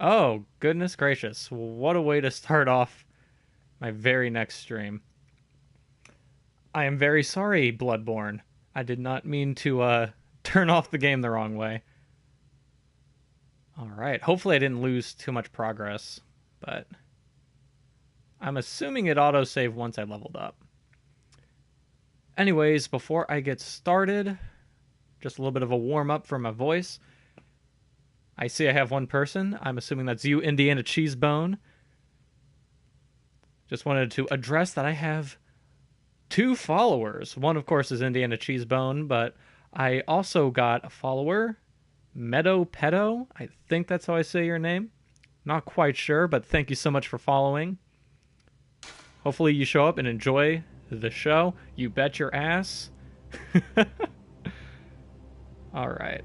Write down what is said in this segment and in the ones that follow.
Oh, goodness gracious. What a way to start off my very next stream. I am very sorry, Bloodborne. I did not mean to turn off the game the wrong way. Alright, hopefully I didn't lose too much progress, but I'm assuming it autosaved once I leveled up. Anyways, before I get started, just a little bit of a warm-up for my voice. I see I have one person. I'm assuming that's you, Indiana Cheesebone. Just wanted to address that I have two followers. One, of course, is Indiana Cheesebone, but I also got a follower, Meadow Pedo. I think that's how I say your name. Not quite sure, but thank you so much for following. Hopefully you show up and enjoy the show. You bet your ass. Alright.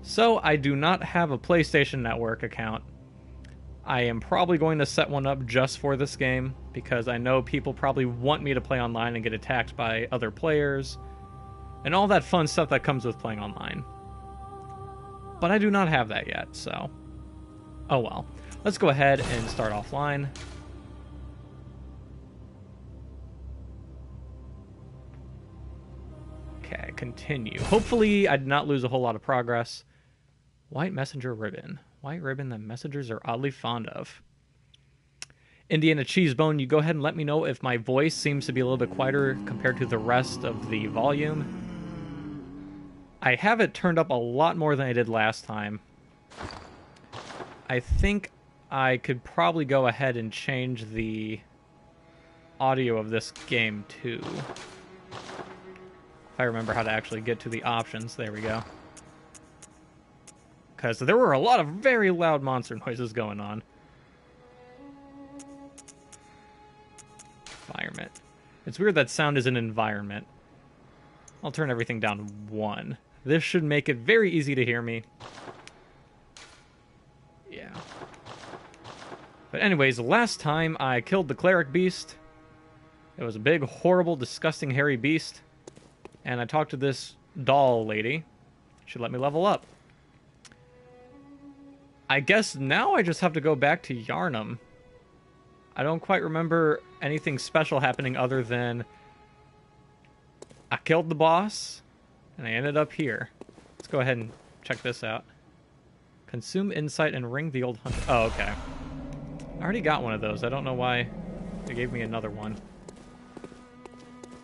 So, I do not have a PlayStation Network account. I am probably going to set one up just for this game, because I know people probably want me to play online and get attacked by other players, and all that fun stuff that comes with playing online. But I do not have that yet, so... oh well. Let's go ahead and start offline. Okay, continue. Hopefully I did not lose a whole lot of progress. White messenger ribbon. White ribbon that messengers are oddly fond of. Indiana Cheesebone, you go ahead and let me know if my voice seems to be a little bit quieter compared to the rest of the volume. I have it turned up a lot more than I did last time. I think I could probably go ahead and change the audio of this game too. If I remember how to actually get to the options. There we go. Because there were a lot of very loud monster noises going on. Environment. It's weird that sound is an environment. I'll turn everything down to 1. This should make it very easy to hear me. Yeah. But anyways, last time I killed the cleric beast. It was a big, horrible, disgusting, hairy beast. And I talked to this doll lady. She let me level up. I guess now I just have to go back to Yharnam. I don't quite remember anything special happening other than I killed the boss, and I ended up here. Let's go ahead and check this out. Consume insight and ring the old hunter. Oh, okay. I already got one of those. I don't know why they gave me another one.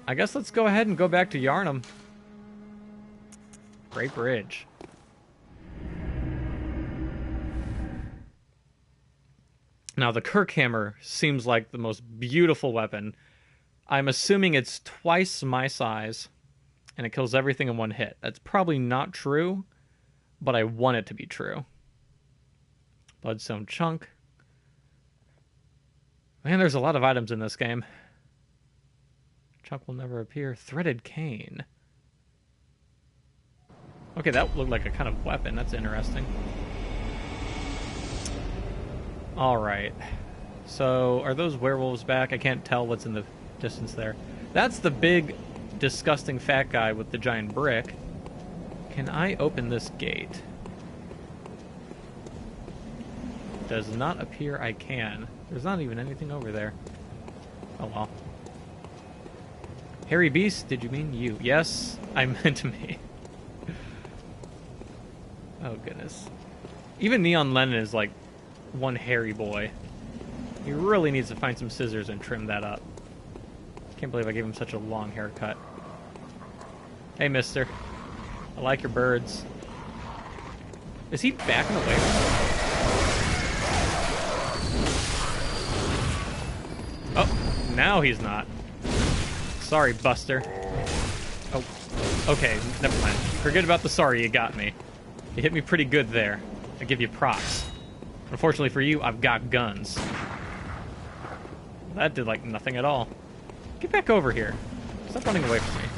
I guess let's go ahead and go back to Yharnam. Great Bridge. Now, the Kirkhammer seems like the most beautiful weapon. I'm assuming it's twice my size, and it kills everything in one hit. That's probably not true, but I want it to be true. Bloodstone Chunk. Man, there's a lot of items in this game. Chunk will never appear. Threaded Cane. Okay, that looked like a kind of weapon. That's interesting. Alright. So, are those werewolves back? I can't tell what's in the distance there. That's the big, disgusting fat guy with the giant brick. Can I open this gate? Does not appear I can. There's not even anything over there. Oh well. Hairy Beast, did you mean you? Yes, I meant me. Oh goodness. Even Neon Lennon is like one hairy boy. He really needs to find some scissors and trim that up. Can't believe I gave him such a long haircut. Hey, mister. I like your birds. Is he backing away from me? Oh, now he's not. Sorry, Buster. Oh, okay, never mind. Forget about the sorry, you got me. You hit me pretty good there. I give you props. Unfortunately for you, I've got guns. That did, like, nothing at all. Get back over here. Stop running away from me.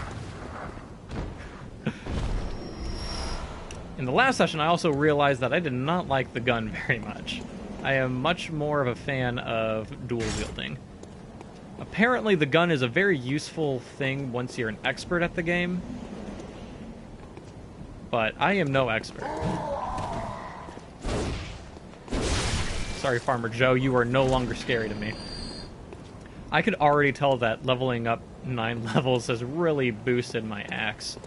In the last session, I also realized that I did not like the gun very much. I am much more of a fan of dual wielding. Apparently, the gun is a very useful thing once you're an expert at the game. But I am no expert. Sorry, Farmer Joe, you are no longer scary to me. I could already tell that leveling up 9 levels has really boosted my axe.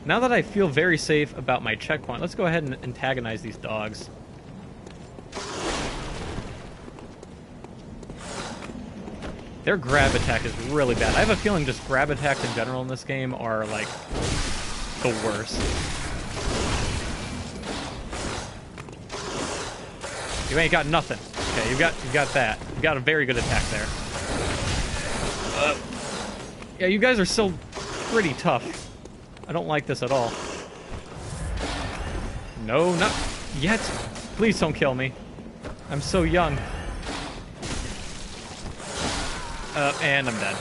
Now that I feel very safe about my checkpoint, let's go ahead and antagonize these dogs. Their grab attack is really bad. I have a feeling just grab attacks in general in this game are, like, the worst. You ain't got nothing. Okay, you got that. You got a very good attack there. Yeah, you guys are still pretty tough. I don't like this at all. No, not yet. Please don't kill me. I'm so young. And I'm dead.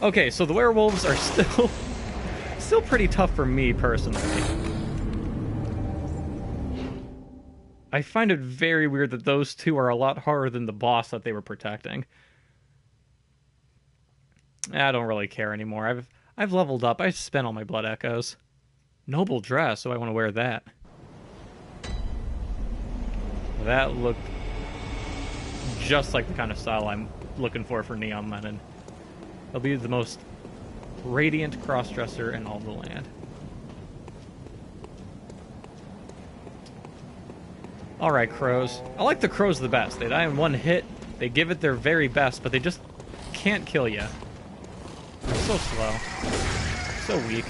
Okay, so the werewolves are still pretty tough for me personally. I find it very weird that those two are a lot harder than the boss that they were protecting. I don't really care anymore. I've leveled up. I spent all my blood echoes. Noble dress, so I want to wear that. That looked just like the kind of style I'm looking for Neon Lennon. He'll be the most radiant cross-dresser in all the land. Alright, crows. I like the crows the best. They die in one hit, they give it their very best, but they just can't kill you. They're so slow. So weak.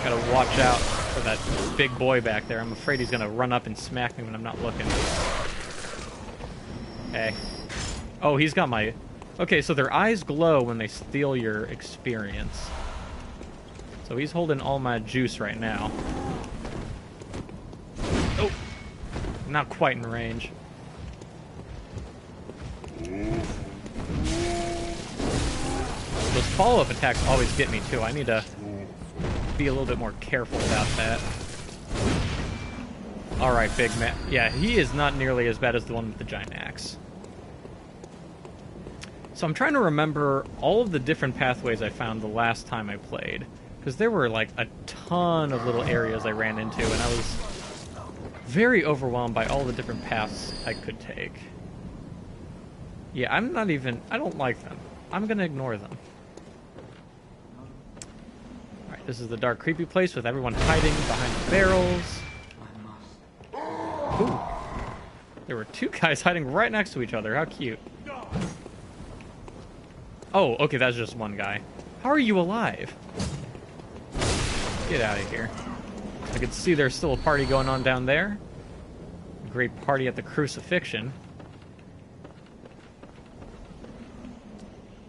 Gotta watch out for that big boy back there. I'm afraid he's gonna run up and smack me when I'm not looking. Okay. Oh, he's got my... Okay, so their eyes glow when they steal your experience. So he's holding all my juice right now. Oh! Not quite in range. Those follow-up attacks always get me, too. I need to be a little bit more careful about that. Alright, big man. Yeah, he is not nearly as bad as the one with the giant axe. So I'm trying to remember all of the different pathways I found the last time I played. Because there were, like, a ton of little areas I ran into, and I was very overwhelmed by all the different paths I could take. Yeah, I don't like them. I'm gonna ignore them. Alright, this is the dark, creepy place with everyone hiding behind the barrels. Ooh. There were two guys hiding right next to each other. How cute. Oh, okay, that's just one guy. How are you alive? Get out of here. I can see there's still a party going on down there. A great party at the crucifixion.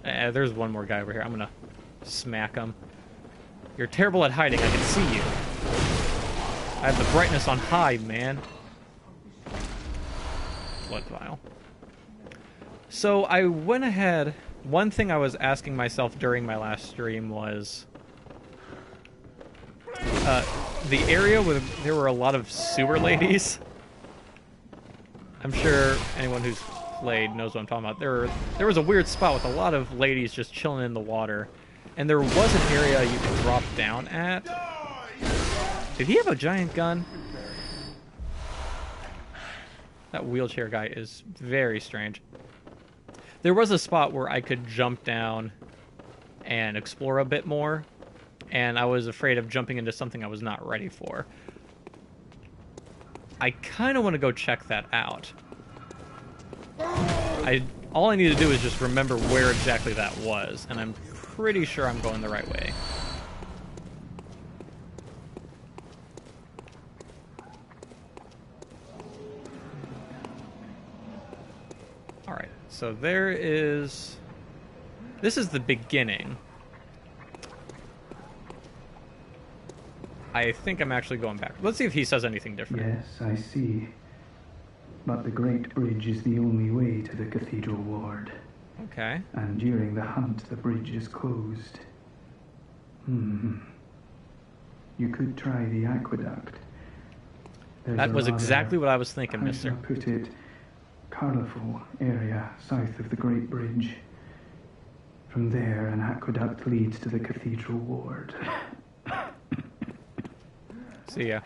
There's one more guy over here. I'm gonna smack him. You're terrible at hiding. I can see you. I have the brightness on high, man. Blood vial. So I went ahead... One thing I was asking myself during my last stream was... the area where there were a lot of sewer ladies. I'm sure anyone who's played knows what I'm talking about. There was a weird spot with a lot of ladies just chilling in the water. And there was an area you could drop down at. Did he have a giant gun? That wheelchair guy is very strange. There was a spot where I could jump down and explore a bit more, and I was afraid of jumping into something I was not ready for. I kind of want to go check that out. All I need to do is just remember where exactly that was, and I'm pretty sure I'm going the right way. Alright, so there is... This is the beginning. I think I'm actually going back. Let's see if he says anything different. Yes, I see. But the Great Bridge is the only way to the Cathedral Ward. Okay. And during the hunt, the bridge is closed. You could try the aqueduct. That was exactly what I was thinking, mister. How shall I put it? Colorful area south of the Great Bridge. From there, an aqueduct leads to the Cathedral Ward. See ya.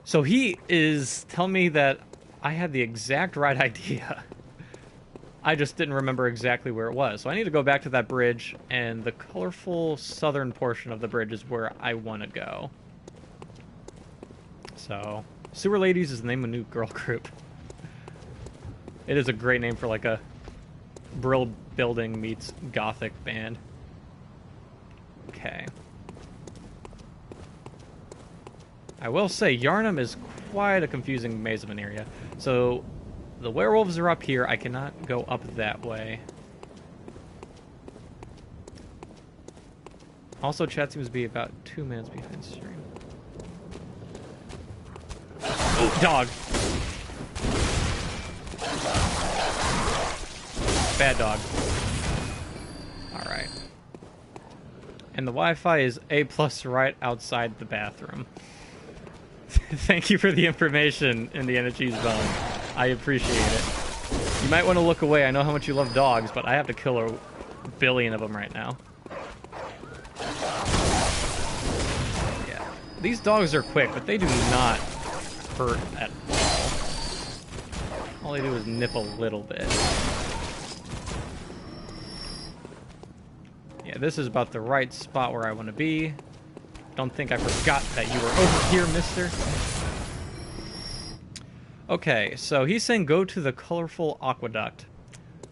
So he is telling me that I had the exact right idea. I just didn't remember exactly where it was. So I need to go back to that bridge, and the colorful southern portion of the bridge is where I want to go. So, Sewer Ladies is the name of a new girl group. It is a great name for like a Brill Building meets Gothic band. Okay. I will say, Yarnum is quite a confusing maze of an area. So, the werewolves are up here. I cannot go up that way. Also, chat seems to be about 2 minutes behind stream. Oh, dog! Bad dog. Alright. And the Wi-Fi is A+ right outside the bathroom. Thank you for the information, Indiana Cheese Bone. I appreciate it. You might want to look away. I know how much you love dogs, but I have to kill a billion of them right now. Yeah. These dogs are quick, but they do not hurt at all. All they do is nip a little bit. Yeah, this is about the right spot where I want to be. Don't think I forgot that you were over here, mister. Okay, so he's saying go to the colorful aqueduct,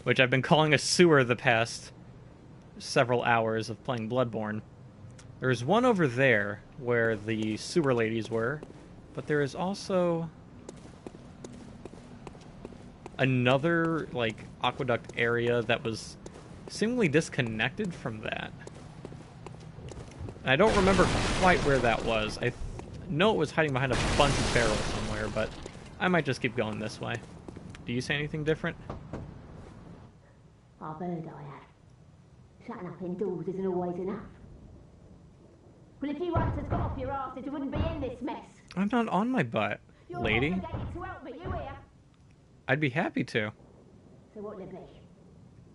which I've been calling a sewer the past several hours of playing Bloodborne. There's one over there where the sewer ladies were, but there is also another, like, aqueduct area that was seemingly disconnected from that. And I don't remember quite where that was. I know it was hiding behind a bunch of barrels somewhere, but I might just keep going this way. Do you say anything different? I've heard I have. Shutting up indoors isn't always enough. Well, if you once had got off your arse, you wouldn't be in this mess. I'm not on my butt, lady. You're obligated to help me, you hear? I'd be happy to. So what'll it be?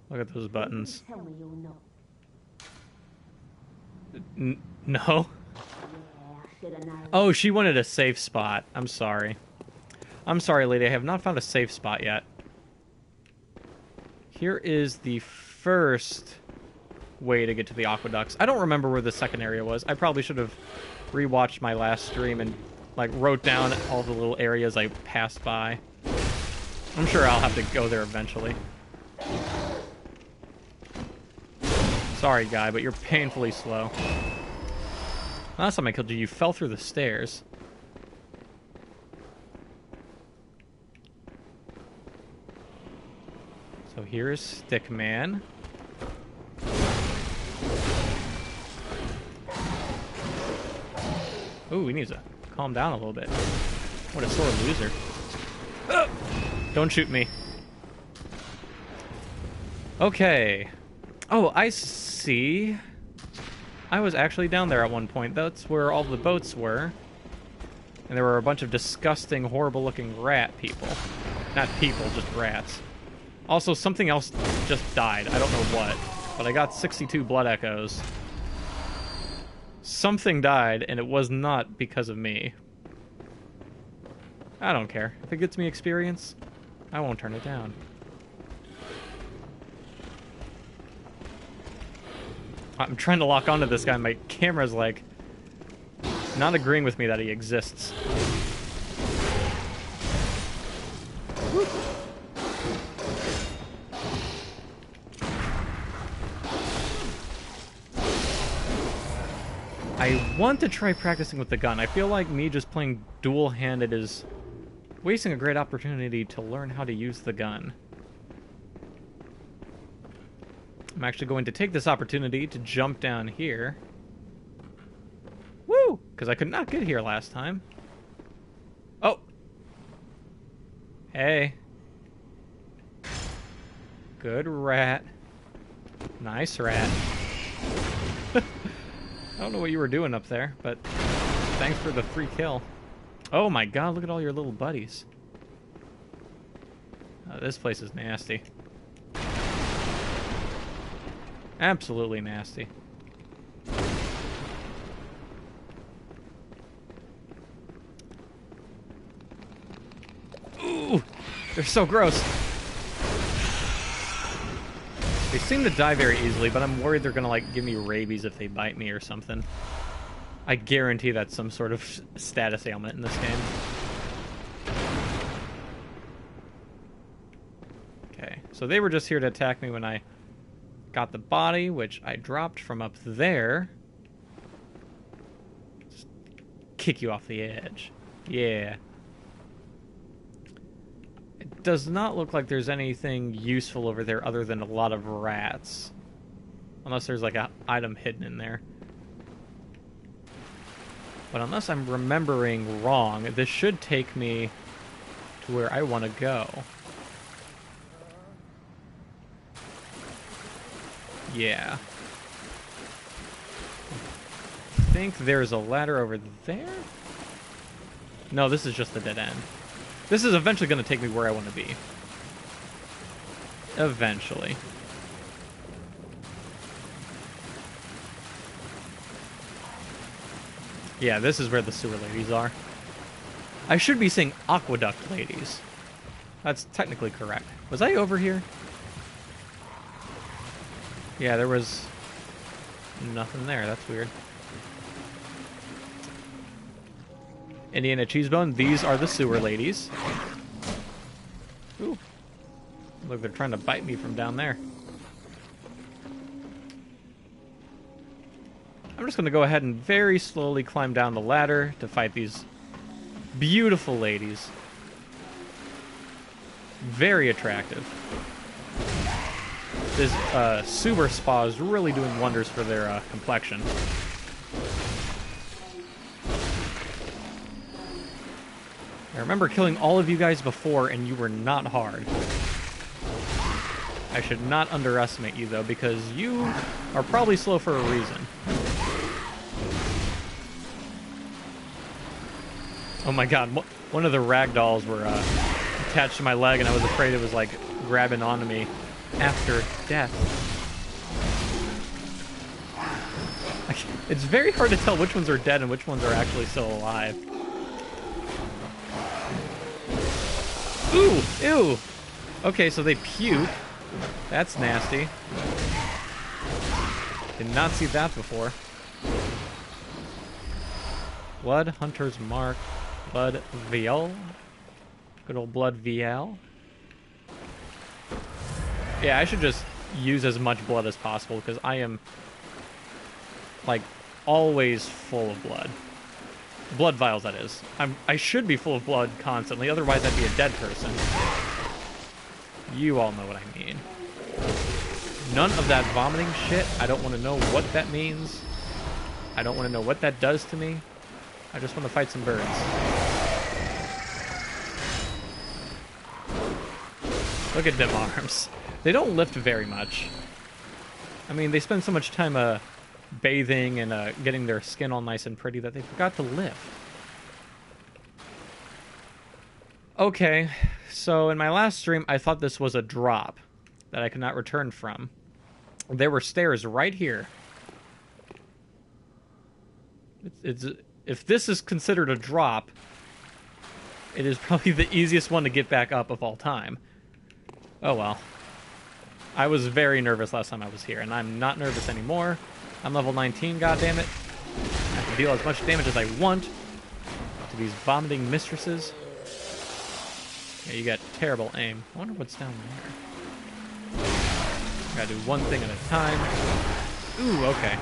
Look at those buttons. Tell me you're not. No? Yeah, I should have known. Oh, she wanted a safe spot. I'm sorry. I'm sorry, lady. I have not found a safe spot yet. Here is the first way to get to the aqueducts. I don't remember where the second area was. I probably should have rewatched my last stream and like wrote down all the little areas I passed by. I'm sure I'll have to go there eventually. Sorry, guy, but you're painfully slow. Last time I killed you, you fell through the stairs. So here's Stickman. Ooh, he needs to calm down a little bit. What a sore loser. Ah! Don't shoot me. Okay. Oh, I see. I was actually down there at one point. That's where all the boats were. And there were a bunch of disgusting, horrible-looking rat people. Not people, just rats. Also, something else just died. I don't know what. But I got 62 blood echoes. Something died, and it was not because of me. I don't care. If it gets me experience, I won't turn it down. I'm trying to lock onto this guy. My camera's like not agreeing with me that he exists. I want to try practicing with the gun. I feel like me just playing dual-handed is wasting a great opportunity to learn how to use the gun. I'm actually going to take this opportunity to jump down here. Woo! Because I could not get here last time. Oh! Hey. Good rat. Nice rat. I don't know what you were doing up there, but thanks for the free kill. Oh my god, look at all your little buddies. This place is nasty. Absolutely nasty. They're so gross. They seem to die very easily, but I'm worried they're gonna, like, give me rabies if they bite me or something. I guarantee that's some sort of status ailment in this game. Okay, so they were just here to attack me when I got the body, which I dropped from up there. Just kick you off the edge. Yeah. It does not look like there's anything useful over there other than a lot of rats. Unless there's like an item hidden in there. But unless I'm remembering wrong, this should take me to where I want to go. Yeah. I think there's a ladder over there? No, this is just the dead end. This is eventually going to take me where I want to be. Eventually. Yeah, this is where the sewer ladies are. I should be saying aqueduct ladies. That's technically correct. Was I over here? Yeah, there was nothing there. That's weird. Indiana Cheesebone, these are the sewer ladies. Ooh. Look, they're trying to bite me from down there. I'm just going to go ahead and very slowly climb down the ladder to fight these beautiful ladies. Very attractive. This sewer spa is really doing wonders for their complexion. I remember killing all of you guys before, and you were not hard. I should not underestimate you, though, because you are probably slow for a reason. Oh my god, one of the ragdolls were attached to my leg, and I was afraid it was, like, grabbing onto me after death. It's very hard to tell which ones are dead and which ones are actually still alive. Ooh! Ew! Okay, so they puke. That's nasty. Did not see that before. Blood Hunter's Mark. Blood Vial. Good old Blood Vial. Yeah, I should just use as much blood as possible because I am, like, always full of blood. Blood vials, that is. I should be full of blood constantly, otherwise I'd be a dead person. You all know what I mean. None of that vomiting shit. I don't want to know what that means. I don't want to know what that does to me. I just want to fight some birds. Look at them arms. They don't lift very much. I mean, they spend so much time bathing and getting their skin all nice and pretty that they forgot to lift. Okay, so in my last stream, I thought this was a drop that I could not return from. There were stairs right here. If this is considered a drop, it is probably the easiest one to get back up of all time. Oh well. I was very nervous last time I was here, and I'm not nervous anymore. I'm level 19, goddammit. I can deal as much damage as I want to these vomiting mistresses. Yeah, you got terrible aim. I wonder what's down there. Gotta do one thing at a time. Ooh, okay.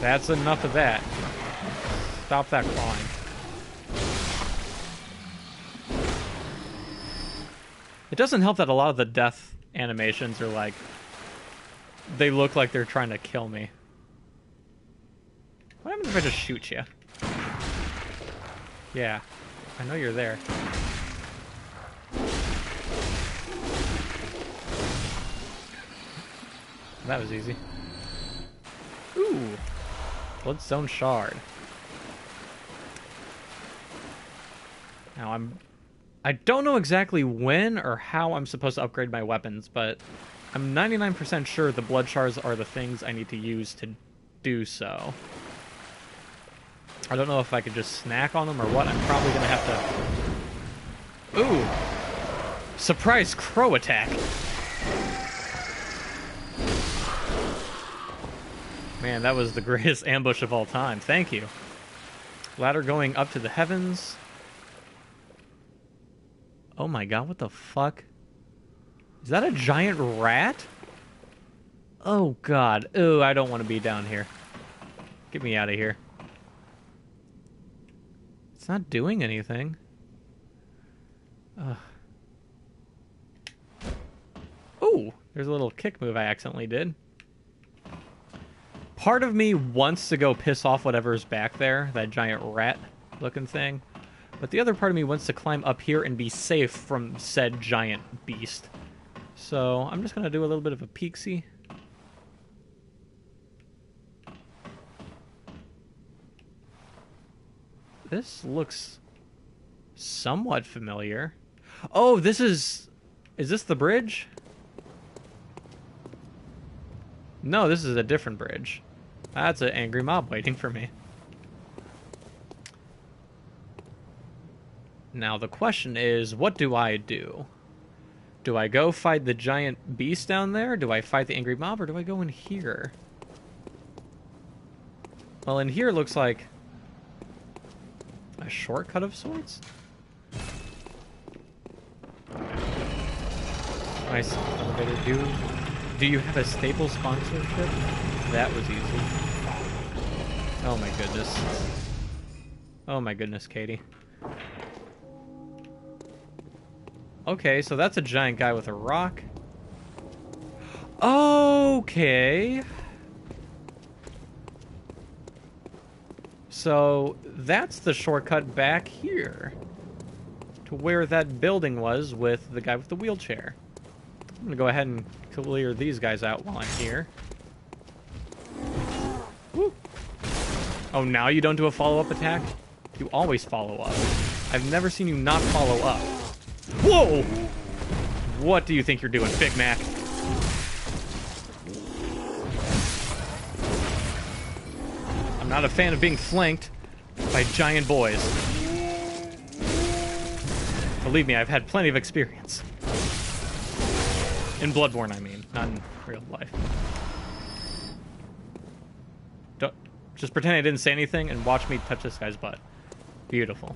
That's enough of that. Stop that clawing. It doesn't help that a lot of the death animations are like, they look like they're trying to kill me. What happens if I just shoot you? Yeah, I know you're there. That was easy. Ooh, Bloodstone Shard. Now I don't know exactly when or how I'm supposed to upgrade my weapons, but I'm 99% sure the blood shards are the things I need to use to do so. I don't know if I could just snack on them or what. I'm probably going to have to... Ooh! Surprise crow attack! Man, that was the greatest ambush of all time. Thank you. Ladder going up to the heavens. Oh my god, what the fuck? Is that a giant rat? Oh god. Ooh, I don't want to be down here. Get me out of here. It's not doing anything. Ugh. Ooh, there's a little kick move I accidentally did. Part of me wants to go piss off whatever's back there, that giant rat-looking thing. But the other part of me wants to climb up here and be safe from said giant beast. So I'm just going to do a little bit of a peek-see. This looks somewhat familiar. Oh, this is... Is this the bridge? No, this is a different bridge. That's an angry mob waiting for me. Now the question is, what do I do? Do I go fight the giant beast down there? Do I fight the angry mob? Or do I go in here? Well, in here looks like a shortcut of sorts. Nice elevator. Do you have a staple sponsorship? That was easy. Oh my goodness. Oh my goodness, Katie. Okay, so that's a giant guy with a rock. Okay. So that's the shortcut back here to where that building was with the guy with the wheelchair. I'm gonna go ahead and clear these guys out while I'm here. Woo. Oh, now you don't do a follow-up attack? You always follow up. I've never seen you not follow up. Whoa! What do you think you're doing, Big Mac? I'm not a fan of being flanked by giant boys. Believe me, I've had plenty of experience. In Bloodborne, I mean, not in real life. Don't, just pretend I didn't say anything and watch me touch this guy's butt. Beautiful.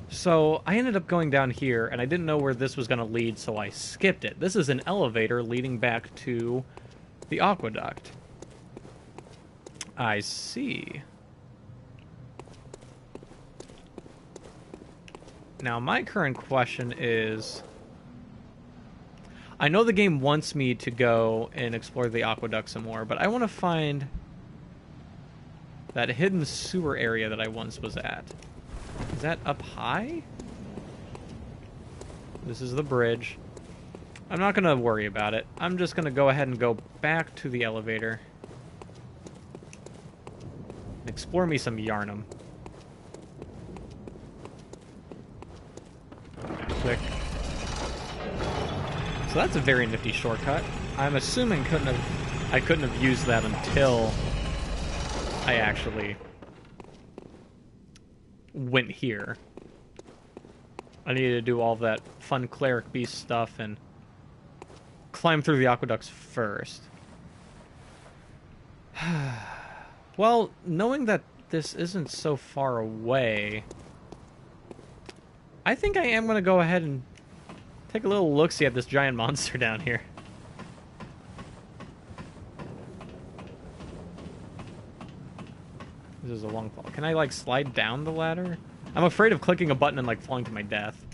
So, I ended up going down here, and I didn't know where this was going to lead, so I skipped it. This is an elevator leading back to the aqueduct. I see. Now, my current question is... I know the game wants me to go and explore the aqueduct some more, but I want to find that hidden sewer area that I once was at. Is that up high? This is the bridge. I'm not going to worry about it. I'm just going to go ahead and go back to the elevator. Explore me some Yarnum. Click. So that's a very nifty shortcut. I'm assuming I couldn't have used that until I actually went here. I needed to do all that fun cleric beast stuff and climb through the aqueducts first. Well, knowing that this isn't so far away, I think I am going to go ahead and take a little look-see at this giant monster down here. This is a long fall. Can I, like, slide down the ladder? I'm afraid of clicking a button and, like, falling to my death.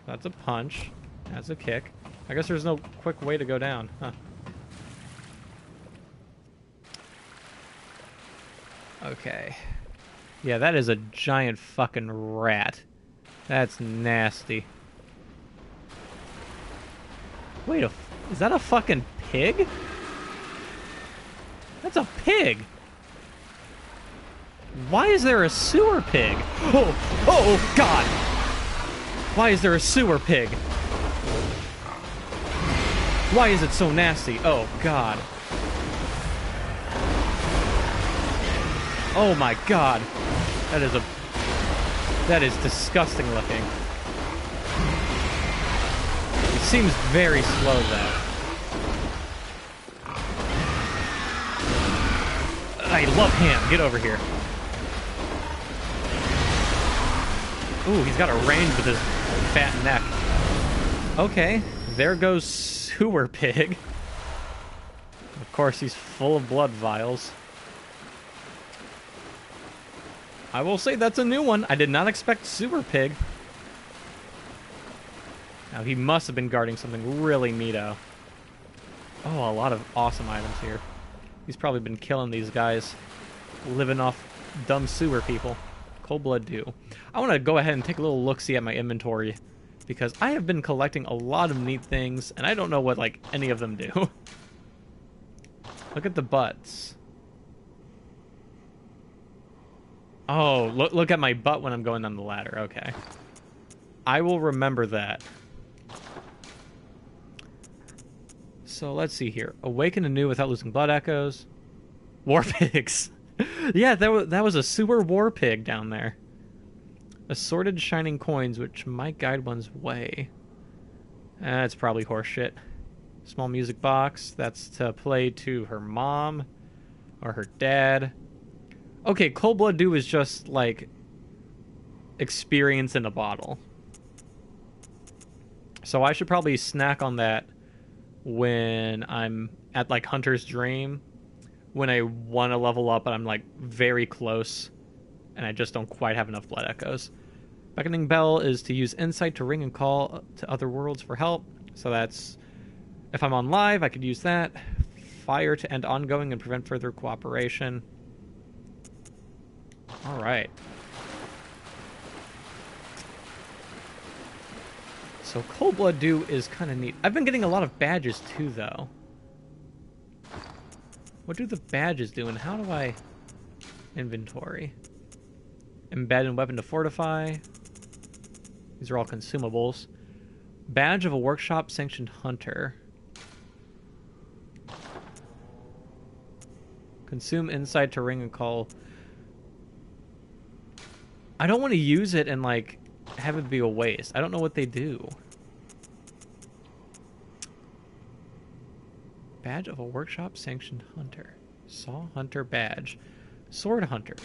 That's a punch. That's a kick. I guess there's no quick way to go down. Huh. Okay. Yeah, that is a giant fucking rat. That's nasty. Wait, is that a fucking pig? That's a pig! Why is there a sewer pig? Oh, God! Why is there a sewer pig? Why is it so nasty? Oh, God. Oh my god. That is disgusting looking. It seems very slow though. I love him. Get over here. Ooh, he's got a range with his fat neck. Okay, there goes Sewer Pig. Of course, he's full of blood vials. I will say that's a new one. I did not expect Sewer Pig. Now, he must have been guarding something really neato. Oh, a lot of awesome items here. He's probably been killing these guys, living off dumb sewer people. Cold Blood Dew. I want to go ahead and take a little look-see at my inventory, because I have been collecting a lot of neat things, and I don't know what, like, any of them do. Look at the butts. Oh, look at my butt when I'm going down the ladder. Okay. I will remember that. So let's see here. Awaken anew without losing blood echoes. War pigs. Yeah, that was a sewer war pig down there. Assorted shining coins which might guide one's way. That's probably horseshit. Small music box. That's to play to her mom or her dad. Okay, Cold Blood Dew is just like experience in a bottle. So I should probably snack on that when I'm at like Hunter's Dream, when I want to level up and I'm like very close and I just don't quite have enough blood echoes. Beckoning Bell is to use insight to ring and call to other worlds for help. So that's, if I'm on live, I could use that. Fire to end ongoing and prevent further cooperation. All right. So Cold Blood Dew is kind of neat. I've been getting a lot of badges too, though. What do the badges do, and how do I inventory? Embed and weapon to fortify. These are all consumables. Badge of a workshop sanctioned hunter. Consume insight to ring and call. I don't want to use it and like have it be a waste. I don't know what they do. Badge of a workshop sanctioned hunter. Saw hunter badge. Sword hunter.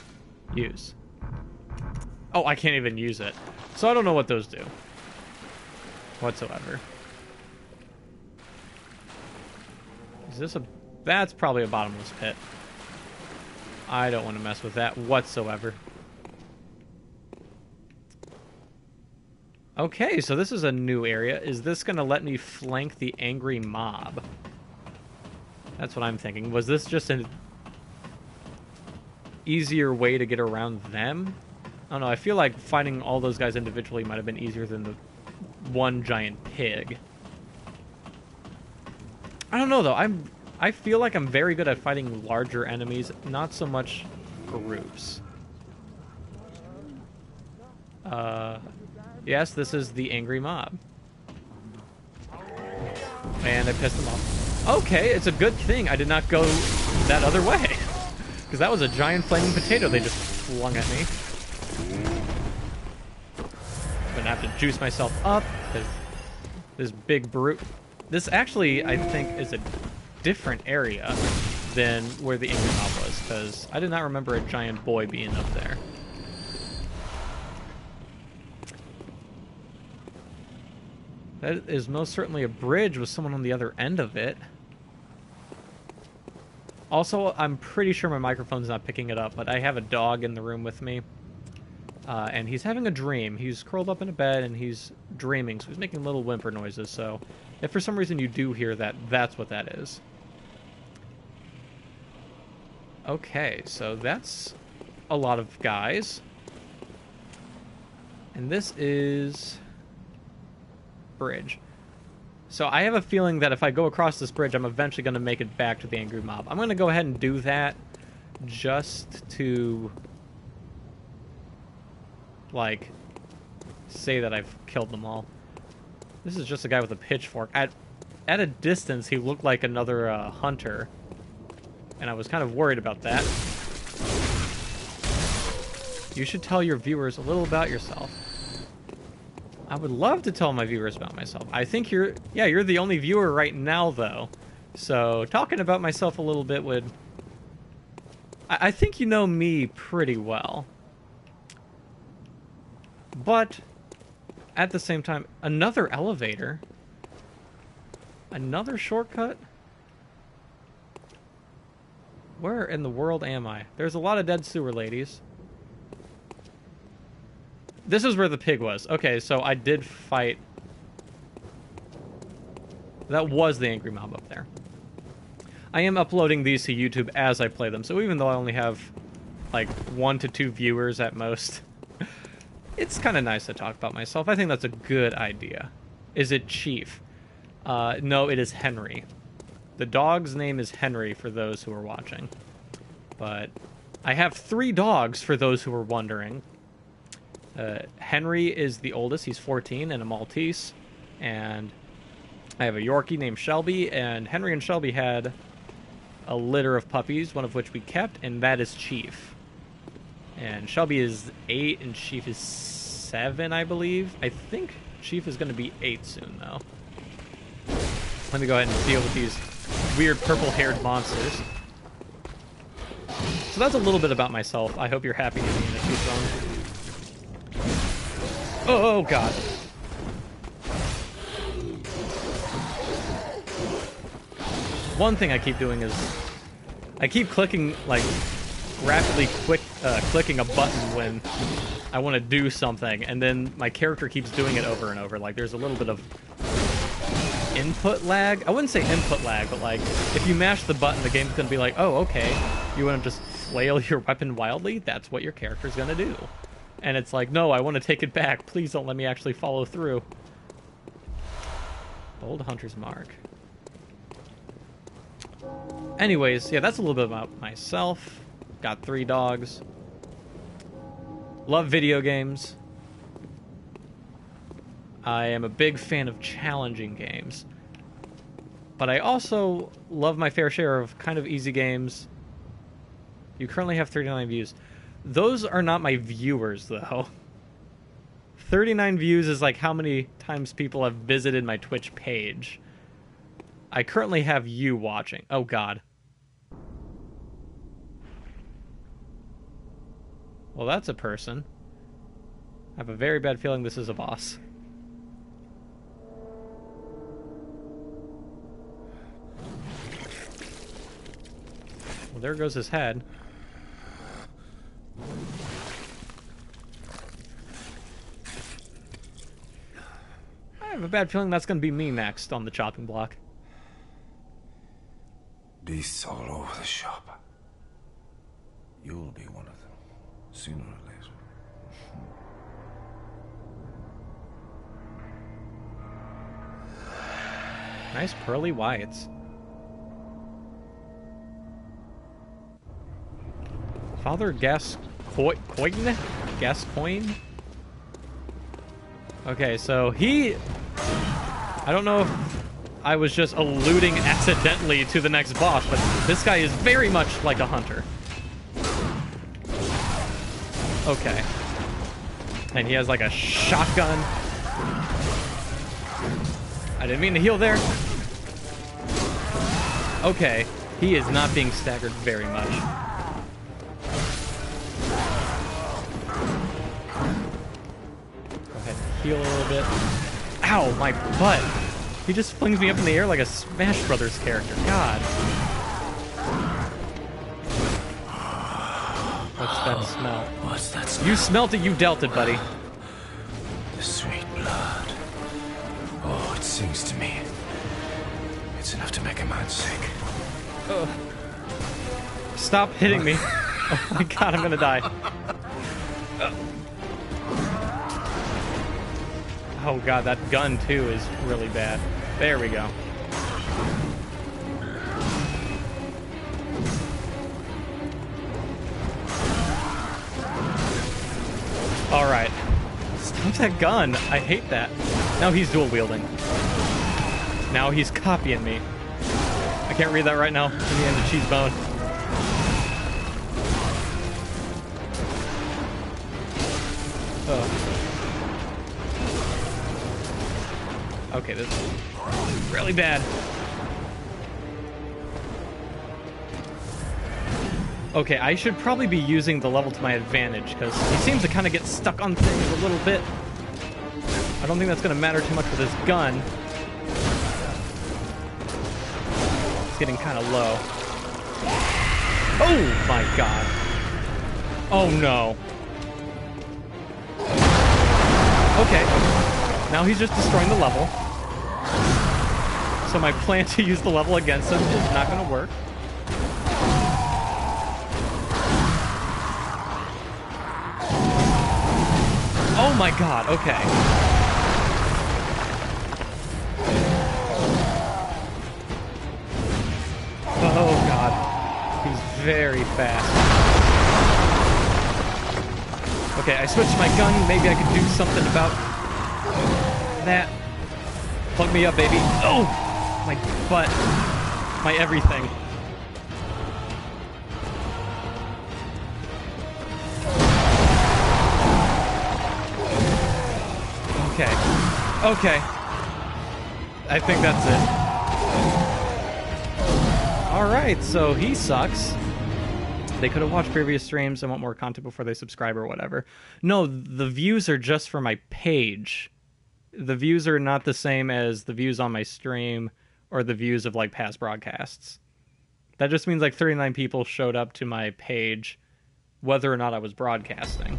Use. Oh, I can't even use it. So I don't know what those do whatsoever. Is this a... That's probably a bottomless pit. I don't want to mess with that whatsoever. Okay, so this is a new area. Is this going to let me flank the angry mob? That's what I'm thinking. Was this just an easier way to get around them? I don't know. I feel like fighting all those guys individually might have been easier than the one giant pig. I don't know, though. I feel like I'm very good at fighting larger enemies, not so much groups. Yes, this is the angry mob. And I pissed them off. Okay, it's a good thing I did not go that other way. Because that was a giant flaming potato they just flung at me. I'm gonna have to juice myself up. This big brute. This actually, I think, is a different area than where the angry mob was. Because I did not remember a giant boy being up there. That is most certainly a bridge with someone on the other end of it. Also, I'm pretty sure my microphone's not picking it up, but I have a dog in the room with me. And he's having a dream. He's curled up in a bed and he's dreaming, so he's making little whimper noises. So if for some reason you do hear that, that's what that is. Okay, so that's a lot of guys. And this is... bridge. So I have a feeling that if I go across this bridge, I'm eventually going to make it back to the angry mob. I'm going to go ahead and do that just to, like, say that I've killed them all. This is just a guy with a pitchfork. At a distance, he looked like another hunter, and I was kind of worried about that. You should tell your viewers a little about yourself. I would love to tell my viewers about myself. I think you're the only viewer right now, though. So, talking about myself a little bit would... I think you know me pretty well. But, at the same time, another elevator? Another shortcut? Where in the world am I? There's a lot of dead sewer ladies. This is where the pig was. Okay, so I did fight... That was the angry mob up there. I am uploading these to YouTube as I play them, so even though I only have, like, 1 to 2 viewers at most, it's kind of nice to talk about myself. I think that's a good idea. Is it Chief? No, it is Henry. The dog's name is Henry, for those who are watching. But I have 3 dogs, for those who are wondering. Henry is the oldest. He's 14 and a Maltese. And I have a Yorkie named Shelby. And Henry and Shelby had a litter of puppies, one of which we kept, and that is Chief. And Shelby is 8 and Chief is 7, I believe. I think Chief is going to be 8 soon, though. Let me go ahead and deal with these weird purple-haired monsters. So that's a little bit about myself. I hope you're happy to be in the Chief Zone. Oh, God. One thing I keep doing is I keep clicking, like, rapidly clicking a button when I want to do something, and then my character keeps doing it over and over. Like, there's a little bit of input lag. I wouldn't say input lag, but, like, if you mash the button, the game's going to be like, oh, okay, you want to just flail your weapon wildly? That's what your character's going to do. And it's like, no, I want to take it back. Please don't let me actually follow through. Bold Hunter's Mark. Anyways, yeah, that's a little bit about myself. Got 3 dogs. Love video games. I am a big fan of challenging games. But I also love my fair share of kind of easy games. You currently have 39 views. Those are not my viewers, though. 39 views is like how many times people have visited my Twitch page. I currently have you watching. Oh, God. Well, that's a person. I have a very bad feeling this is a boss. Well, there goes his head. I have a bad feeling that's going to be me next on the chopping block. Beasts all over the shop. You'll be one of them, sooner or later. Nice pearly whites. Father Gascoigne? Gascoigne? Okay, so he... I don't know if I was just alluding accidentally to the next boss, but this guy is very much like a hunter. Okay. And he has like a shotgun. I didn't mean to heal there. Okay. He is not being staggered very much. Go ahead and heal a little bit. Ow, my butt. He just flings me up in the air like a Smash Brothers character. God. What's that smell? What's that smell? You smelt it, you dealt it, buddy. The sweet blood. Oh, it sings to me. It's enough to make a man sick. Stop hitting me. Oh my God, I'm gonna die. Oh God, that gun too is really bad. There we go. Alright. Stop that gun. I hate that. Now he's dual wielding. Now he's copying me. I can't read that right now. In the end, the cheese bone. Okay, this is really bad. Okay, I should probably be using the level to my advantage, because he seems to kind of get stuck on things a little bit. I don't think that's going to matter too much with his gun. It's getting kind of low. Oh my god. Oh no. Okay. Now he's just destroying the level. So my plan to use the level against him is not going to work. Oh my god, okay. Oh god. He's very fast. Okay, I switched my gun. Maybe I could do something about that. Plug me up, baby. Oh! My butt. My everything. Okay. Okay. I think that's it. Alright, so he sucks. They could have watched previous streams and want more content before they subscribe or whatever. No, the views are just for my page. The views are not the same as the views on my stream or the views of like past broadcasts. That just means like 39 people showed up to my page whether or not I was broadcasting.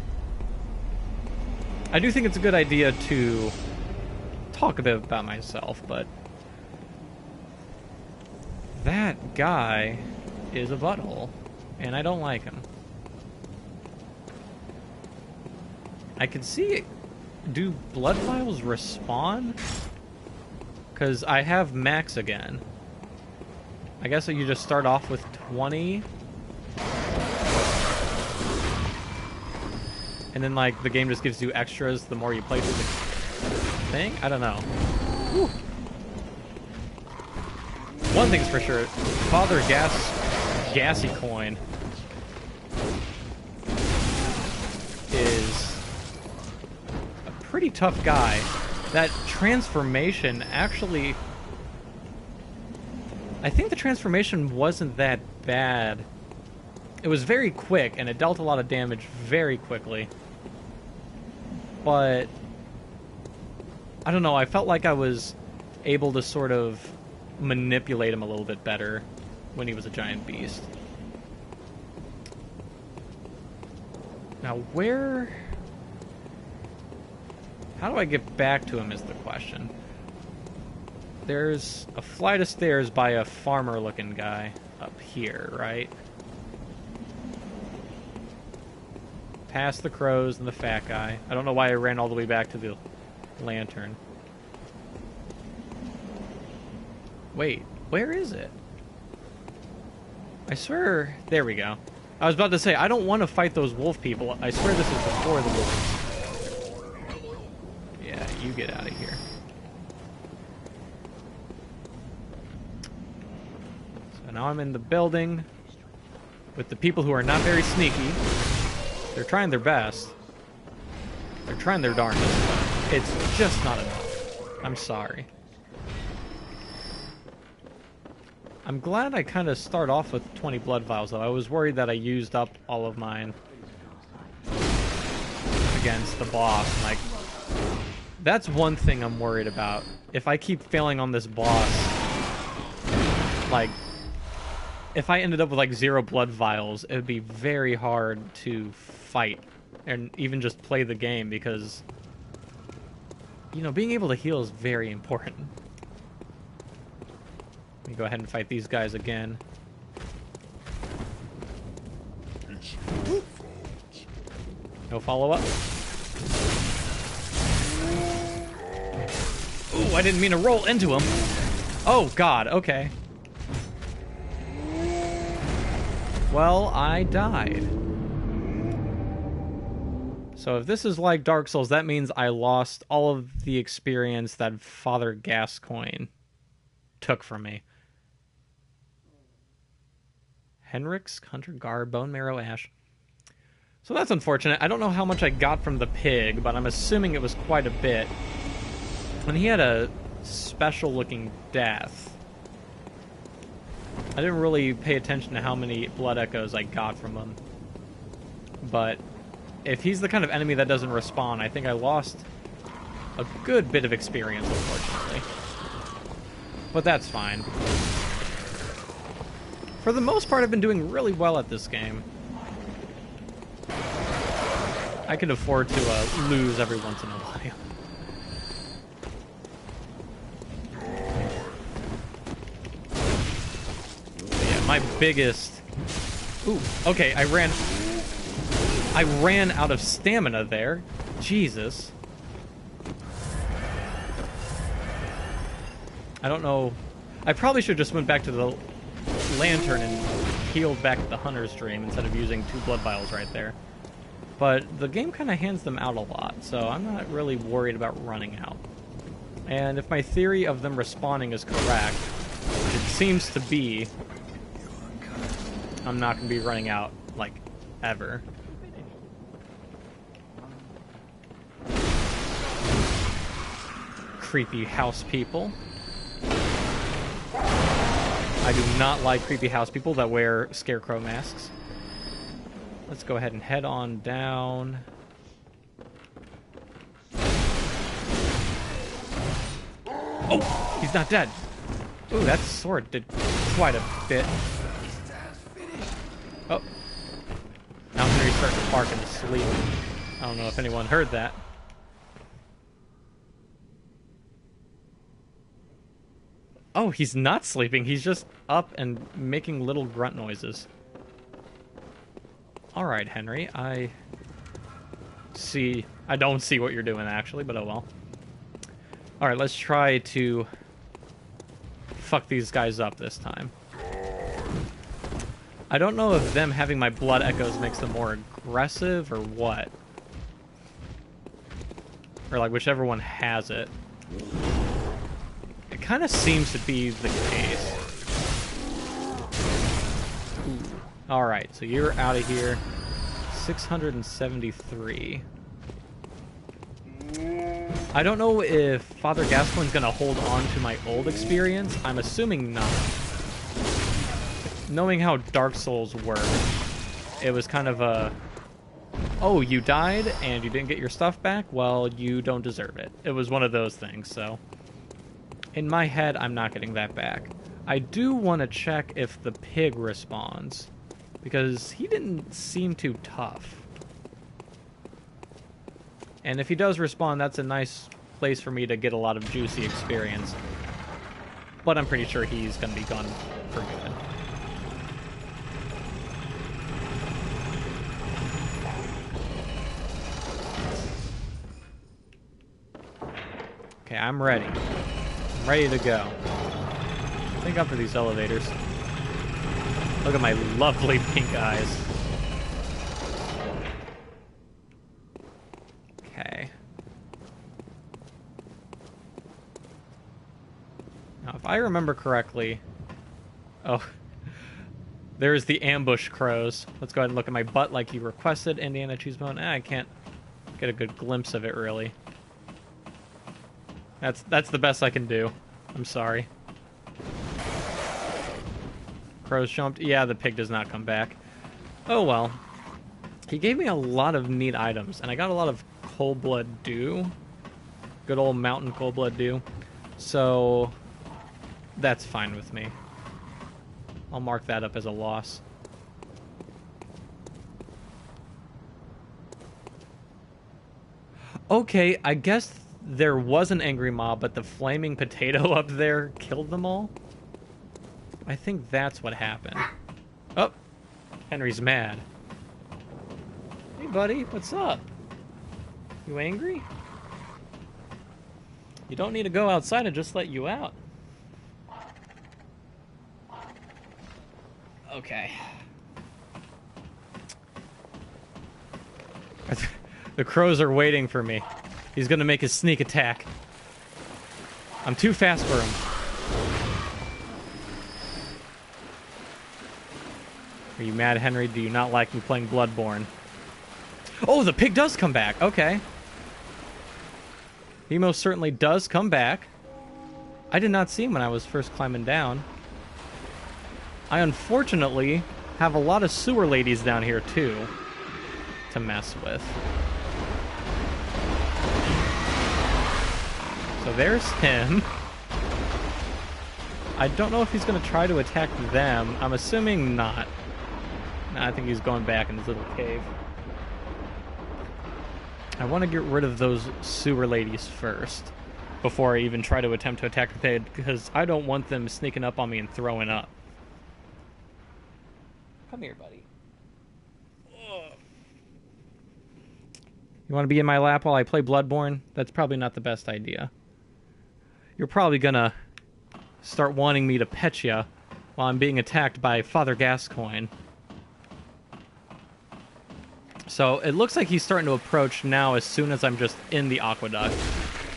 I do think it's a good idea to talk a bit about myself, but that guy is a butthole, and I don't like him. I can see it. Do blood vials respawn? Because I have max again. I guess you just start off with 20. And then, like, the game just gives you extras the more you play through the thing? I don't know. Whew. One thing's for sure. Father Gassy Coin is a pretty tough guy. That transformation actually... I think the transformation wasn't that bad. It was very quick, and it dealt a lot of damage very quickly. But I don't know, I felt like I was able to sort of manipulate him a little bit better when he was a giant beast. Now, where... How do I get back to him is the question. There's a flight of stairs by a farmer-looking guy up here, right? Past the crows and the fat guy. I don't know why I ran all the way back to the lantern. Wait, where is it? I swear... There we go. I was about to say, I don't want to fight those wolf people. I swear this is before the wolves. Yeah, you get out of here. So now I'm in the building with the people who are not very sneaky. They're trying their best. They're trying their darndest, but it's just not enough. I'm sorry. I'm glad I kind of start off with 20 blood vials, though. I was worried that I used up all of mine against the boss. Like, that's one thing I'm worried about. If I keep failing on this boss, like, if I ended up with like 0 blood vials, it would be very hard to fight and even just play the game because, you know, being able to heal is very important. Let me go ahead and fight these guys again. No follow-up. Ooh, I didn't mean to roll into him. Oh, God, okay. Well, I died. So if this is like Dark Souls, that means I lost all of the experience that Father Gascoigne took from me. Henrik's Hunter Gar, Bone Marrow Ash. So that's unfortunate. I don't know how much I got from the pig, but I'm assuming it was quite a bit. And he had a special-looking death. I didn't really pay attention to how many blood echoes I got from him. But if he's the kind of enemy that doesn't respawn, I think I lost a good bit of experience, unfortunately. But that's fine. For the most part, I've been doing really well at this game. I can afford to lose every once in a while. Yeah, my biggest... Ooh, okay, I ran out of stamina there. Jesus. I don't know. I probably should just went back to the lantern and healed back the hunter's dream instead of using 2 blood vials right there. But the game kind of hands them out a lot, so I'm not really worried about running out. And if my theory of them respawning is correct, which it seems to be, I'm not going to be running out, like, ever. Creepy house people. I do not like creepy house people that wear scarecrow masks. Let's go ahead and head on down. Oh, he's not dead. Ooh, that sword did quite a bit. Oh. Now Henry's starting to bark in his sleep. I don't know if anyone heard that. Oh, he's not sleeping. He's just up and making little grunt noises. Alright, Henry. I don't see what you're doing, actually, but oh well. Alright, let's try to fuck these guys up this time. I don't know if them having my blood echoes makes them more aggressive or what. Or, like, whichever one has it. It kind of seems to be the case. Alright, so you're out of here. 673. I don't know if Father Gascoigne's gonna hold on to my old experience. I'm assuming not. Knowing how Dark Souls work, it was kind of a... Oh, you died and you didn't get your stuff back? Well, you don't deserve it. It was one of those things, so... In my head, I'm not getting that back. I do want to check if the pig respawns, because he didn't seem too tough. And if he does respawn, that's a nice place for me to get a lot of juicy experience. But I'm pretty sure he's going to be gone for good. Okay, I'm ready. I'm ready to go. Think up for these elevators. Look at my lovely pink eyes. Okay. Now, if I remember correctly... Oh. There's the ambush crows. Let's go ahead and look at my butt like you requested, Indiana Cheesebone. I can't get a good glimpse of it, really. That's the best I can do. I'm sorry. Crows jumped. Yeah, the pig does not come back. Oh well. He gave me a lot of neat items, and I got a lot of cold blood dew. Good old mountain cold blood dew. So that's fine with me. I'll mark that up as a loss. Okay, I guess there was an angry mob, but the flaming potato up there killed them all? I think that's what happened. Oh, Henry's mad. Hey, buddy, what's up? You angry? You don't need to go outside and just let you out. Okay. The crows are waiting for me. He's gonna make his sneak attack. I'm too fast for him. Are you mad, Henry? Do you not like me playing Bloodborne? Oh, the pig does come back. Okay. He most certainly does come back. I did not see him when I was first climbing down. I unfortunately have a lot of sewer ladies down here too to mess with. So there's him. I don't know if he's going to try to attack them. I'm assuming not. Nah, I think he's going back in his little cave. I want to get rid of those sewer ladies first before I even try to attempt to attack the pig, because I don't want them sneaking up on me and throwing up. Come here, buddy. Ugh. You want to be in my lap while I play Bloodborne? That's probably not the best idea. You're probably gonna start wanting me to pet you while I'm being attacked by Father Gascoigne. So it looks like he's starting to approach now as soon as I'm just in the aqueduct.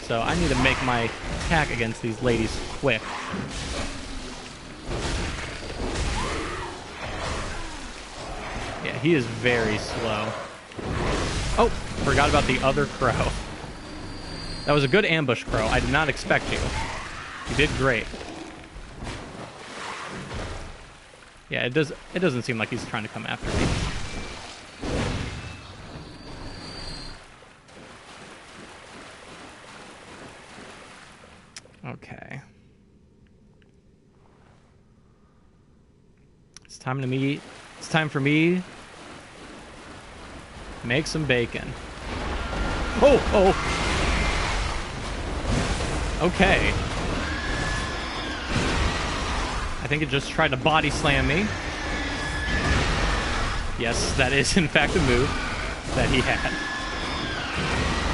So I need to make my attack against these ladies quick. Yeah, he is very slow. Oh, forgot about the other crow. That was a good ambush, crow. I did not expect you. You did great. Yeah, it doesn't seem like he's trying to come after me. Okay. It's time for me to make some bacon. Oh! Okay. I think it just tried to body slam me. Yes, that is in fact a move that he had.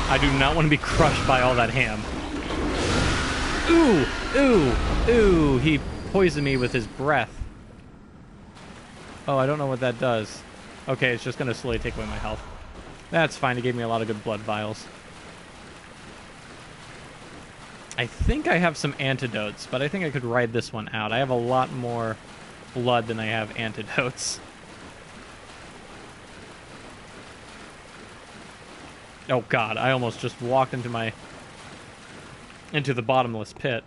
I do not want to be crushed by all that ham. Ooh! Ooh! Ooh! He poisoned me with his breath. Oh, I don't know what that does. Okay, it's just going to slowly take away my health. That's fine. It gave me a lot of good blood vials. I think I have some antidotes, but I think I could ride this one out. I have a lot more blood than I have antidotes. Oh god, I almost just walked into the bottomless pit.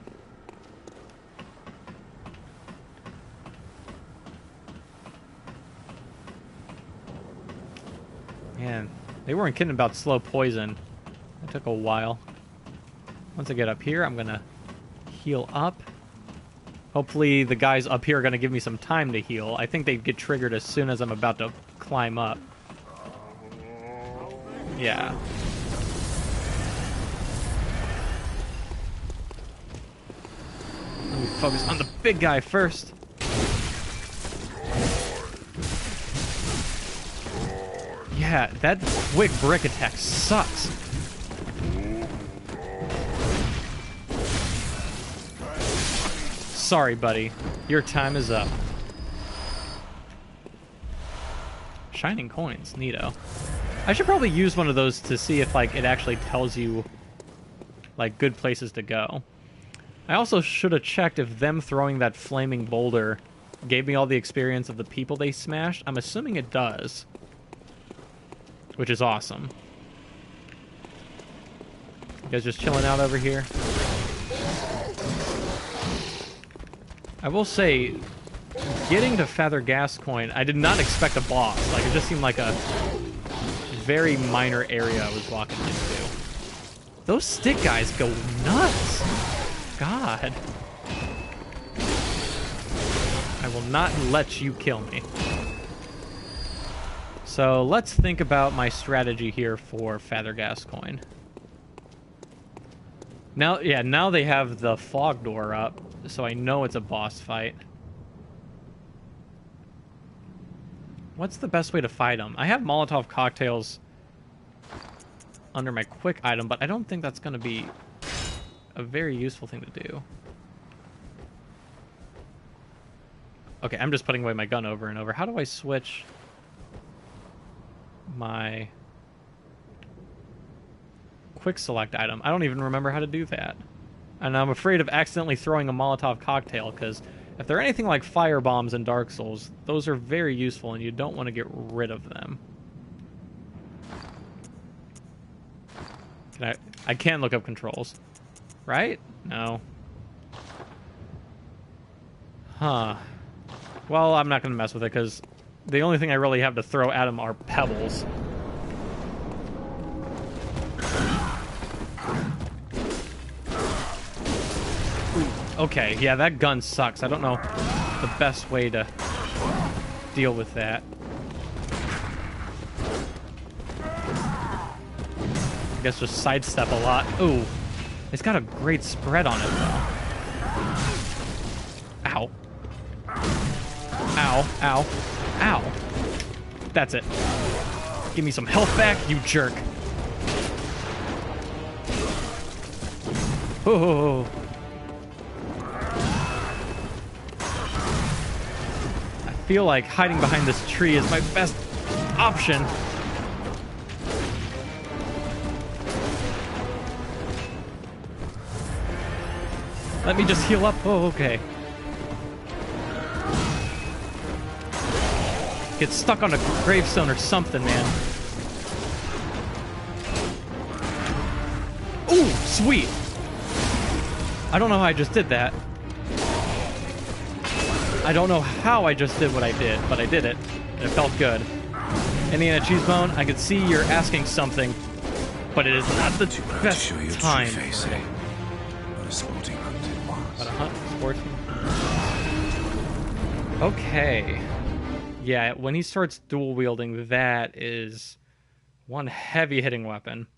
Man, they weren't kidding about slow poison. It took a while. Once I get up here, I'm gonna heal up. Hopefully the guys up here are gonna give me some time to heal. I think they get triggered as soon as I'm about to climb up. Yeah. Let me focus on the big guy first. Yeah, that quick brick attack sucks. Sorry, buddy. Your time is up. Shining coins, neato. I should probably use one of those to see if, like, it actually tells you, like, good places to go. I also should have checked if them throwing that flaming boulder gave me all the experience of the people they smashed. I'm assuming it does. Which is awesome. You guys just chilling out over here? I will say, getting to Father Gascoigne, I did not expect a boss. Like, it just seemed like a very minor area I was walking into. Those stick guys go nuts. God. I will not let you kill me. So let's think about my strategy here for Father Gascoigne. Now, yeah, now they have the fog door up, so I know it's a boss fight. What's the best way to fight him? I have Molotov cocktails under my quick item, but I don't think that's going to be a very useful thing to do. Okay, I'm just putting away my gun over and over. How do I switch my quick select item? I don't even remember how to do that. And I'm afraid of accidentally throwing a Molotov cocktail, because if they're anything like fire bombs in Dark Souls, those are very useful and you don't want to get rid of them. I can look up controls. Right? No. Huh. Well, I'm not going to mess with it, because the only thing I really have to throw at him are pebbles. Okay, yeah, that gun sucks. I don't know the best way to deal with that. I guess just sidestep a lot. Ooh, it's got a great spread on it, though. Ow. Ow, ow, ow. That's it. Give me some health back, you jerk. Oh. I feel like hiding behind this tree is my best option. Let me just heal up. Oh, okay. Get stuck on a gravestone or something, man. Ooh, sweet. I don't know how I just did that. I don't know how I just did what I did, but I did it. And it felt good. Indiana Cheesebone, I could see you're asking something, but it is not the best show your time. true face, eh? What a sporting hunt it was. What a hunt, sporting. Okay. Yeah, when he starts dual wielding, that is one heavy hitting weapon.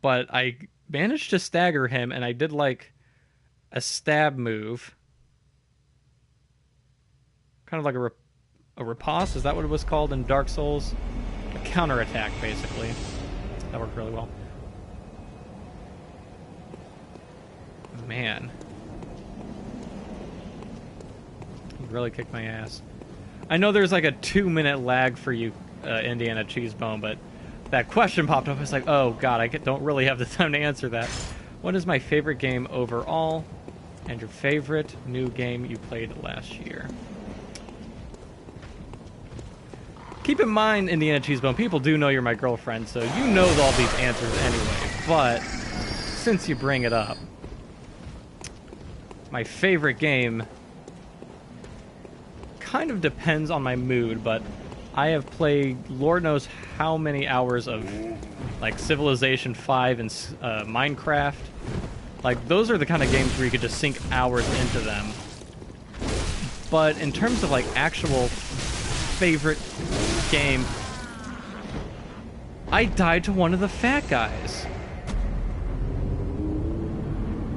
But I managed to stagger him, and I did like a stab move. Kind of like a riposte, is that what it was called in Dark Souls? A counterattack, basically. That worked really well. Man. He really kicked my ass. I know there's like a 2-minute lag for you, Indiana Cheesebone, but that question popped up. I was like, oh god, I don't really have the time to answer that. What is my favorite game overall? And your favorite new game you played last year? Keep in mind, Indiana Cheesebone, people do know you're my girlfriend, so you know all these answers anyway. But since you bring it up, my favorite game kind of depends on my mood, but I have played Lord knows how many hours of like Civilization 5 and Minecraft. Like, those are the kind of games where you could just sink hours into them. But in terms of like actual favorite game, I died to one of the fat guys.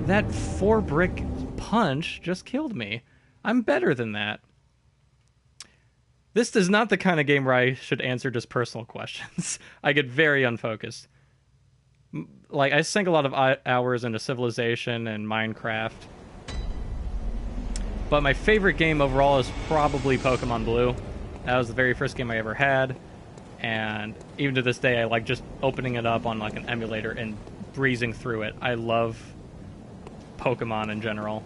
That 4-brick punch just killed me. I'm better than that. This is not the kind of game where I should answer just personal questions. I get very unfocused. Like, I sink a lot of hours into Civilization and Minecraft. But my favorite game overall is probably Pokemon Blue. That was the very first game I ever had. And even to this day, I like just opening it up on like an emulator and breezing through it. I love Pokemon in general.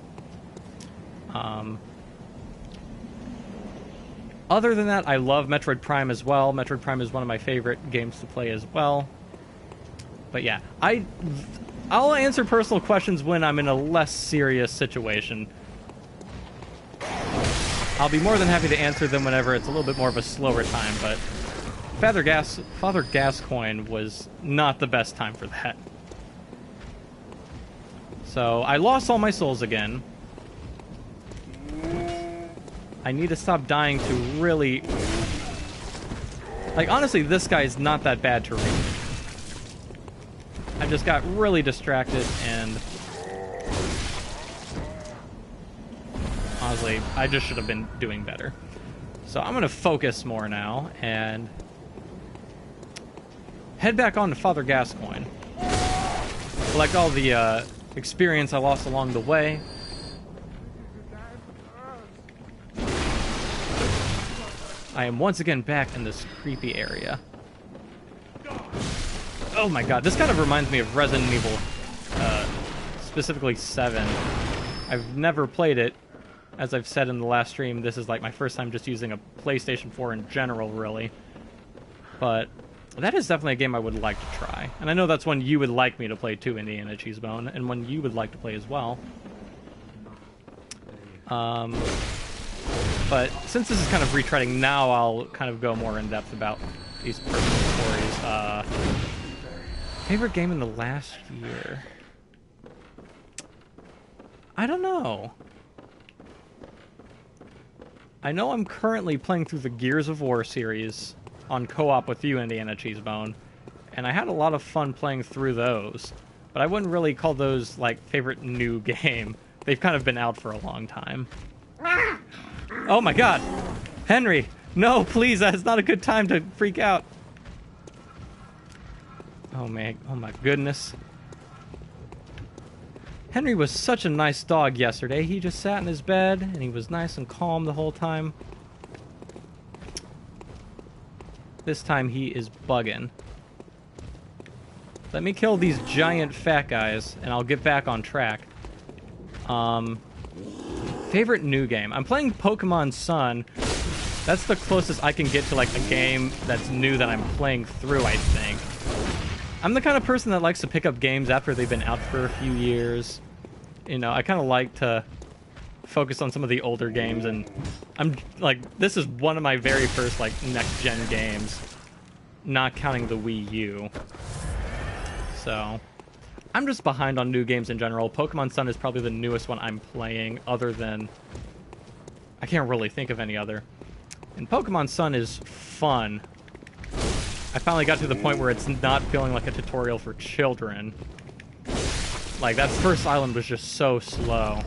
Other than that, I love Metroid Prime as well. Metroid Prime is one of my favorite games to play as well. But yeah, I'll answer personal questions when I'm in a less serious situation. I'll be more than happy to answer them whenever it's a little bit more of a slower time, but Father Gascoigne was not the best time for that. So, I lost all my souls again. I need to stop dying to really... Like, honestly, this guy is not that bad to reach. I just got really distracted, and... honestly, I just should have been doing better. So I'm going to focus more now, and... head back on to Father Gascoigne. Collect all the experience I lost along the way. I am once again back in this creepy area. Oh my god, this kind of reminds me of Resident Evil, specifically 7. I've never played it. As I've said in the last stream, this is like my first time just using a PlayStation 4 in general, really. But That is definitely a game I would like to try. And I know that's one you would like me to play too, Indiana Cheesebone, and one you would like to play as well. But since this is kind of retreading, now I'll kind of go more in depth about these personal stories. Favorite game in the last year? I don't know. I know I'm currently playing through the Gears of War series on co-op with you, Indiana Cheesebone, and I had a lot of fun playing through those, but I wouldn't really call those, like, favorite new game. They've kind of been out for a long time. Oh my god! Henry! No, please, that's not a good time to freak out. Oh man, oh my goodness. Henry was such a nice dog yesterday. He just sat in his bed, and he was nice and calm the whole time. This time he is bugging. Let me kill these giant fat guys, and I'll get back on track. Favorite new game? I'm playing Pokemon Sun. That's the closest I can get to, like, a game that's new that I'm playing through, I think. I'm the kind of person that likes to pick up games after they've been out for a few years. You know, I kind of like to focus on some of the older games, and I'm, like, this is one of my very first, like, next-gen games, not counting the Wii U. So, I'm just behind on new games in general. Pokemon Sun is probably the newest one I'm playing, other than... I can't really think of any other. And Pokemon Sun is fun. I finally got to the point where it's not feeling like a tutorial for children. Like, that first island was just so slow.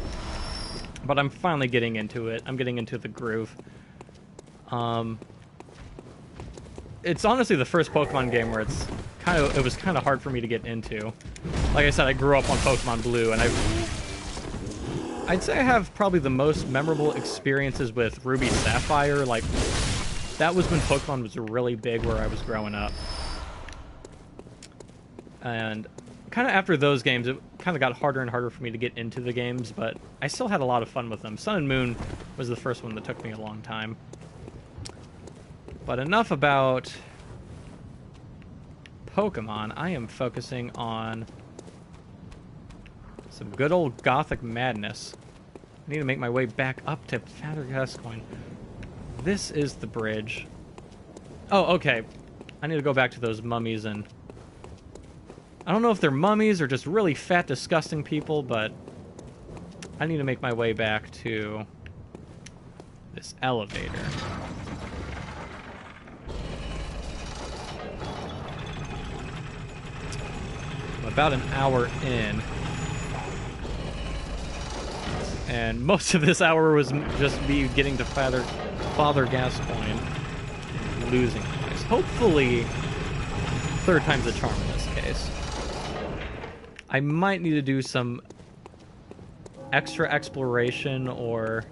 But I'm finally getting into it. I'm getting into the groove. It's honestly the first Pokemon game where it was kind of hard for me to get into. Like I said, I grew up on Pokemon Blue, and I'd say I have probably the most memorable experiences with Ruby Sapphire. Like, that was when Pokemon was really big where I was growing up. And kind of after those games, it kind of got harder and harder for me to get into the games, but I still had a lot of fun with them. Sun and Moon was the first one that took me a long time. But enough about Pokemon. I am focusing on some good old Gothic madness. I need to make my way back up to Father Gascoigne. This is the bridge. Oh, okay. I need to go back to those mummies, and I don't know if they're mummies or just really fat, disgusting people, but I need to make my way back to this elevator. I'm about an hour in, and most of this hour was just me getting to Father Gascoigne and losing twice. Hopefully, third time's a charm in this case. I might need to do some extra exploration, or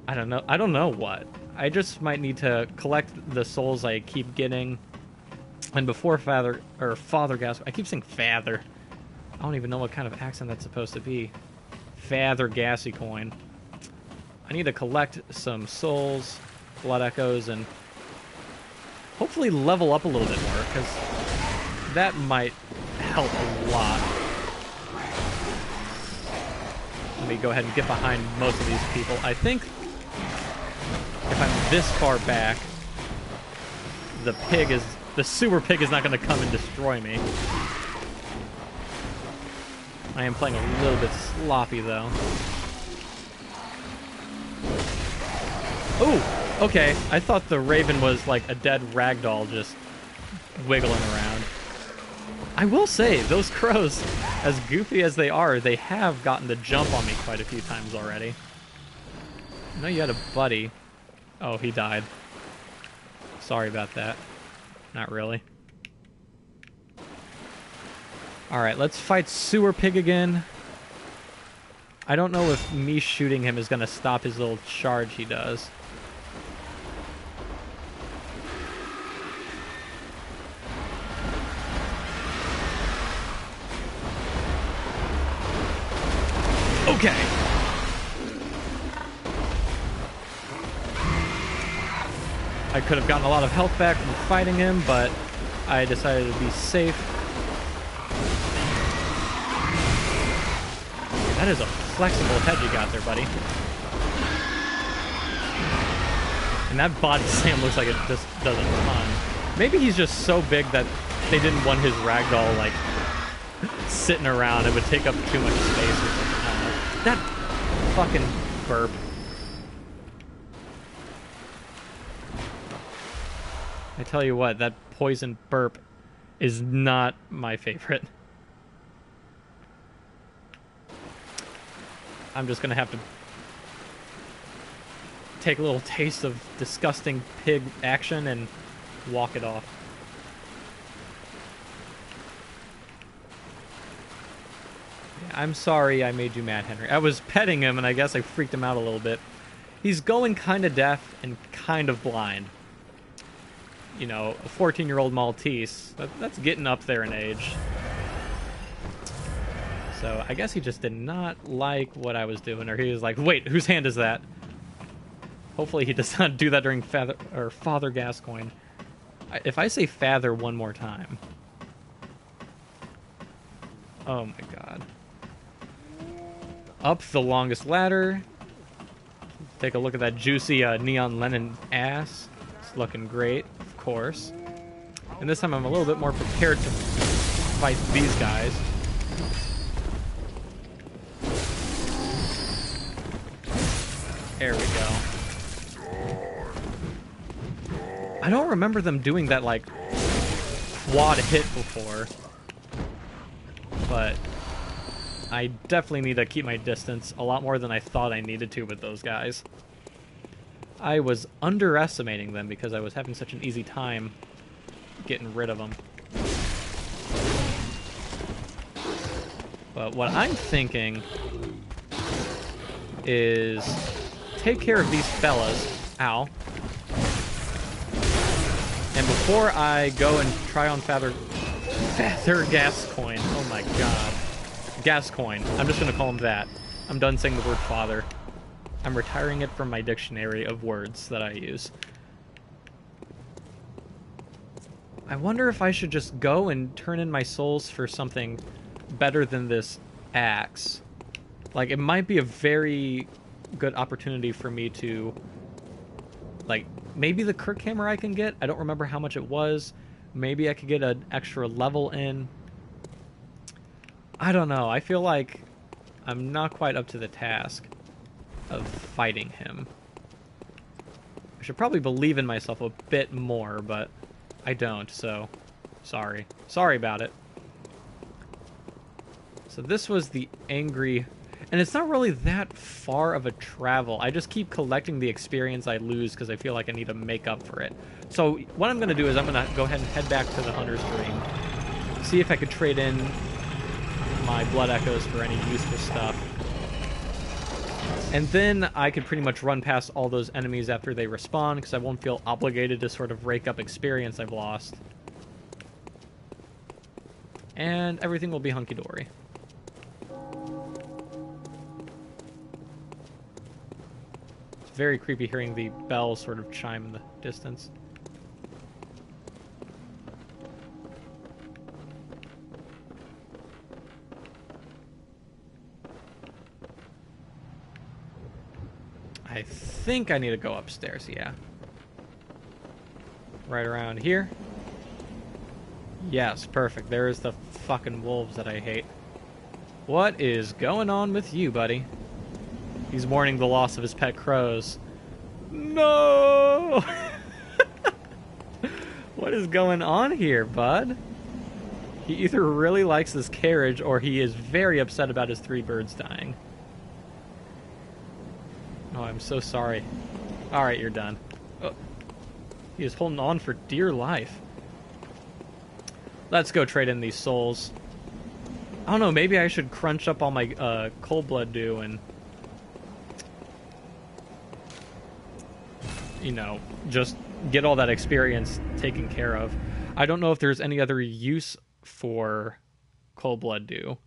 I don't know what. I just might need to collect the souls I keep getting. And before Father Gascoigne, I keep saying Father. I don't even know what kind of accent that's supposed to be. Father Gascoigne. I need to collect some souls, blood echoes, and hopefully level up a little bit more, because that might help a lot. Let me go ahead and get behind most of these people. I think if I'm this far back, the sewer pig is not going to come and destroy me. I am playing a little bit sloppy, though. Ooh, okay. I thought the Raven was like a dead ragdoll just wiggling around. I will say, those crows, as goofy as they are, they have gotten the jump on me quite a few times already. I know you had a buddy. Oh, he died. Sorry about that. Not really. Alright, let's fight Sewer Pig again. I don't know if me shooting him is going to stop his little charge he does. Okay. I could have gotten a lot of health back from fighting him, but I decided to be safe. That is a flexible head you got there, buddy. And that body slam looks like it just does a ton. Maybe he's just so big that they didn't want his ragdoll, like, sitting around. It would take up too much space or something. I don't know. That fucking burp. I tell you what, that poison burp is not my favorite. I'm just gonna have to take a little taste of disgusting pig action and walk it off. Yeah, I'm sorry I made you mad, Henry. I was petting him and I guess I freaked him out a little bit. He's going kind of deaf and kind of blind. You know, a 14-year-old Maltese. That's getting up there in age. So I guess he just did not like what I was doing, or he was like, wait, whose hand is that? Hopefully he does not do that during Father Gascoigne. If I say Father one more time... Oh my god. Up the longest ladder. Take a look at that juicy Neon Lennon ass. It's looking great, of course. And this time I'm a little bit more prepared to fight these guys. There we go. I don't remember them doing that, like, quad hit before. But I definitely need to keep my distance a lot more than I thought I needed to with those guys. I was underestimating them because I was having such an easy time getting rid of them. But what I'm thinking is take care of these fellas. Ow. And before I go and try on Father Gascoigne. Oh my god. Gascoigne. I'm just going to call him that. I'm done saying the word father. I'm retiring it from my dictionary of words that I use. I wonder if I should just go and turn in my souls for something better than this axe. Like, it might be a very good opportunity for me to, like, maybe the Kirk hammer I can get. I don't remember how much it was. Maybe I could get an extra level in. I don't know. I feel like I'm not quite up to the task of fighting him. I should probably believe in myself a bit more, but I don't, so sorry. Sorry about it. So this was the angry... And it's not really that far of a travel. I just keep collecting the experience I lose because I feel like I need to make up for it. So what I'm going to do is I'm going to go ahead and head back to the Hunter's Dream. See if I could trade in my Blood Echoes for any useful stuff. And then I could pretty much run past all those enemies after they respawn because I won't feel obligated to sort of rake up experience I've lost. And everything will be hunky-dory. Very creepy hearing the bells sort of chime in the distance. I think I need to go upstairs, yeah. Right around here. Yes, perfect. There's the fucking wolves that I hate. What is going on with you, buddy? He's mourning the loss of his pet crows. No! What is going on here, bud? He either really likes this carriage or he is very upset about his 3 birds dying. Oh, I'm so sorry. Alright, you're done. Oh, he is holding on for dear life. Let's go trade in these souls. I don't know, maybe I should crunch up all my cold blood dew and... you know, just get all that experience taken care of. I don't know if there's any other use for cold blood dew.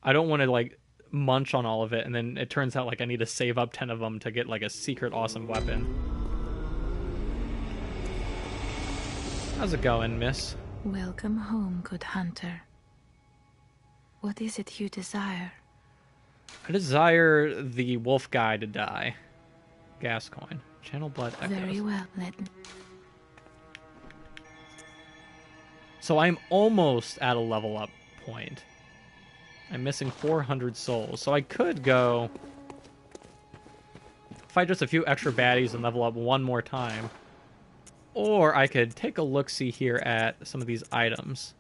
I don't want to, like, munch on all of it, and then it turns out, like, I need to save up 10 of them to get, like, a secret awesome weapon. How's it going, miss? Welcome home, good hunter. What is it you desire? I desire the wolf guy to die. Gas coin. Channel blood echoes. Very well, let me... So I'm almost at a level up point. I'm missing 400 souls. So I could go fight just a few extra baddies and level up one more time. Or I could take a look-see here at some of these items.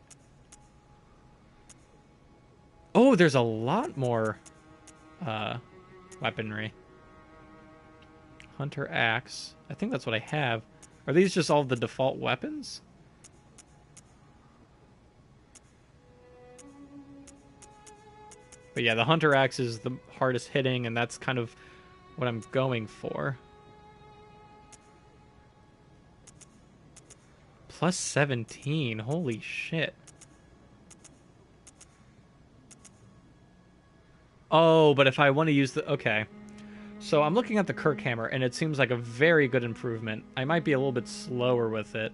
Oh, there's a lot more weaponry. Hunter axe. I think that's what I have. Are these just all the default weapons? But yeah, the hunter axe is the hardest hitting, and that's kind of what I'm going for. Plus 17. Holy shit. Oh, but if I want to use the... Okay. So I'm looking at the Kirk hammer, and it seems like a very good improvement. I might be a little bit slower with it.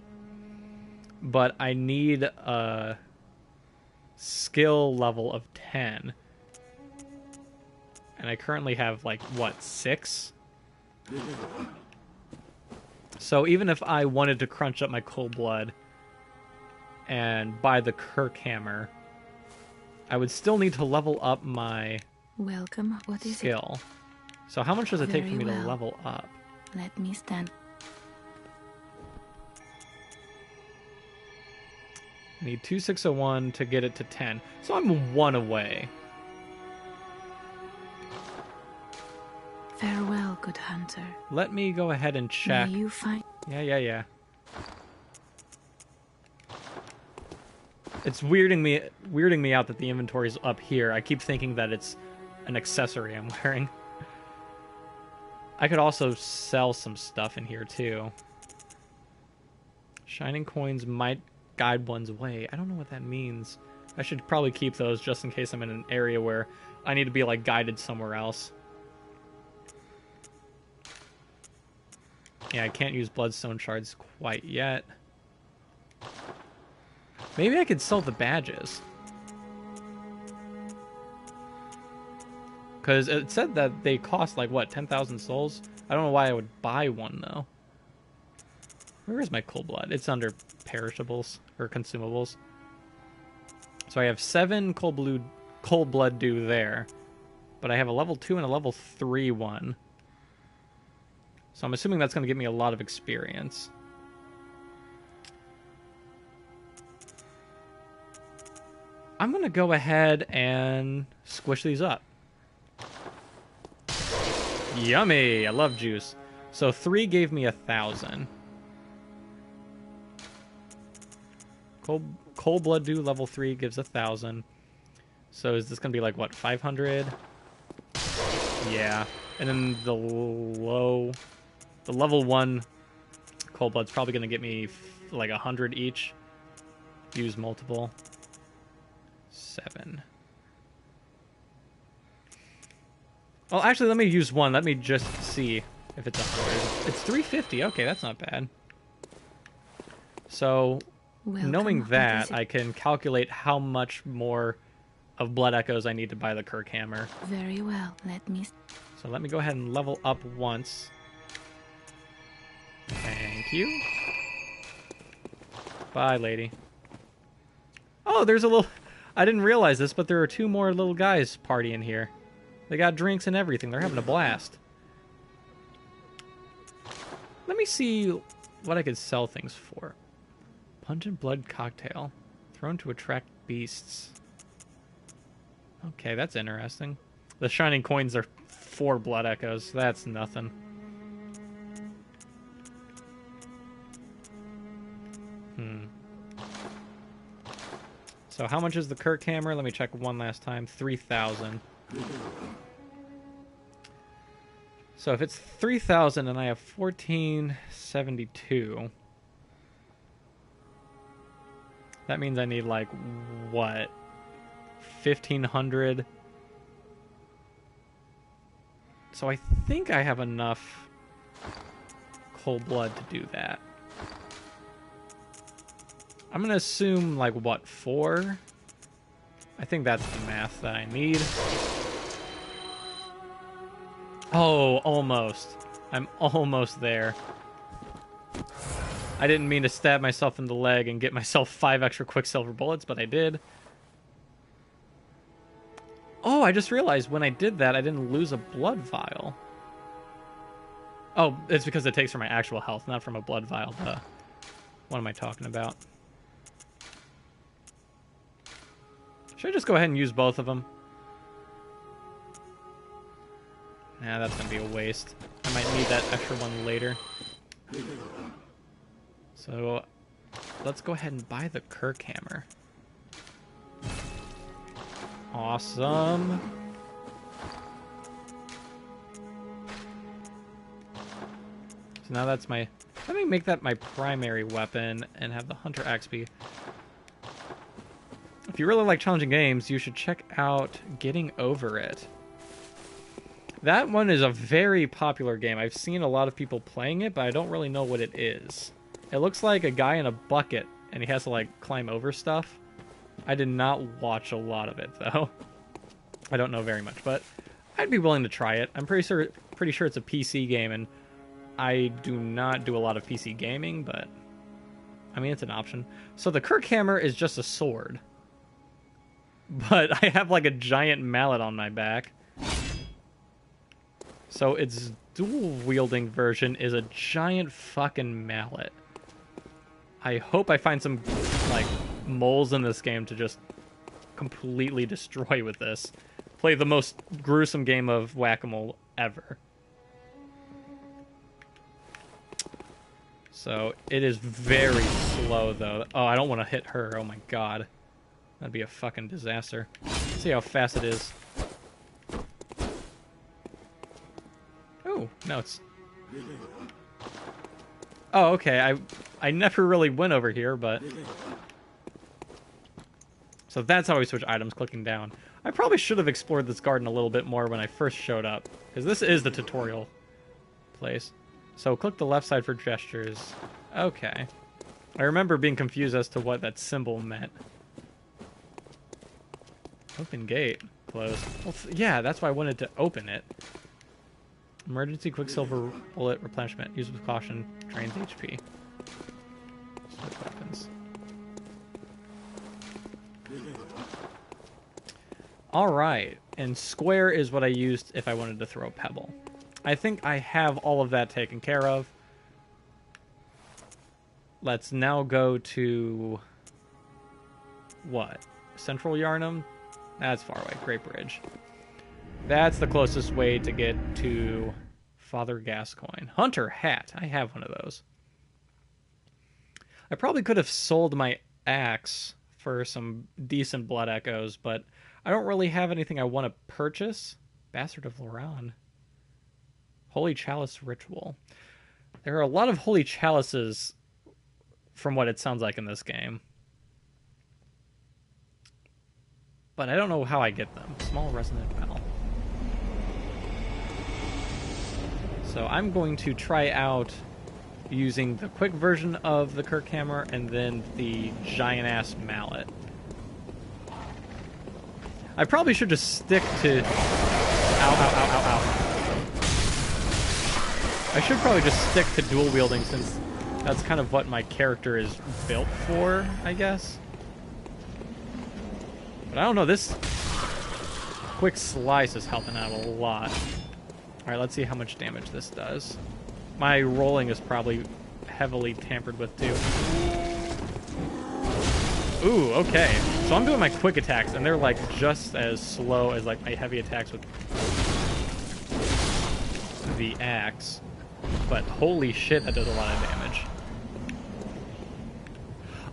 But I need a skill level of 10. And I currently have, like, what, 6? So even if I wanted to crunch up my cold blood and buy the Kirk hammer, I would still need to level up my Welcome, what is skill. So how much does it take for Very me to well. level up? Let me stand. I need 2601 to get it to 10. So I'm 1 away. Farewell, good hunter. Let me go ahead and check. May you find... Yeah. It's weirding me out that the inventory's up here. I keep thinking that it's an accessory I'm wearing. I could also sell some stuff in here too. Shining coins might guide one's way. I don't know what that means. I should probably keep those just in case I'm in an area where I need to be like guided somewhere else. Yeah, I can't use bloodstone shards quite yet. Maybe I could sell the badges. Because it said that they cost like, what, 10,000 souls? I don't know why I would buy one, though. Where is my cold blood? It's under perishables, or consumables. So I have 7 cold blood due there. But I have a level 2 and a level 3 one. So I'm assuming that's going to give me a lot of experience. I'm going to go ahead and squish these up. Yummy! I love juice. So 3 gave me 1,000. Cold blood dew level 3 gives 1,000. So is this going to be like, what, 500? Yeah. And then the level 1 cold blood's probably going to get me like 100 each. Use multiple. 7. Well, actually, let me use one. Let me just see if it's 100. It's 350. Okay, that's not bad. So, knowing that, I can calculate how much more of blood echoes I need to buy the Kirk hammer. Very well, let me... So let me go ahead and level up once. Thank you. Bye, lady. Oh, there's a little... I didn't realize this, but there are 2 more little guys partying here. They got drinks and everything. They're having a blast. Let me see what I could sell things for. Pungent blood cocktail. Thrown to attract beasts. Okay, that's interesting. The shining coins are 4 blood echoes. That's nothing. So how much is the Kirk hammer? Let me check one last time. 3,000. So if it's 3,000 and I have 1,472, that means I need like, what, 1,500? So I think I have enough cold blood to do that. I'm gonna assume, like, what, 4? I think that's the math that I need. Oh, almost. I'm almost there. I didn't mean to stab myself in the leg and get myself 5 extra Quicksilver bullets, but I did. Oh, I just realized when I did that, I didn't lose a blood vial. Oh, it's because it takes from my actual health, not from a blood vial. What am I talking about? Should I just go ahead and use both of them? Nah, that's gonna be a waste. I might need that extra one later. So, let's go ahead and buy the Kirk hammer. Awesome. So now that's my... Let me make that my primary weapon and have the Hunter Axe be... If you really like challenging games, you should check out Getting Over It. That one is a very popular game. I've seen a lot of people playing it, but I don't really know what it is. It looks like a guy in a bucket, and he has to, like, climb over stuff. I did not watch a lot of it, though. I don't know very much, but I'd be willing to try it. I'm pretty sure it's a PC game, and I do not do a lot of PC gaming, but... I mean, it's an option. So the Kirk hammer is just a sword. But I have, like, a giant mallet on my back. So its dual-wielding version is a giant fucking mallet. I hope I find some, like, moles in this game to just completely destroy with this. Play the most gruesome game of whack-a-mole ever. So it is very slow, though. Oh, I don't want to hit her. Oh my god. That'd be a fucking disaster. Let's see how fast it is. Oh, no, it's... Oh, okay, I never really went over here, but... So that's how we switch items, clicking down. I probably should have explored this garden a little bit more when I first showed up, because this is the tutorial place. So click the left side for gestures. Okay. I remember being confused as to what that symbol meant. Open gate. Closed. Well, yeah, that's why I wanted to open it. Emergency Quicksilver bullet replenishment. Use with caution. Drains HP. Switch weapons. Alright. And square is what I used if I wanted to throw a pebble. I think I have all of that taken care of. Let's now go to... What? Central Yarnum? That's far away. Great Bridge. That's the closest way to get to Father Gascoigne. Hunter Hat. I have one of those. I probably could have sold my axe for some decent blood echoes, but I don't really have anything I want to purchase. Bastard of Loran. Holy Chalice Ritual. There are a lot of Holy Chalices from what it sounds like in this game. But I don't know how I get them. Small resonant bell. So I'm going to try out using the quick version of the Kirk hammer and then the giant-ass mallet. I probably should just stick to... Ow, ow, ow, ow, ow. I should probably just stick to dual wielding since that's kind of what my character is built for, I guess. But I don't know, this quick slice is helping out a lot. Alright, let's see how much damage this does. My rolling is probably heavily tampered with too. Ooh, okay. So I'm doing my quick attacks and they're like just as slow as like my heavy attacks with the axe. But holy shit, that does a lot of damage.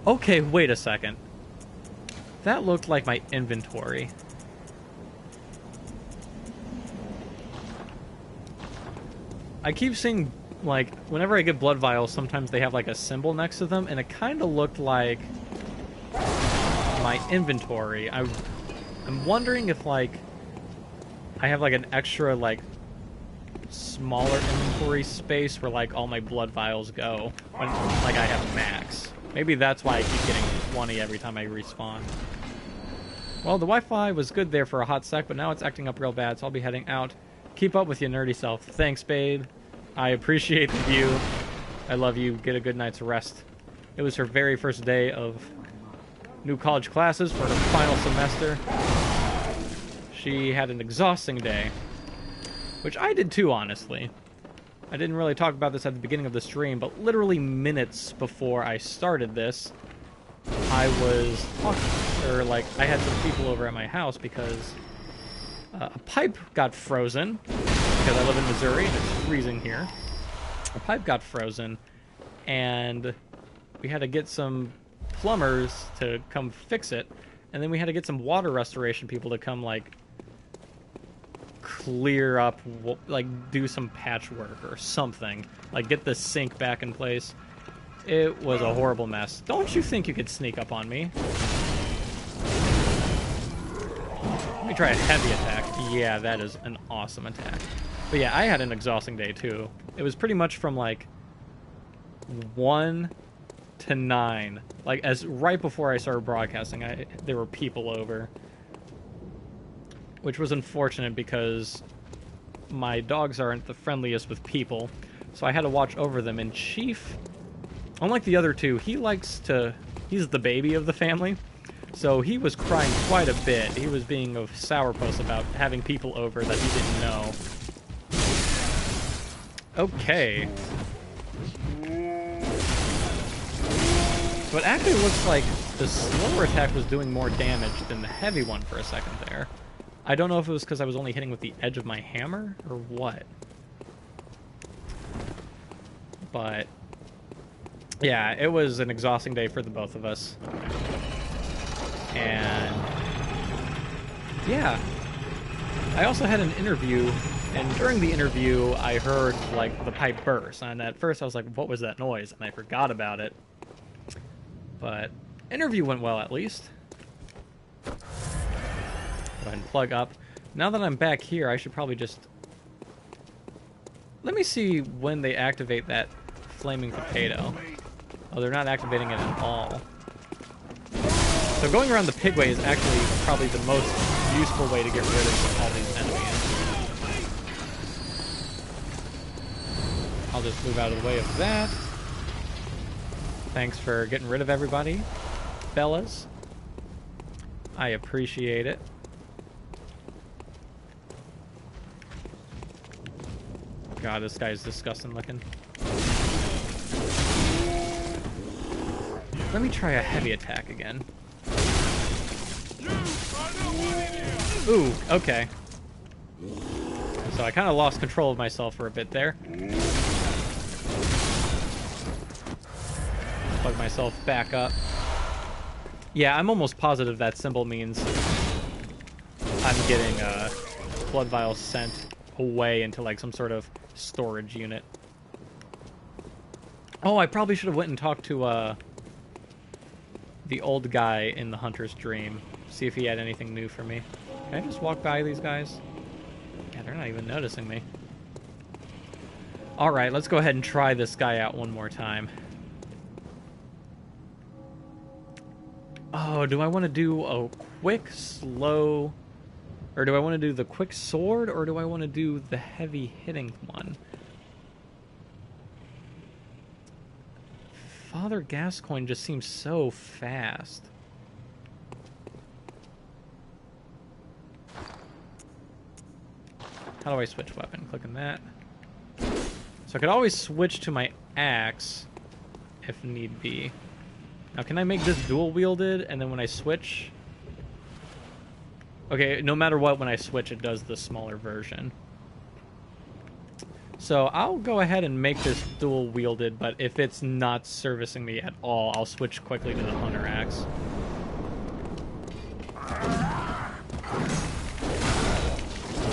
Okay, wait a second. That looked like my inventory. I keep seeing, like, whenever I get blood vials, sometimes they have, like, a symbol next to them, and it kind of looked like my inventory. I'm wondering if, like, I have, like, an extra, like, smaller inventory space where, like, all my blood vials go when, like, I have max. Maybe that's why I keep getting 20 every time I respawn. Well, the Wi-Fi was good there for a hot sec, but now it's acting up real bad, so I'll be heading out. Keep up with your nerdy self. Thanks, babe. I appreciate the view. I love you. Get a good night's rest. It was her very first day of new college classes for her final semester. She had an exhausting day, which I did too, honestly. I didn't really talk about this at the beginning of the stream, but literally minutes before I started this, I was talking, or like, I had some people over at my house because a pipe got frozen, because I live in Missouri and it's freezing here. A pipe got frozen, and we had to get some plumbers to come fix it, and then we had to get some water restoration people to come, like, clear up, like, do some patchwork or something. Like, get the sink back in place. It was a horrible mess. Don't you think you could sneak up on me? Let me try a heavy attack. Yeah, that is an awesome attack. But yeah, I had an exhausting day, too. It was pretty much from, like, 1 to 9. Like, as right before I started broadcasting, there were people over. Which was unfortunate because my dogs aren't the friendliest with people, so I had to watch over them. And Chief, unlike the other two, he's the baby of the family, so he was crying quite a bit. He was being a sourpuss about having people over that he didn't know. Okay. So it actually looks like the slower attack was doing more damage than the heavy one for a second there. I don't know if it was because I was only hitting with the edge of my hammer or what. But yeah, it was an exhausting day for the both of us. And yeah, I also had an interview, and during the interview I heard like the pipe burst, and at first I was like, what was that noise? And I forgot about it. But interview went well, at least. Go ahead and plug up. Now that I'm back here, I should probably just... Let me see when they activate that flaming potato. Oh, they're not activating it at all. So going around the pigway is actually probably the most useful way to get rid of all these enemies. I'll just move out of the way of that. Thanks for getting rid of everybody, fellas. I appreciate it. God, this guy's disgusting looking. Let me try a heavy attack again. Ooh, okay. So I kind of lost control of myself for a bit there. Plug myself back up. Yeah, I'm almost positive that symbol means I'm getting blood vials sent away into like some sort of storage unit. Oh, I probably should have went and talked to the old guy in the Hunter's Dream. See if he had anything new for me. Can I just walk by these guys? Yeah, they're not even noticing me. Alright, let's go ahead and try this guy out one more time. Oh, do I want to do a quick, slow... Or do I want to do the quick sword, or do I want to do the heavy hitting one? Father Gascoigne just seems so fast. How do I switch weapon? Clicking that. So I could always switch to my axe if need be. Now can I make this dual wielded, and then when I switch... Okay, no matter what, when I switch, it does the smaller version. So I'll go ahead and make this dual wielded, but if it's not servicing me at all, I'll switch quickly to the Hunter Axe.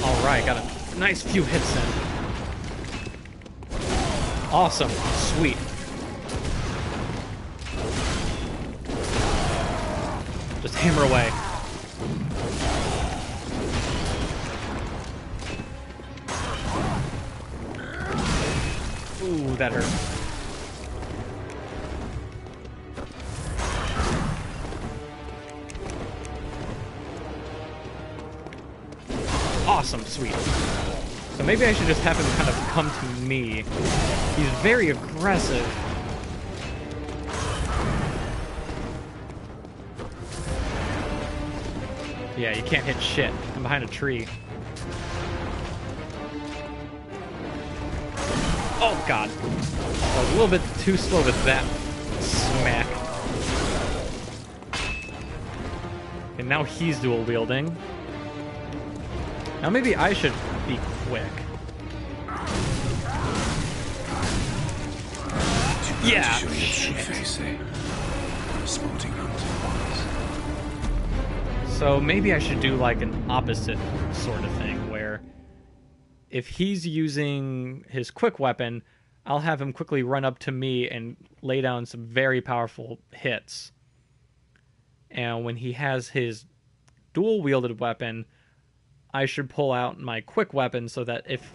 Alright, got a nice few hits in. Awesome. Sweet. Just hammer away. Ooh, that hurt. awesome. Sweet. So maybe I should just have him kind of come to me. He's very aggressive. Yeah, you can't hit shit. I'm behind a tree. Oh, God. I was a little bit too slow with that smack. And now he's dual wielding. Now maybe I should be quick. Yeah. So maybe I should do like an opposite sort of thing where if he's using his quick weapon, I'll have him quickly run up to me and lay down some very powerful hits. And when he has his dual-wielded weapon, I should pull out my quick weapon so that if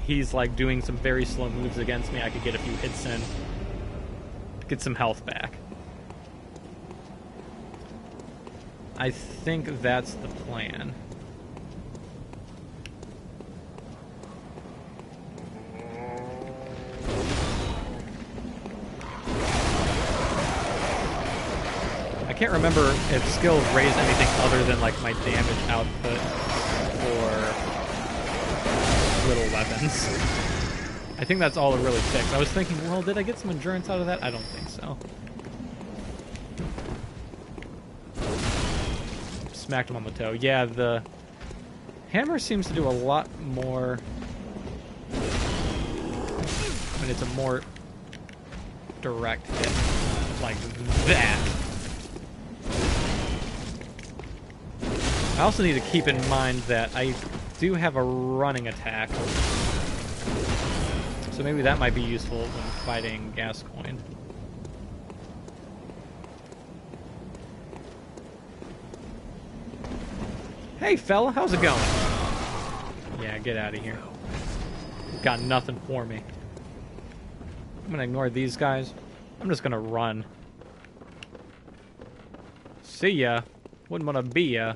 he's like doing some very slow moves against me, I could get a few hits in, get some health back. I think that's the plan. I can't remember if skills raise anything other than like my damage output or little weapons. I think that's all it really fixed. I was thinking, well, did I get some endurance out of that? I don't think so. Smacked him on the toe. Yeah, the hammer seems to do a lot more. I mean, it's a more direct hit. Like that. I also need to keep in mind that I do have a running attack. So maybe that might be useful when fighting Gascoigne. Hey fella, how's it going? Yeah, get out of here. Got nothing for me. I'm gonna ignore these guys. I'm just gonna run. See ya. Wouldn't wanna be ya.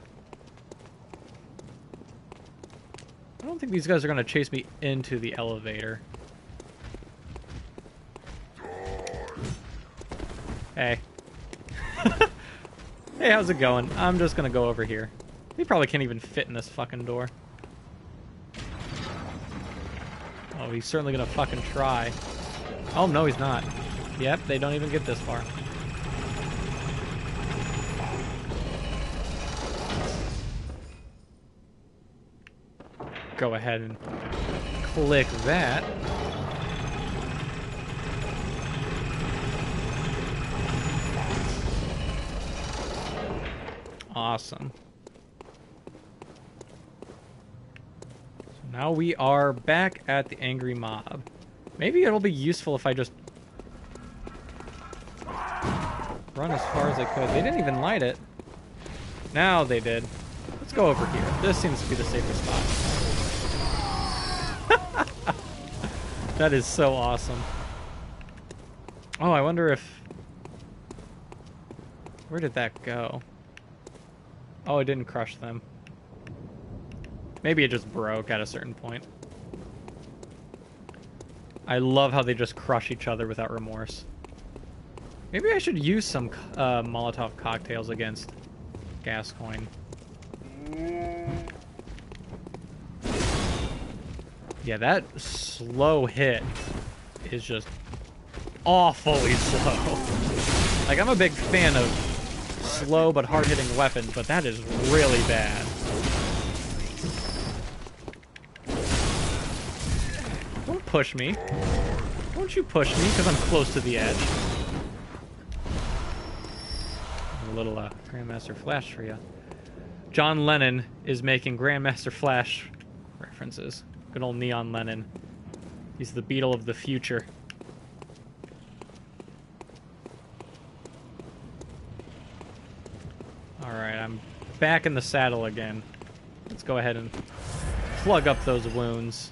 I don't think these guys are gonna chase me into the elevator. Hey. Hey, how's it going? I'm just gonna go over here. He probably can't even fit in this fucking door. Oh, he's certainly gonna fucking try. Oh, no, he's not. Yep, they don't even get this far. Go ahead and click that. Awesome. So now we are back at the angry mob. Maybe it'll be useful if I just run as far as I could. They didn't even light it. Now they did. Let's go over here. This seems to be the safest spot. That is so awesome. Oh, I wonder if... Where did that go? Oh, it didn't crush them. Maybe it just broke at a certain point. I love how they just crush each other without remorse. Maybe I should use some Molotov cocktails against Gascoigne. Yeah, that slow hit is just awfully slow. Like, I'm a big fan of slow but hard-hitting weapons, but that is really bad. Don't push me. Don't you push me, because I'm close to the edge. A little Grandmaster Flash for you. John Lennon is making Grandmaster Flash references. Good old Neon Lennon. He's the Beatle of the future. Alright, I'm back in the saddle again. Let's go ahead and plug up those wounds.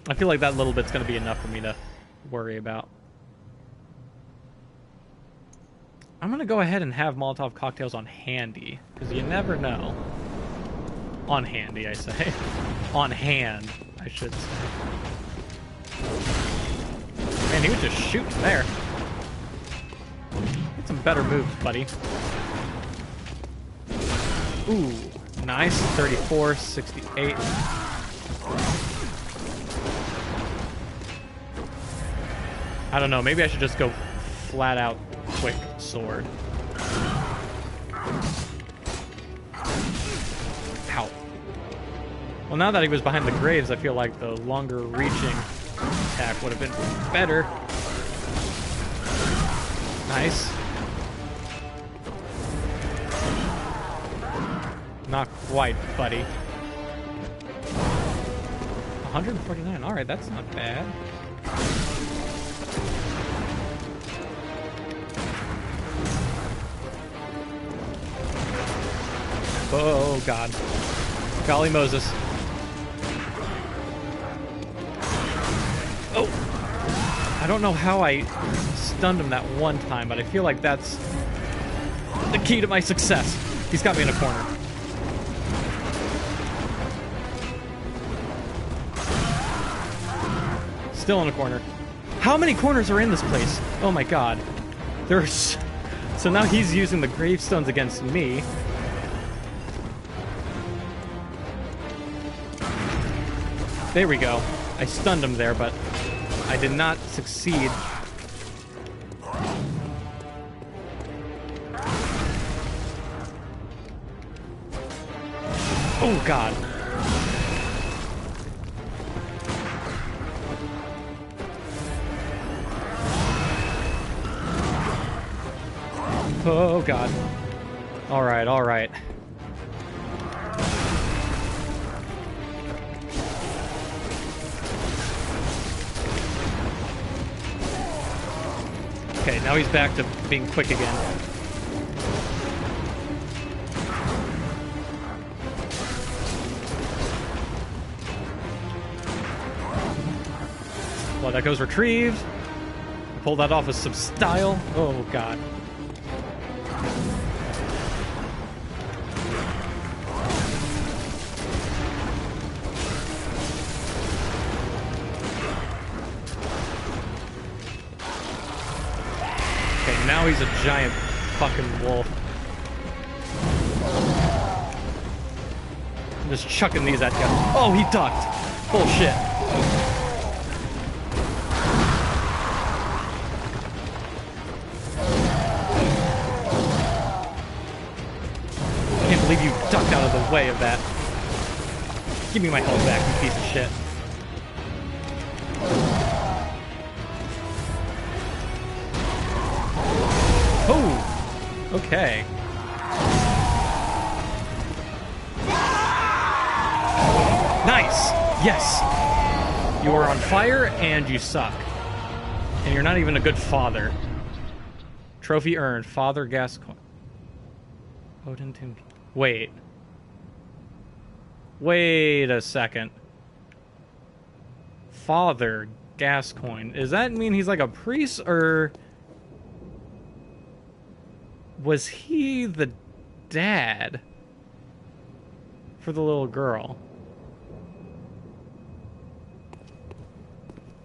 I feel like that little bit's going to be enough for me to worry about. I'm going to go ahead and have Molotov cocktails on handy, because you never know. On handy, I say. On hand, I should say. Man, he was just shooting there. Get some better moves, buddy. Ooh, nice. 34, 68. I don't know, maybe I should just go flat out quick sword. Ow. Well, now that he was behind the graves, I feel like the longer reaching attack would have been better. Nice. Not quite, buddy. 149. Alright, that's not bad. Oh, God. Golly Moses. Oh! I don't know how I stunned him that one time, but I feel like that's the key to my success. He's got me in a corner. Still in a corner. How many corners are in this place? Oh my god. There's... So now he's using the gravestones against me. There we go. I stunned him there, but I did not succeed. Oh god. Oh god. Alright, alright. Okay, now he's back to being quick again. Well, that goes retrieved. Pull that off with some style. Oh god. Now he's a giant fucking wolf. I'm just chucking these at you. Oh, he ducked. Bullshit. I can't believe you ducked out of the way of that. Give me my health back, you piece of shit. Oh! Okay. Nice! Yes! You are on fire and you suck. And you're not even a good father. Trophy earned. Father Gascoigne. Odin Tim. Wait. Wait a second. Father Gascoigne. Does that mean he's like a priest, or was he the dad for the little girl?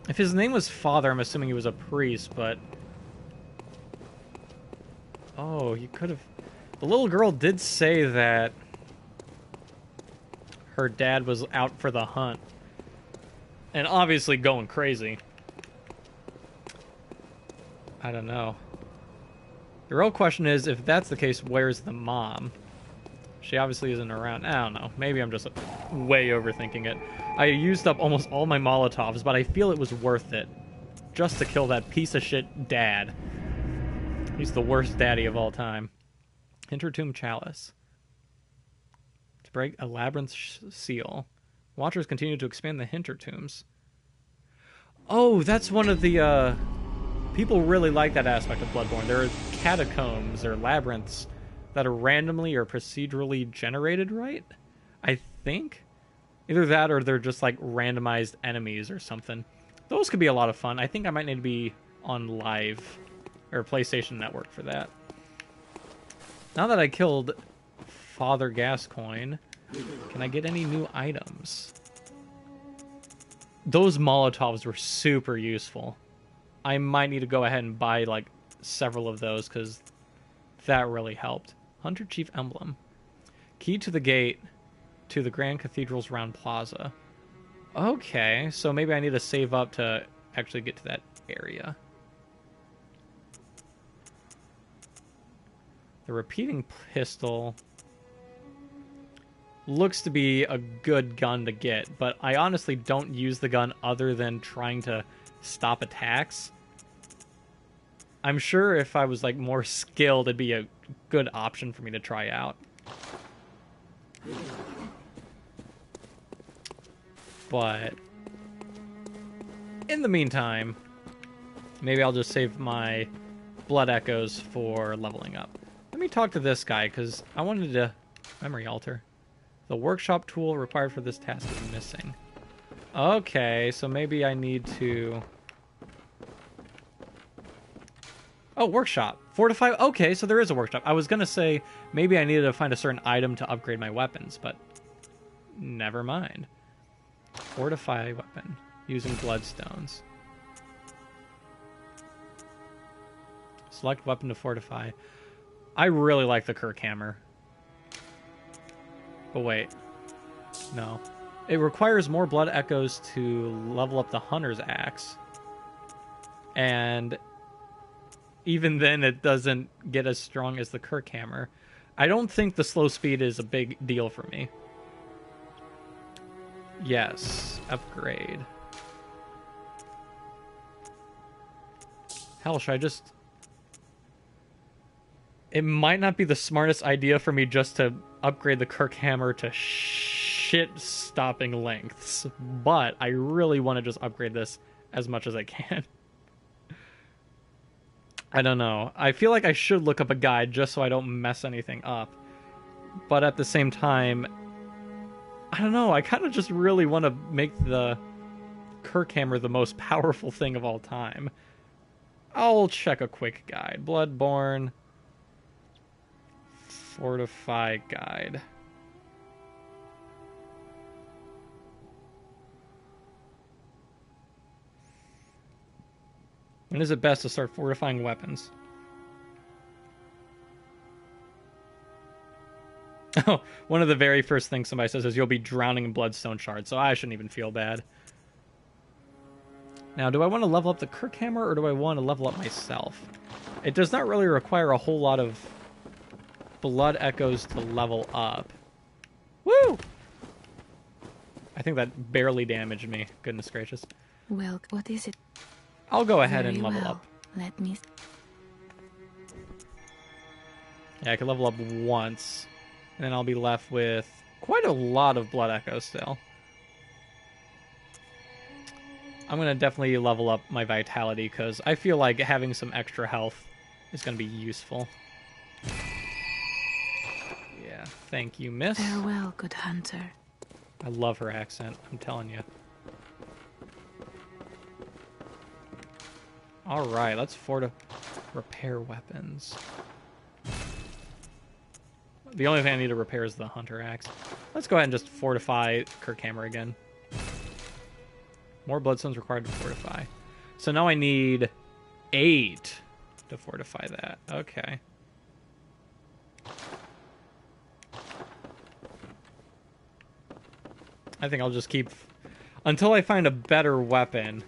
If his name was Father, I'm assuming he was a priest, but... Oh, he could have... The little girl did say that her dad was out for the hunt. And obviously going crazy. I don't know. The real question is, if that's the case, where's the mom? She obviously isn't around. I don't know. Maybe I'm just way overthinking it. I used up almost all my Molotovs, but I feel it was worth it. Just to kill that piece of shit dad. He's the worst daddy of all time. Intertomb Chalice. To break a labyrinth seal. Watchers continue to expand the Hintertombs. Oh, that's one of the, people really like that aspect of Bloodborne. There are catacombs or labyrinths that are randomly or procedurally generated, right? I think? Either that or they're just, like, randomized enemies or something. Those could be a lot of fun. I think I might need to be on Live or PlayStation Network for that. Now that I killed Father Gascoigne, Can I get any new items? Those Molotovs were super useful. I might need to go ahead and buy, like, several of those, because that really helped. Hunter Chief Emblem. Key to the gate to the Grand Cathedral's Round Plaza. Okay, so maybe I need to save up to actually get to that area. The repeating pistol looks to be a good gun to get, but I honestly don't use the gun other than trying to stop attacks. I'm sure if I was like more skilled, it'd be a good option for me to try out. But in the meantime, maybe I'll just save my blood echoes for leveling up. Let me talk to this guy, because I wanted to... Memory altar. The workshop tool required for this task is missing. Okay, so maybe I need to... Oh, workshop. Fortify... Okay, so there is a workshop. I was going to say maybe I needed to find a certain item to upgrade my weapons, but never mind. Fortify weapon using bloodstones. Select weapon to fortify. I really like the Kirk hammer. But wait. No. It requires more blood echoes to level up the hunter's axe. And even then it doesn't get as strong as the Kirk hammer. I don't think the slow speed is a big deal for me. Yes. Upgrade. Hell, should I just... It might not be the smartest idea for me just to upgrade the Kirk hammer to shit-stopping lengths, but I really want to just upgrade this as much as I can. I don't know. I feel like I should look up a guide just so I don't mess anything up. But at the same time, I don't know. I kind of just really want to make the Kirk hammer the most powerful thing of all time. I'll check a quick guide. Bloodborne... Fortify guide. When is it best to start fortifying weapons? Oh, one of the very first things somebody says is you'll be drowning in bloodstone shards, so I shouldn't even feel bad. Now, do I want to level up the Kirk hammer, or do I want to level up myself? It does not really require a whole lot of blood echoes to level up. Woo! I think that barely damaged me. Goodness gracious. Well, what is it? I'll go ahead Very and level well. up. Let me... Yeah, I can level up once. And then I'll be left with quite a lot of blood echoes still. I'm going to definitely level up my vitality, because I feel like having some extra health is going to be useful. Yeah, thank you, miss. Farewell, good hunter. I love her accent, I'm telling you. Alright, let's repair weapons. The only thing I need to repair is the hunter axe. Let's go ahead and just fortify Kirk hammer again. More bloodstones required to fortify. So now I need 8 to fortify that. Okay. I think I'll just keep... Until I find a better weapon,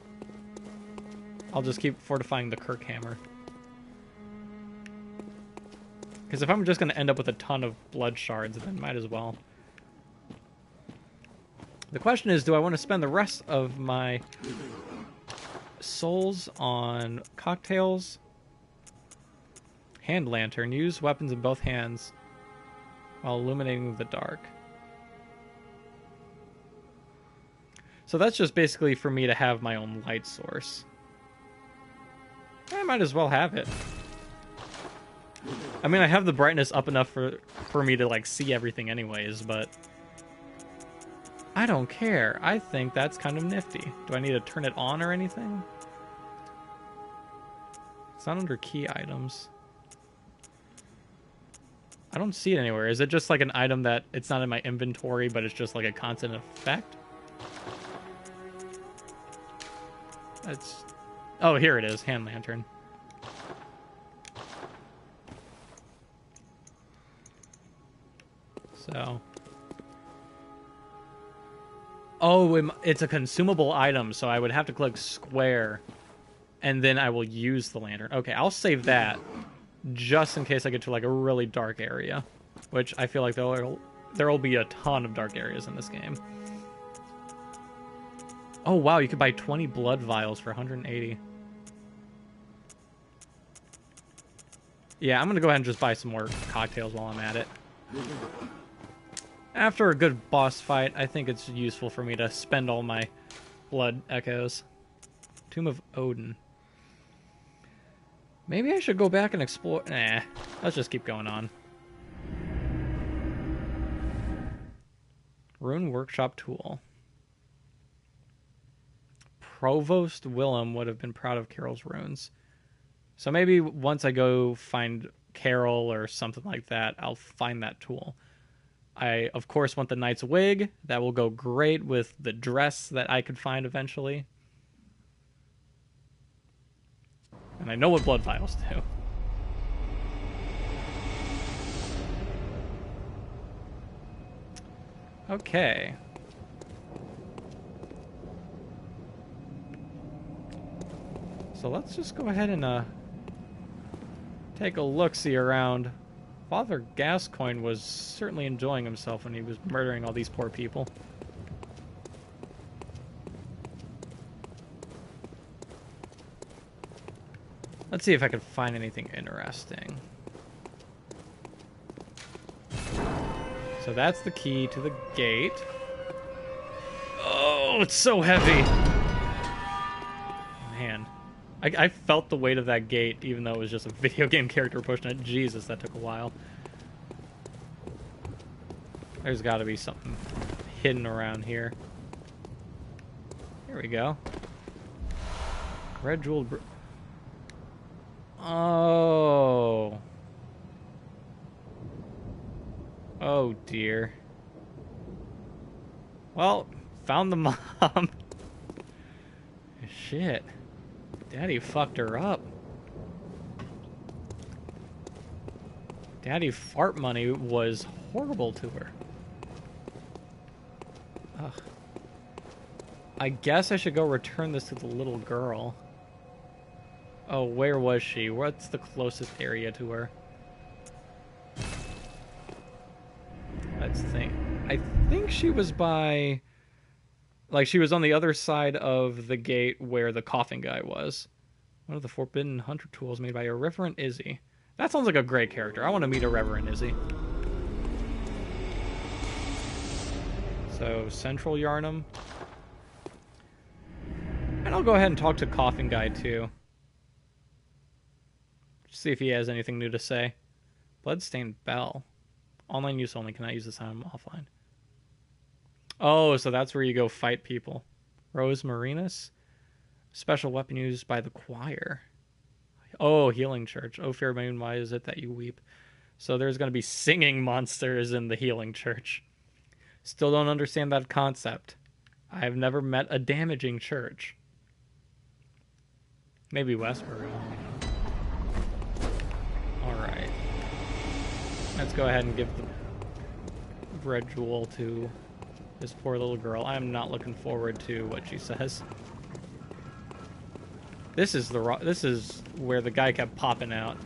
I'll just keep fortifying the Kirk hammer. Because if I'm just going to end up with a ton of blood shards, then might as well. The question is, do I want to spend the rest of my souls on cocktails? Hand lantern. Use weapons in both hands while illuminating the dark. So that's just basically for me to have my own light source. I might as well have it. I mean, I have the brightness up enough for me to, like, see everything anyways, but... I don't care. I think that's kind of nifty. Do I need to turn it on or anything? It's not under key items. I don't see it anywhere. Is it just like an item that it's not in my inventory, but it's just like a constant effect? That's... Oh, here it is. Hand lantern. So... Oh, it's a consumable item, so I would have to click square, and then I will use the lantern. Okay, I'll save that, just in case I get to like a really dark area, which I feel like there'll be a ton of dark areas in this game. Oh wow, you could buy 20 blood vials for 180. Yeah, I'm gonna go ahead and just buy some more cocktails while I'm at it. After a good boss fight, I think it's useful for me to spend all my blood echoes. Tomb of Odin. Maybe I should go back and explore... Nah, let's just keep going on. Rune Workshop Tool. Provost Willem would have been proud of Carol's runes. So maybe once I go find Carol or something like that, I'll find that tool. I, of course, want the knight's wig. That will go great with the dress that I could find eventually. And I know what blood vials do. Okay. So let's just go ahead and take a look-see around. Father Gascoigne was certainly enjoying himself when he was murdering all these poor people. Let's see if I can find anything interesting. So that's the key to the gate. Oh, it's so heavy. Man. I felt the weight of that gate, even though it was just a video game character pushing it. Jesus, that took a while. There's got to be something hidden around here. Here we go. Red jeweled... Oh. Oh, dear. Well, found the mom. Shit. Daddy fucked her up. Daddy fart money was horrible to her. Ugh. I guess I should go return this to the little girl. Oh, where was she? What's the closest area to her? Let's think. I think she was by... Like, she was on the other side of the gate where the coffin guy was. One of the forbidden hunter tools made by Irreverent Izzy. That sounds like a great character. I want to meet Irreverent Izzy. So, Central Yarnum. And I'll go ahead and talk to Coffin Guy, too. See if he has anything new to say. Bloodstained Bell. Online use only. Cannot use this item offline. Oh, so that's where you go fight people. Rose Marinus. Special weapon used by the choir. Oh, Healing Church. Oh, fair moon, why is it that you weep? So there's going to be singing monsters in the Healing Church. Still don't understand that concept. I've never met a damaging church. Maybe Westboro. Alright. Let's go ahead and give the red jewel to this poor little girl. I'm not looking forward to what she says. This is where the guy kept popping out.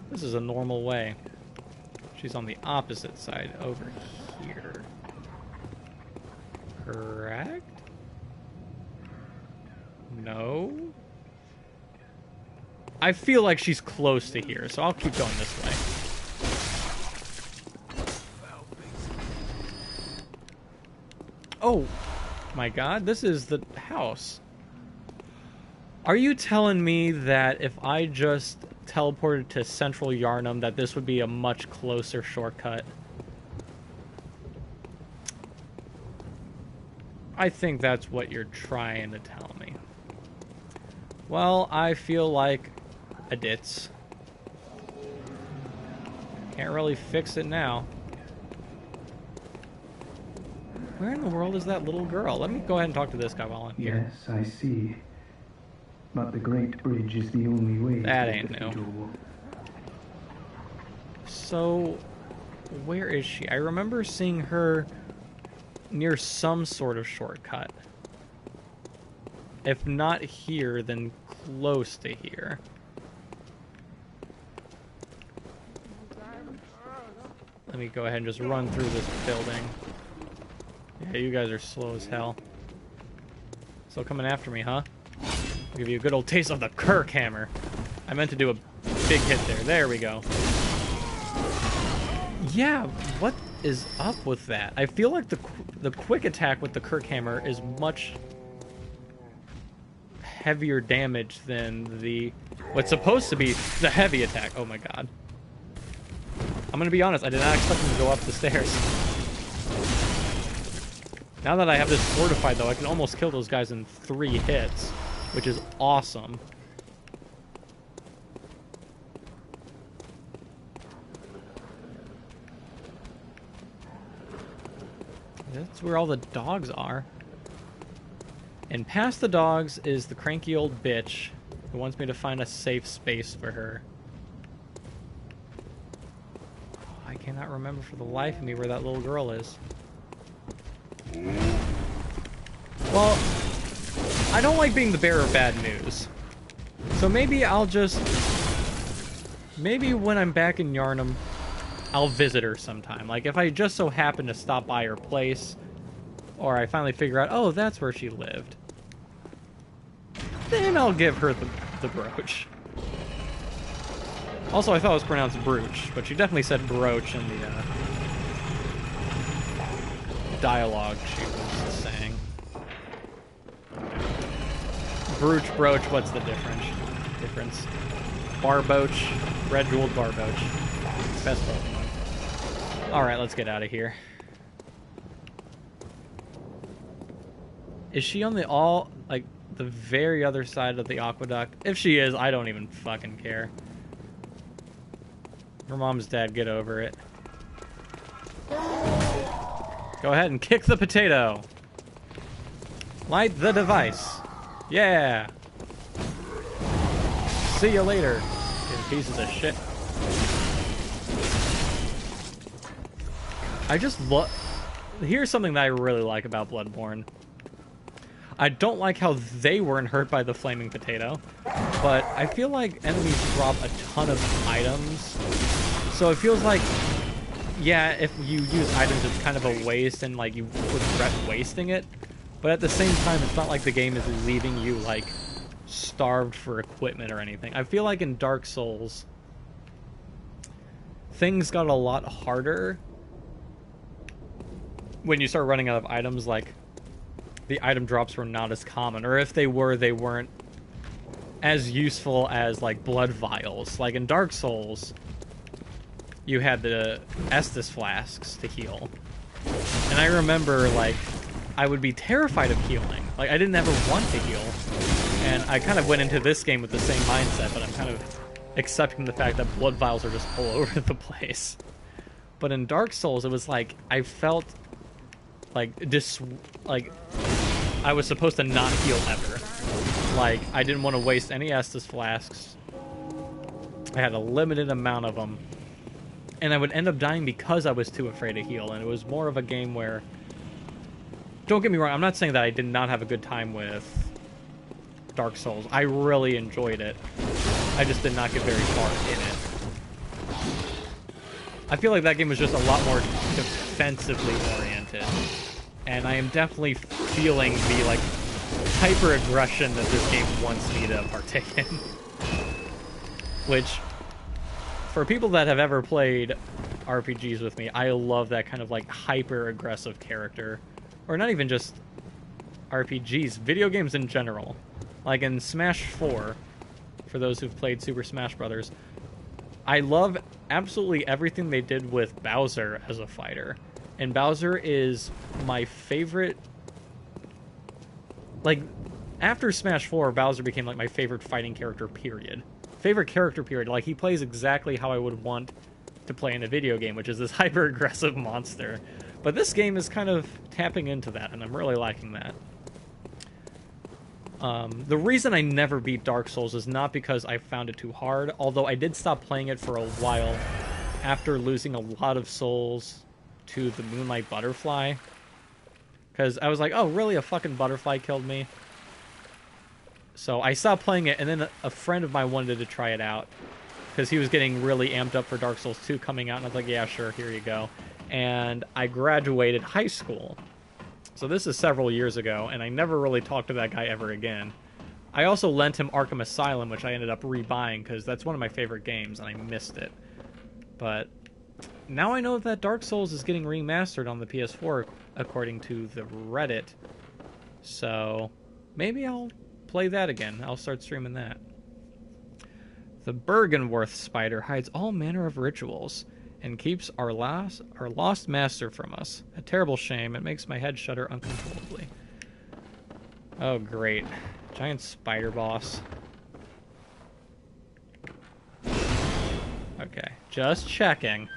This is a normal way. She's on the opposite side over here. Correct? No? I feel like she's close to here, so I'll keep going this way. Oh my god, this is the house. Are you telling me that if I just teleported to Central Yarnum that this would be a much closer shortcut? I think that's what you're trying to tell me. Well, I feel like a ditz. Can't really fix it now. Where in the world is that little girl? Let me go ahead and talk to this guy while I'm here. Yes, I see. But the Great Bridge is the only way That to ain't the new. cathedral. So, where is she? I remember seeing her near some sort of shortcut. If not here, then close to here. Let me go ahead and just run through this building. Yeah, you guys are slow as hell. Still coming after me, huh? I'll give you a good old taste of the Kirk hammer. I meant to do a big hit there. There we go. Yeah, what is up with that? I feel like the quick attack with the Kirk hammer is much heavier damage than the what's supposed to be the heavy attack. Oh my god. I'm gonna be honest, I did not expect him to go up the stairs. Now that I have this fortified, though, I can almost kill those guys in 3 hits, which is awesome. That's where all the dogs are. And past the dogs is the cranky old bitch who wants me to find a safe space for her. I cannot remember for the life of me where that little girl is. Well, I don't like being the bearer of bad news. So maybe I'll just... Maybe when I'm back in Yharnam, I'll visit her sometime. Like, if I just so happen to stop by her place, or I finally figure out, oh, that's where she lived, then I'll give her the brooch. Also, I thought it was pronounced brooch, but she definitely said brooch in the dialogue she was saying. Brooch, what's the difference? Barboach, red jeweled Barboach. Best Pokemon. Alright, let's get out of here. Is she on the the very other side of the aqueduct? If she is, I don't even fucking care. Her mom's dead, get over it. Go ahead and kick the potato. Light the device. Yeah. See you later, you pieces of shit. I just love... Here's something that I really like about Bloodborne. I don't like how they weren't hurt by the flaming potato, but I feel like enemies drop a ton of items. So it feels like, yeah, if you use items, it's kind of a waste and like you regret wasting it. But at the same time, it's not like the game is leaving you like starved for equipment or anything. I feel like in Dark Souls, things got a lot harder when you start running out of items. Like, the item drops were not as common, or if they were, they weren't as useful as like blood vials. Like in Dark Souls, you had the Estus flasks to heal, and I remember like I would be terrified of healing. Like, I didn't ever want to heal, and I kind of went into this game with the same mindset, but I'm kind of accepting the fact that blood vials are just all over the place. But in Dark Souls, it was like I felt like I was supposed to not heal ever. Like, I didn't want to waste any Estus flasks. I had a limited amount of them, and I would end up dying because I was too afraid to heal. And it was more of a game where, don't get me wrong, I'm not saying that I did not have a good time with Dark Souls. I really enjoyed it. I just did not get very far in it. I feel like that game was just a lot more defensively oriented. And I am definitely feeling the, like, hyper-aggression that this game wants me to partake in. Which, for people that have ever played RPGs with me, I love that kind of, like, hyper-aggressive character. Or not even just RPGs, video games in general. Like in Smash 4, for those who've played Super Smash Bros., I love absolutely everything they did with Bowser as a fighter. And Bowser is my favorite... Like, after Smash 4, Bowser became, like, my favorite fighting character, period. Favorite character, period. Like, he plays exactly how I would want to play in a video game, which is this hyper-aggressive monster. But this game is kind of tapping into that, and I'm really liking that. The reason I never beat Dark Souls is not because I found it too hard, although I did stop playing it for a while after losing a lot of souls to the Moonlight Butterfly. Because I was like, oh, really? A fucking butterfly killed me? So I stopped playing it, and then a friend of mine wanted to try it out. Because he was getting really amped up for Dark Souls 2 coming out, and I was like, yeah, sure, here you go. And I graduated high school. So this is several years ago, and I never really talked to that guy ever again. I also lent him Arkham Asylum, which I ended up rebuying, because that's one of my favorite games, and I missed it. But now I know that Dark Souls is getting remastered on the PS4, according to the Reddit. So maybe I'll play that again. I'll start streaming that. The Bergenworth spider hides all manner of rituals and keeps our lost master from us. A terrible shame. It makes my head shudder uncontrollably. Oh, great. Giant spider boss. Okay, just checking.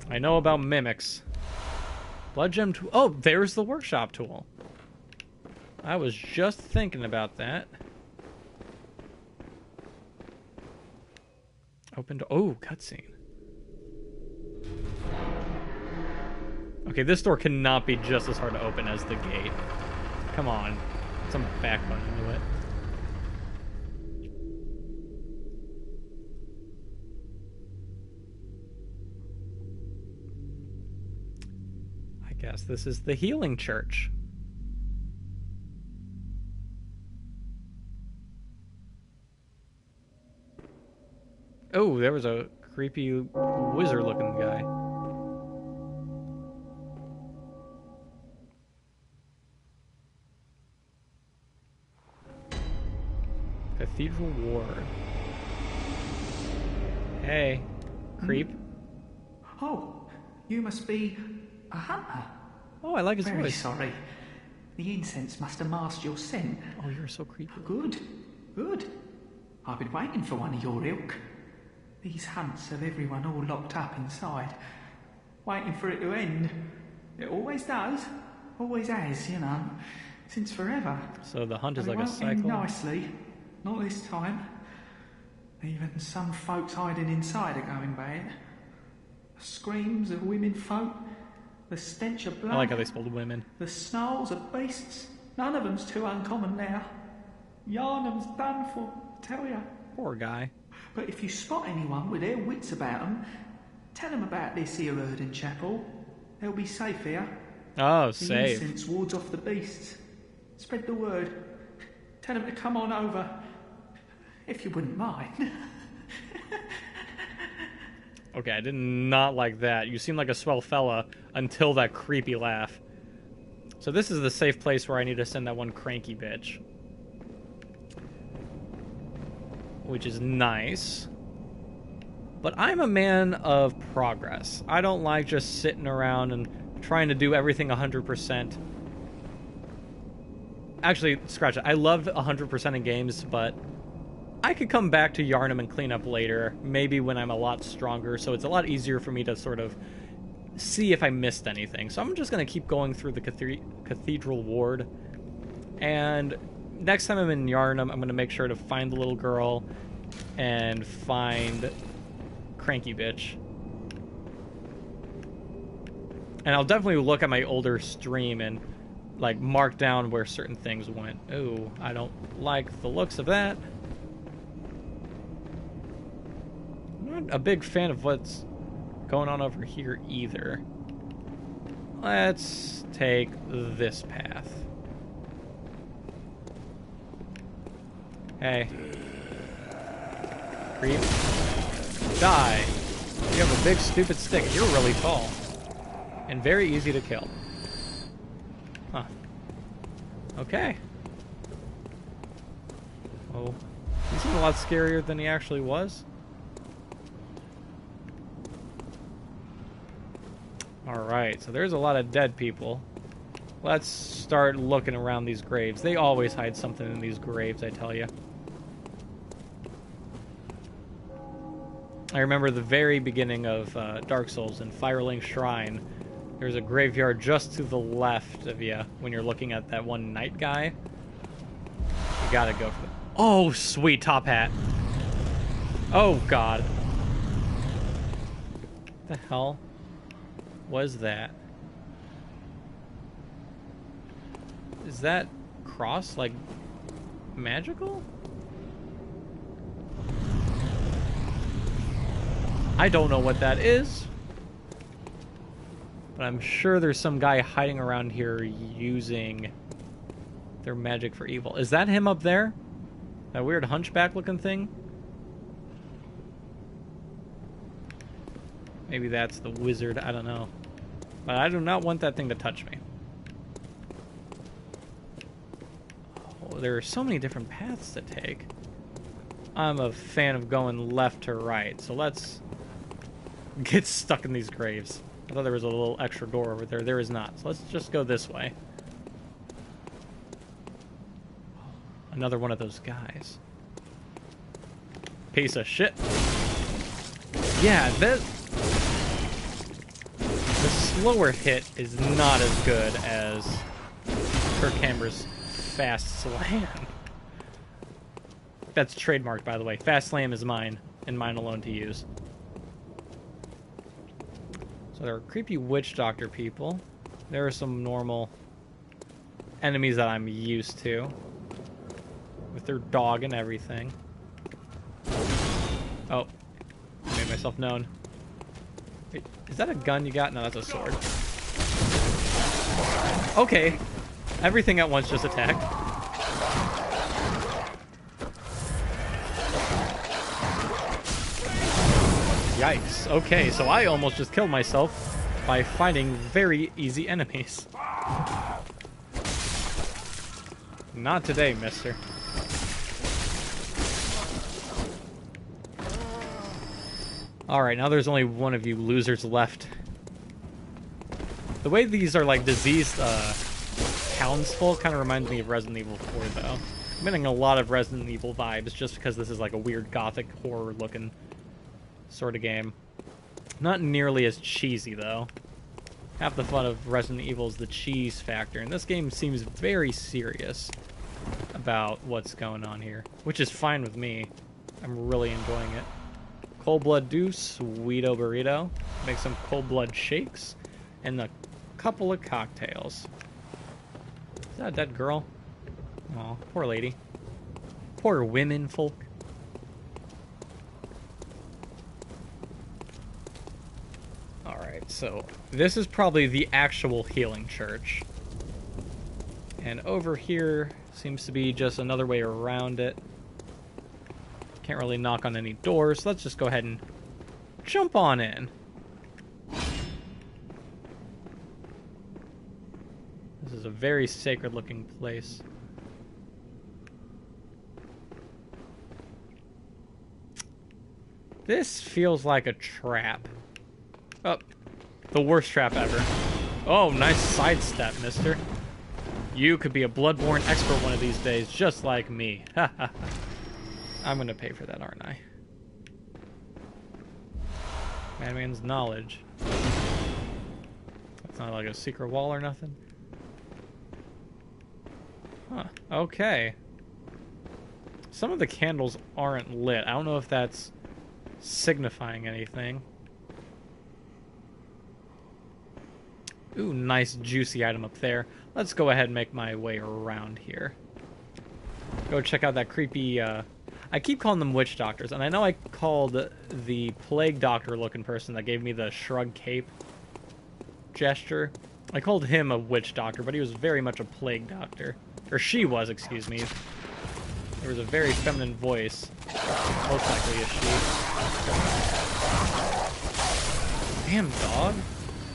I know about mimics. Blood gem tool. Oh, there's the workshop tool. I was just thinking about that. Open to... Oh, cutscene. Okay, this door cannot be just as hard to open as the gate. Come on. Some backbone into it. I guess this is the healing church. Oh, there was a creepy wizard-looking guy. Cathedral Ward. Hey, creep. Oh, you must be a hunter. Oh, I like his Very voice. sorry. The incense must have masked your scent. Oh, you're so creepy. Good, good. I've been waiting for one of your ilk. These hunts have everyone all locked up inside, waiting for it to end. It always does. Always has, you know, since forever. So the hunt is But like it a won't end cycle? nicely. Not this time. Even some folks hiding inside are going bad. The screams of women folk, the stench of blood. I like how they spelled women. The snarls of beasts. None of them's too uncommon now. Yarnum's done for, tell ya. Poor guy. But if you spot anyone with their wits about them, tell them about this here Erden Chapel. They'll be safe here. Oh, The save. incense wards off the beasts. Spread the word. Tell them to come on over. If you wouldn't mind. Okay, I did not like that. You seem like a swell fella until that creepy laugh. So this is the safe place where I need to send that one cranky bitch. Which is nice. But I'm a man of progress. I don't like just sitting around and trying to do everything 100%. Actually, scratch it. I love 100% in games, but I could come back to Yarnum and clean up later, maybe when I'm a lot stronger, so it's a lot easier for me to sort of see if I missed anything. So I'm just going to keep going through the Cathedral Ward, and next time I'm in Yarnum, I'm going to make sure to find the little girl and find Cranky Bitch. And I'll definitely look at my older stream and like mark down where certain things went. Ooh, I don't like the looks of that. I'm not a big fan of what's going on over here either. Let's take this path. Hey. Creep. Die. You have a big stupid stick. You're really tall. And very easy to kill. Huh. Okay. Oh. He seemed a lot scarier than he actually was. Alright, so there's a lot of dead people. Let's start looking around these graves. They always hide something in these graves, I tell you. I remember the very beginning of Dark Souls in Firelink Shrine. There's a graveyard just to the left of you when you're looking at that one knight guy. You gotta go for the... Oh, sweet top hat. Oh, God. What the hell was that? Is that cross, like, magical? I don't know what that is. But I'm sure there's some guy hiding around here using their magic for evil. Is that him up there? That weird hunchback looking thing? Maybe that's the wizard, I don't know. But I do not want that thing to touch me. Oh, there are so many different paths to take. I'm a fan of going left to right, so let's get stuck in these graves. I thought there was a little extra door over there. There is not. So let's just go this way. Another one of those guys. Piece of shit. Yeah, the slower hit is not as good as Kirk Hammer's fast slam. That's trademarked, by the way. Fast slam is mine, and mine alone to use. So there are creepy witch doctor people. There are some normal enemies that I'm used to, with their dog and everything. Oh, I made myself known. Wait, is that a gun you got? No, that's a sword. Okay, everything at once just attacked. Yikes. Okay, so I almost just killed myself by fighting very easy enemies. Not today, mister. Alright, now there's only one of you losers left. The way these are like diseased townsfolk kind of reminds me of Resident Evil 4, though. I'm getting a lot of Resident Evil vibes just because this is like a weird gothic horror looking sort of game. Not nearly as cheesy, though. Half the fun of Resident Evil is the cheese factor, and this game seems very serious about what's going on here, which is fine with me. I'm really enjoying it. Cold Blood Deuce, Sweeto Burrito, make some cold blood shakes, and a couple of cocktails. Is that a dead girl? Aw, poor lady. Poor women folk. Alright, so this is probably the actual healing church. And over here seems to be just another way around it. Can't really knock on any doors, so let's just go ahead and jump on in. This is a very sacred looking place. This feels like a trap. Oh, the worst trap ever. Oh, nice sidestep, mister. You could be a Bloodborne expert one of these days, just like me. Haha. I'm gonna pay for that, aren't I? Madman's knowledge. That's not like a secret wall or nothing. Huh, okay. Some of the candles aren't lit. I don't know if that's signifying anything. Ooh, nice juicy item up there. Let's go ahead and make my way around here. Go check out that creepy, I keep calling them witch doctors, and I know I called the plague doctor looking person that gave me the shrug cape gesture. I called him a witch doctor, but he was very much a plague doctor. Or she was, excuse me. There was a very feminine voice. Most likely a she. Damn dog.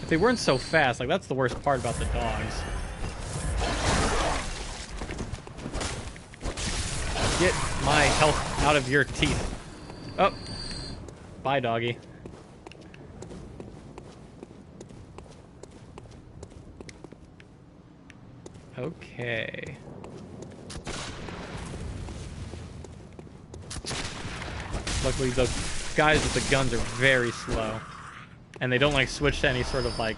If they weren't so fast, like that's the worst part about the dogs. Get my health out of your teeth. Oh. Bye, doggy. Okay. Luckily, the guys with the guns are very slow. And they don't like switch to any sort of like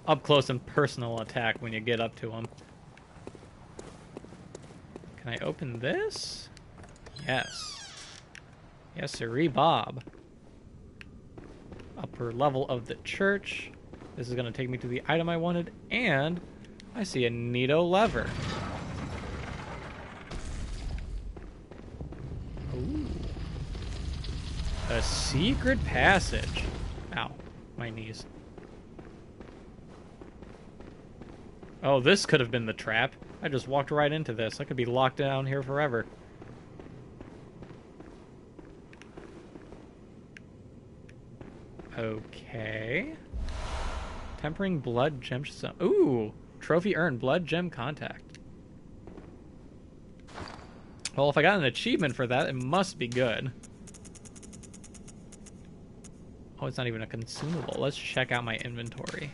up close and personal attack when you get up to them. Can I open this? Yes. Yes, sirree, Bob. Upper level of the church. This is going to take me to the item I wanted, and I see a neato lever. Ooh. A secret passage. Ow, my knees. Oh, this could have been the trap. I just walked right into this. I could be locked down here forever. Okay. Tempering blood gemstone. Ooh! Trophy earned. Blood gem contact. Well, if I got an achievement for that, it must be good. Oh, it's not even a consumable. Let's check out my inventory.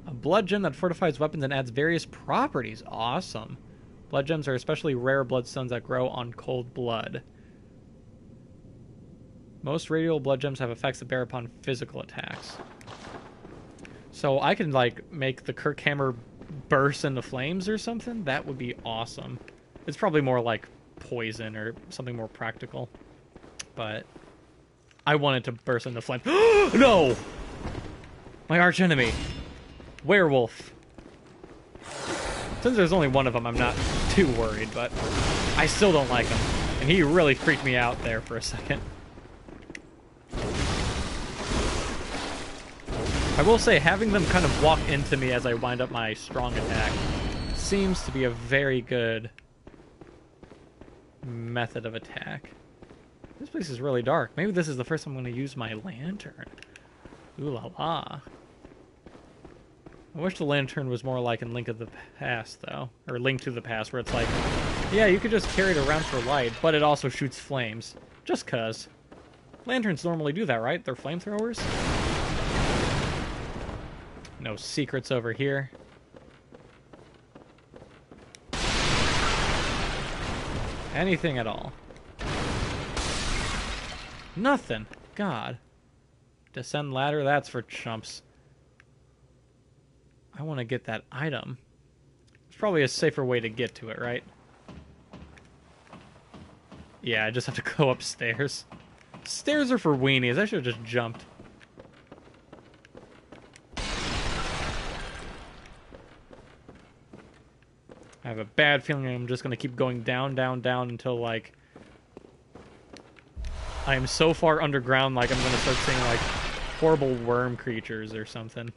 A blood gem that fortifies weapons and adds various properties. Awesome. Blood gems are especially rare bloodstones that grow on cold blood. Most radial blood gems have effects that bear upon physical attacks. So I can, like, make the Kirk hammer burst into flames or something? That would be awesome. It's probably more like poison or something more practical. But I want it to burst into flames. No! My archenemy. Werewolf. Since there's only one of them, I'm not too worried, but I still don't like him. And he really freaked me out there for a second. I will say, having them kind of walk into me as I wind up my strong attack seems to be a very good method of attack. This place is really dark. Maybe this is the first time I'm going to use my lantern. Ooh la la. I wish the lantern was more like in Link of the Past, though. Or Link to the Past, where it's like, yeah, you could just carry it around for light, but it also shoots flames. Just cuz. Lanterns normally do that, right? They're flamethrowers? No secrets over here. Anything at all. Nothing. God. Descend ladder, that's for chumps. I want to get that item. There's probably a safer way to get to it, right? Yeah, I just have to go upstairs. Stairs are for weenies. I should have just jumped. I have a bad feeling I'm just going to keep going down, down, down until, like, I am so far underground, like, I'm going to start seeing, like, horrible worm creatures or something.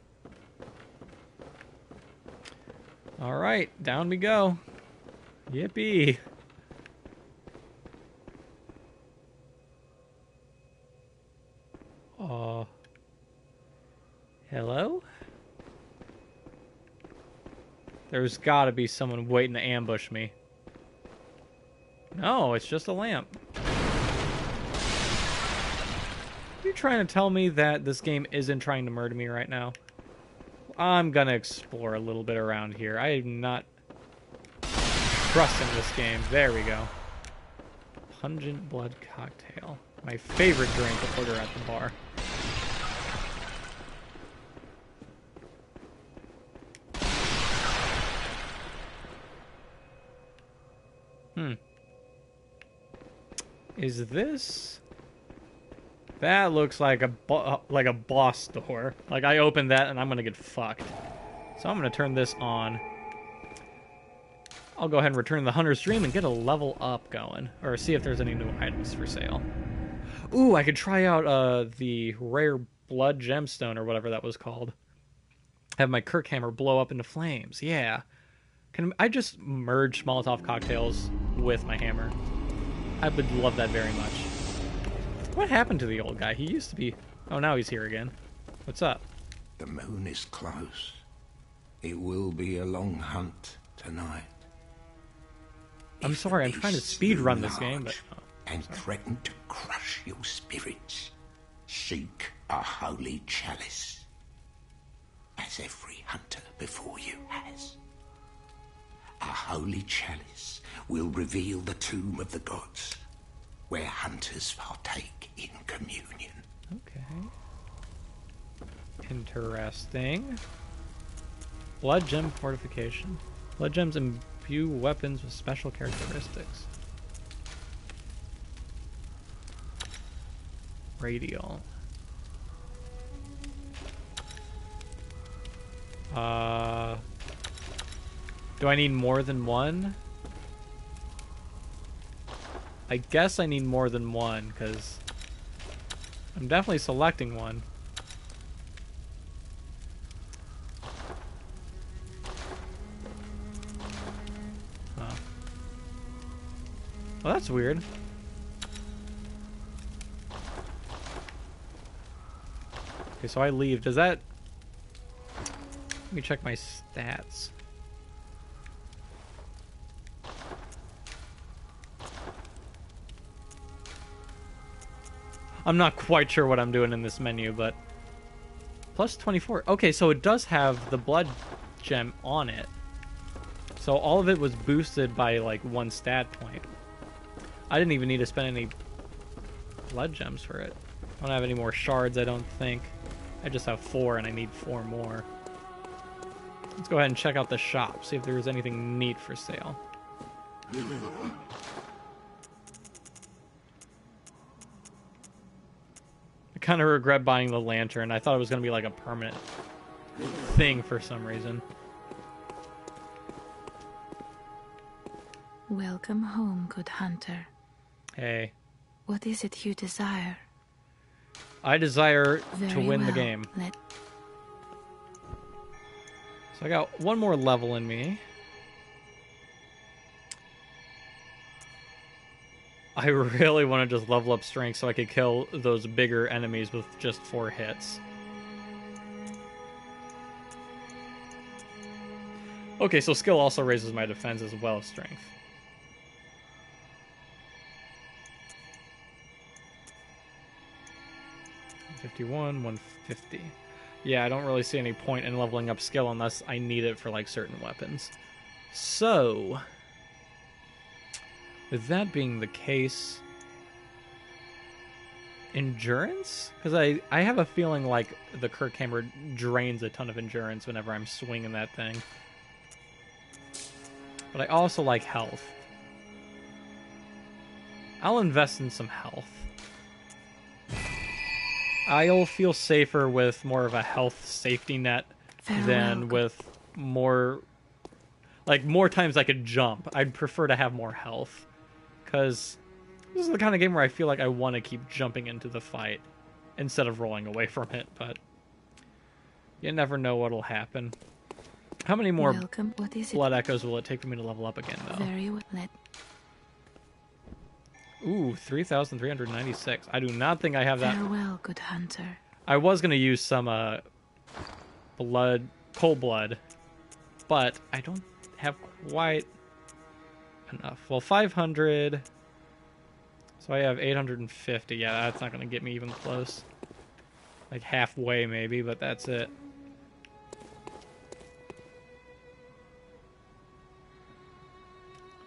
Alright, down we go. Yippee. Hello? There's gotta be someone waiting to ambush me. No, it's just a lamp. Are you trying to tell me that this game isn't trying to murder me right now? I'm gonna explore a little bit around here. I am not trusting this game. There we go. Pungent blood cocktail. My favorite drink to order at the bar. Is this? That looks like a boss door. Like, I opened that and I'm gonna get fucked. So I'm gonna turn this on. I'll go ahead and return the Hunter's Dream and get a level up going. Or see if there's any new items for sale. Ooh, I could try out the rare blood gemstone or whatever that was called. Have my Kirk hammer blow up into flames. Yeah. Can I just merge Molotov cocktails with my hammer? I would love that very much. What happened to the old guy? He used to be... Oh, now he's here again. What's up? The moon is close. It will be a long hunt tonight. I'm sorry, I'm trying to speed run this game, but... Oh, and threaten to crush your spirits. Seek a holy chalice, as every hunter before you has. A holy chalice will reveal the tomb of the gods, where hunters partake in communion. Okay. Interesting. Blood gem fortification. Blood gems imbue weapons with special characteristics. Radial. Do I need more than one? I guess I need more than one, because I'm definitely selecting one. Huh. Well, that's weird. Okay, so I leave. Does that... Let me check my stats. I'm not quite sure what I'm doing in this menu, but... Plus 24. Okay, so it does have the blood gem on it. So all of it was boosted by, like, one stat point. I didn't even need to spend any blood gems for it. I don't have any more shards, I don't think. I just have 4, and I need 4 more. Let's go ahead and check out the shop, see if there's anything neat for sale. I kind of regret buying the lantern. I thought it was going to be like a permanent thing for some reason. Welcome home, good hunter. Hey. What is it you desire? I desire to Very win the well. game. So I got one more level in me. I really want to just level up strength so I could kill those bigger enemies with just 4 hits. Okay, so skill also raises my defense as well as strength. $51, 150. Yeah, I don't really see any point in leveling up skill unless I need it for like certain weapons. So, with that being the case, endurance? Because I have a feeling like the Kirk Hammer drains a ton of endurance whenever I'm swinging that thing. But I also like health. I'll invest in some health. I'll feel safer with more of a health safety net than with more... Like, more times I could jump. I'd prefer to have more health. Because this is the kind of game where I feel like I want to keep jumping into the fight instead of rolling away from it, but you never know what'll happen. How many more blood echoes will it take for me to level up again, though? Very well. Ooh, 3,396. I do not think I have that. Farewell, good hunter. I was going to use some cold blood, but I don't have quite enough. Well, 500. So I have 850. Yeah, that's not going to get me even close. Like halfway maybe, but that's it.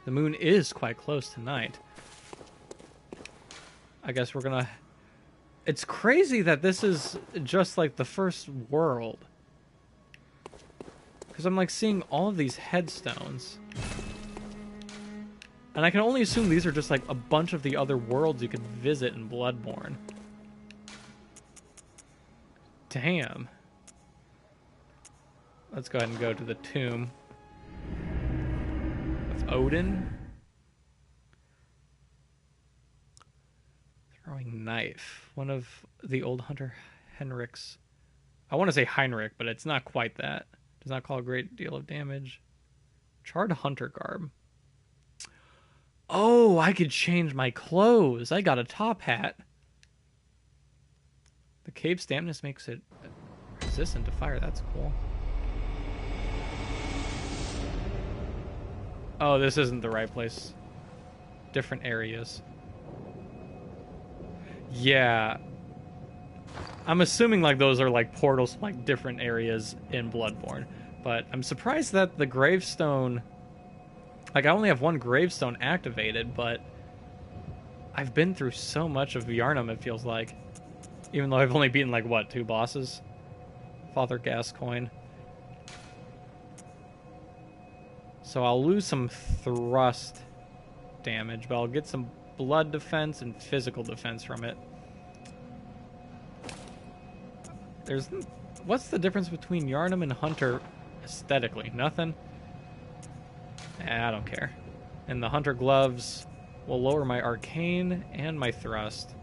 The moon is quite close tonight. I guess we're gonna... It's crazy that this is just like the first world. Because I'm like seeing all of these headstones. And I can only assume these are just like a bunch of the other worlds you could visit in Bloodborne. Damn. Let's go ahead and go to the tomb of Odin. Throwing knife. One of the old hunter Henrik's. I want to say Heinrich, but it's not quite that. Does not call a great deal of damage. Charred hunter garb. Oh, I could change my clothes. I got a top hat. The cave dampness makes it resistant to fire. That's cool. Oh, this isn't the right place. Different areas. Yeah. I'm assuming like those are like portals to like different areas in Bloodborne. But I'm surprised that the gravestone Like, I only have one gravestone activated, but I've been through so much of Yarnum, it feels like. Even though I've only beaten, like, what, 2 bosses? Father Gascoigne. So I'll lose some thrust damage, but I'll get some blood defense and physical defense from it. What's the difference between Yarnum and Hunter aesthetically? Nothing? I don't care. And the Hunter gloves will lower my arcane and my thrust.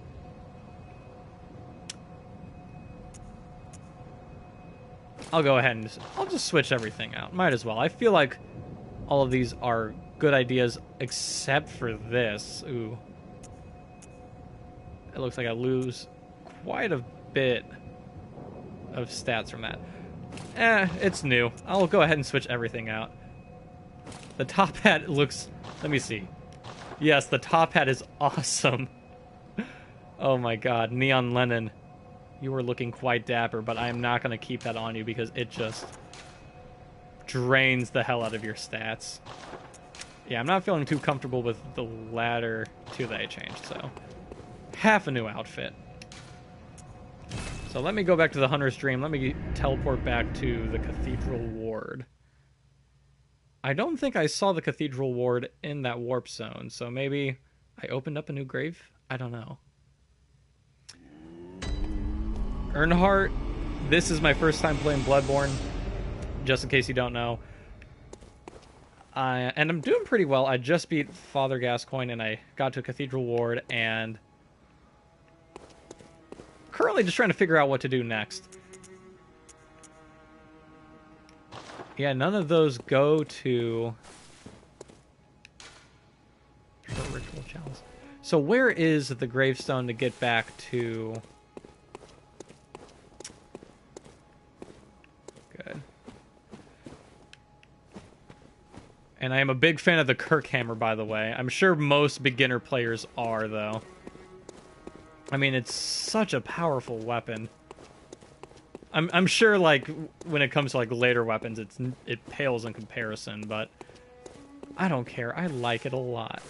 I'll go ahead and I'll just switch everything out. Might as well. I feel like all of these are good ideas except for this. Ooh. It looks like I lose quite a bit of stats from that. It's new. I'll go ahead and switch everything out. The top hat looks... Let me see. Yes, the top hat is awesome. Oh my god. Neon Lennon. You are looking quite dapper, but I am not going to keep that on you because it just drains the hell out of your stats. Yeah, I'm not feeling too comfortable with the latter 2 that I changed, so... Half a new outfit. So let me go back to the Hunter's Dream. Let me teleport back to the Cathedral Ward. I don't think I saw the Cathedral Ward in that warp zone, so maybe I opened up a new grave? I don't know. Earnhardt, this is my first time playing Bloodborne, just in case you don't know. And I'm doing pretty well. I just beat Father Gascoigne, and I got to Cathedral Ward, and currently just trying to figure out what to do next. Yeah, none of those go to ritual chalice. So where is the gravestone to get back to? Good. And I am a big fan of the Kirkhammer, by the way. I'm sure most beginner players are, though. I mean, it's such a powerful weapon. I'm sure, like, when it comes to, like, later weapons, it pales in comparison, but I don't care. I like it a lot.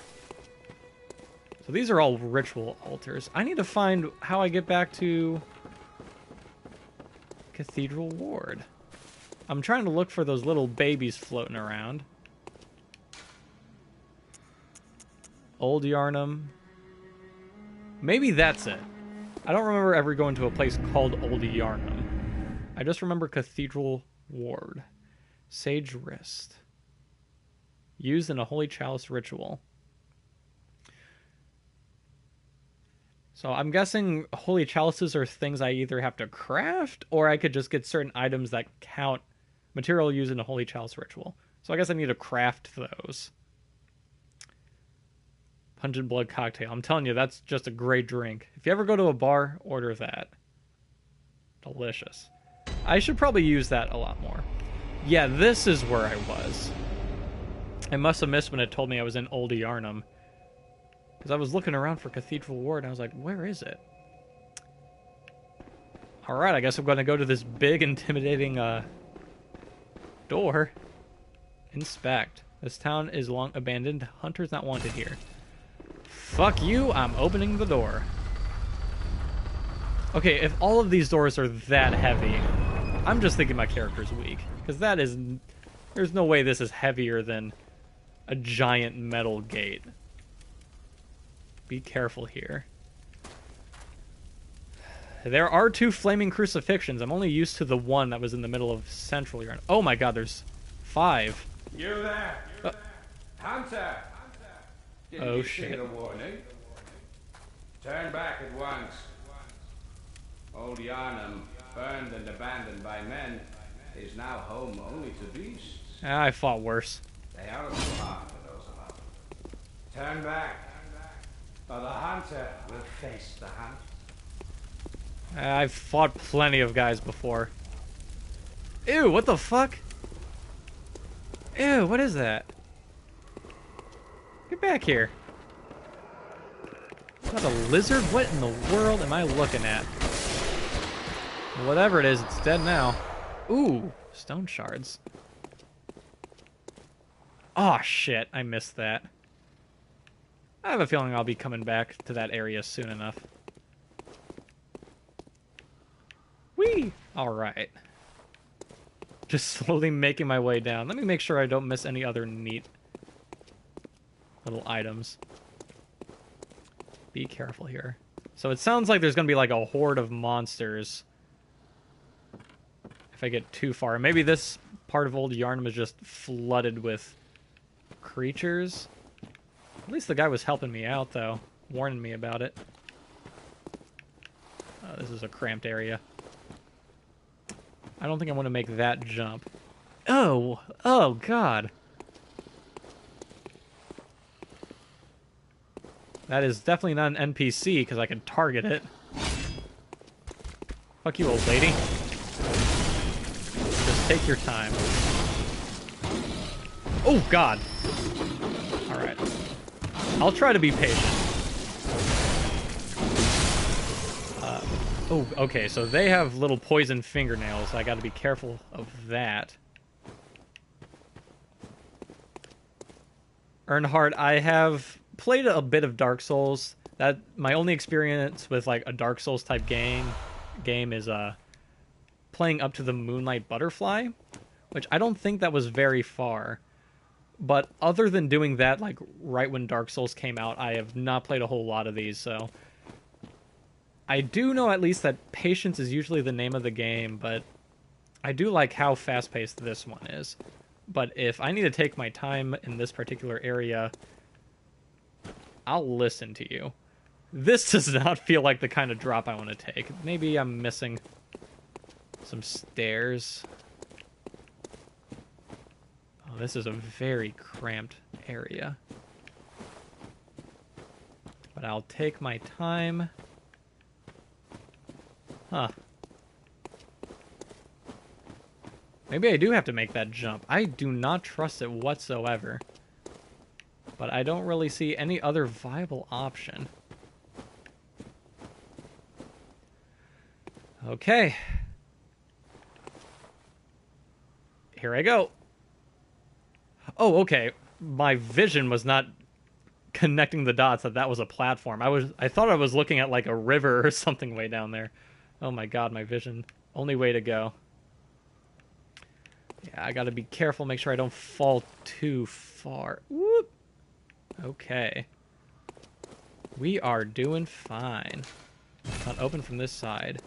So these are all ritual altars. I need to find how I get back to Cathedral Ward. I'm trying to look for those little babies floating around. Old Yarnum. Maybe that's it. I don't remember ever going to a place called Old Yarnum. I just remember Cathedral Ward. Sage Wrist. Used in a Holy Chalice ritual. So I'm guessing Holy Chalices are things I either have to craft, or I could just get certain items that count material used in a Holy Chalice ritual. So I guess I need to craft those. Pungent Blood Cocktail. I'm telling you, that's just a great drink. If you ever go to a bar, order that. Delicious. I should probably use that a lot more. Yeah, this is where I was. I must have missed when it told me I was in Old Yarnum. Because I was looking around for Cathedral Ward, and I was like, where is it? Alright, I guess I'm going to go to this big, intimidating door. Inspect. This town is long abandoned. Hunter's not wanted here. Fuck you, I'm opening the door. Okay, if all of these doors are that heavy, I'm just thinking my character's weak. Because that is... There's no way this is heavier than a giant metal gate. Be careful here. There are 2 flaming crucifixions. I'm only used to the one that was in the middle of Central Yarn. Oh my god, there's 5. You there! Hunter! Didn't Oh you shit. see the warning? Turn back at once. Old Yarnum, burned and abandoned by men, is now home only to beasts. I fought worse. They are smart for those of us. Turn back, or the hunter will face the hunt. I've fought plenty of guys before. Ew, what the fuck? Ew, what is that? Get back here. Is that a lizard? What in the world am I looking at? Whatever it is, it's dead now. Ooh, stone shards. Oh, shit. I missed that. I have a feeling I'll be coming back to that area soon enough. Whee! Alright. Just slowly making my way down. Let me make sure I don't miss any other neat little items. Be careful here. So it sounds like there's going to be like a horde of monsters if I get too far. Maybe this part of Old Yarnum is just flooded with creatures. At least the guy was helping me out, though. Warning me about it. This is a cramped area. I don't think I want to make that jump. Oh! Oh, God! That is definitely not an NPC, because I can target it. Fuck you, old lady. Just take your time. Oh, God! Alright. I'll try to be patient. Oh, okay, so they have little poison fingernails, so I gotta be careful of that. Earnhardt, I have played a bit of Dark Souls. That my only experience with like a Dark Souls type game is playing up to the Moonlight Butterfly, which I don't think that was very far. But other than doing that, like right when Dark Souls came out, I have not played a whole lot of these, so I do know at least that patience is usually the name of the game, but I do like how fast-paced this one is. But if I need to take my time in this particular area, I'll listen to you. This does not feel like the kind of drop I want to take. Maybe I'm missing some stairs. Oh, this is a very cramped area. But I'll take my time. Huh. Maybe I do have to make that jump. I do not trust it whatsoever. But I don't really see any other viable option. Okay. Here I go. Oh, okay. My vision was not connecting the dots that was a platform. I thought I was looking at like a river or something way down there. Oh my god, my vision. Only way to go. Yeah, I gotta be careful, make sure I don't fall too far. Whoop! Okay. We are doing fine. Not open from this side.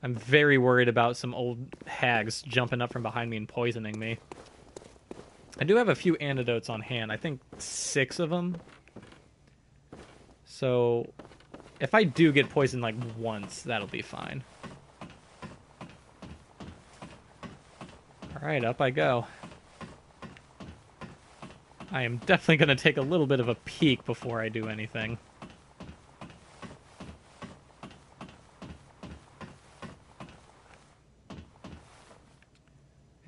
I'm very worried about some old hags jumping up from behind me and poisoning me. I do have a few antidotes on hand. I think 6 of them. So, if I do get poisoned like once, that'll be fine. Alright, up I go. I am definitely going to take a little bit of a peek before I do anything.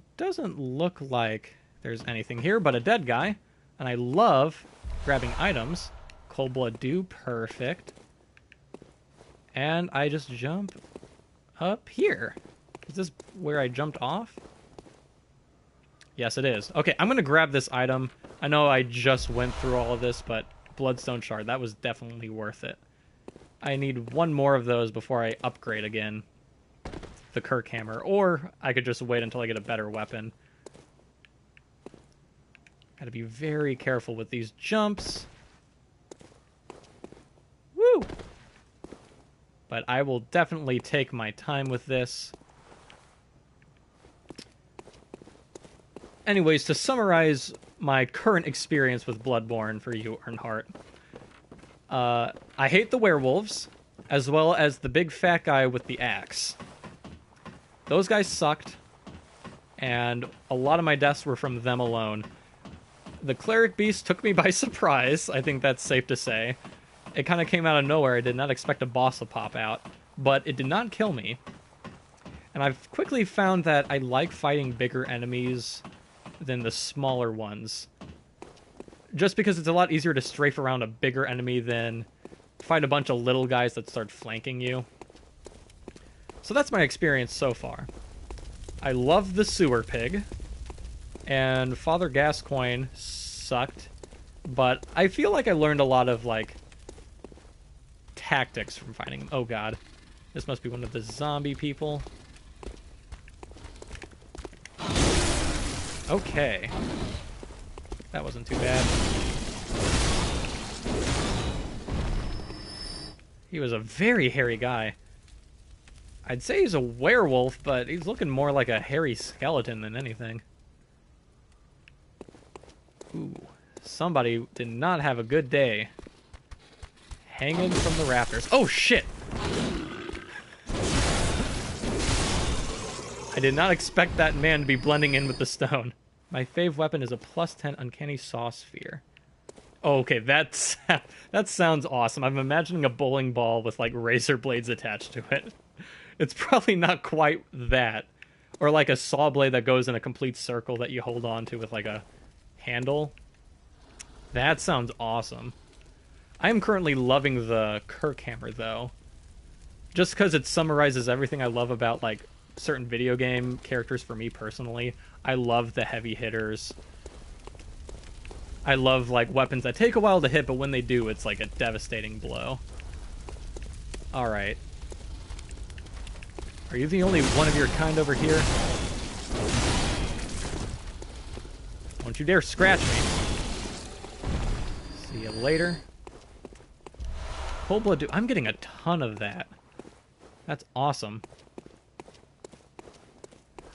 It doesn't look like there's anything here but a dead guy. And I love grabbing items. Cold Blood Dew, perfect. And I just jump up here. Is this where I jumped off? Yes, it is. Okay, I'm going to grab this item. I know I just went through all of this, but Bloodstone Shard, that was definitely worth it. I need one more of those before I upgrade again the Kirk Hammer, or I could just wait until I get a better weapon. Gotta be very careful with these jumps. Woo! But I will definitely take my time with this. Anyways, to summarize my current experience with Bloodborne for you, Earnhardt. I hate the werewolves, as well as the big fat guy with the axe. Those guys sucked, and a lot of my deaths were from them alone. The cleric beast took me by surprise, I think that's safe to say. It kind of came out of nowhere. I did not expect a boss to pop out, but it did not kill me. And I've quickly found that I like fighting bigger enemies than the smaller ones. Just because it's a lot easier to strafe around a bigger enemy than fight a bunch of little guys that start flanking you. So that's my experience so far. I love the sewer pig, and Father Gascoigne sucked, but I feel like I learned a lot of, like, tactics from fighting him. Oh god. This must be one of the zombie people. Okay. That wasn't too bad. He was a very hairy guy. I'd say he's a werewolf, but he's looking more like a hairy skeleton than anything. Ooh. Somebody did not have a good day. Hanging from the rafters. Oh, shit! I did not expect that man to be blending in with the stone. My fave weapon is a +10 uncanny saw sphere. Oh, okay, that sounds awesome. I'm imagining a bowling ball with, like, razor blades attached to it. It's probably not quite that. Or like a saw blade that goes in a complete circle that you hold on to with, like, a handle. That sounds awesome. I am currently loving the Kirk hammer, though. Just because it summarizes everything I love about, like, certain video game characters for me personally. I love the heavy hitters. I love, like, weapons that take a while to hit, but when they do, it's like a devastating blow. Alright. Are you the only one of your kind over here? Don't you dare scratch me. See you later. Cold blood, dude. I'm getting a ton of that. That's awesome.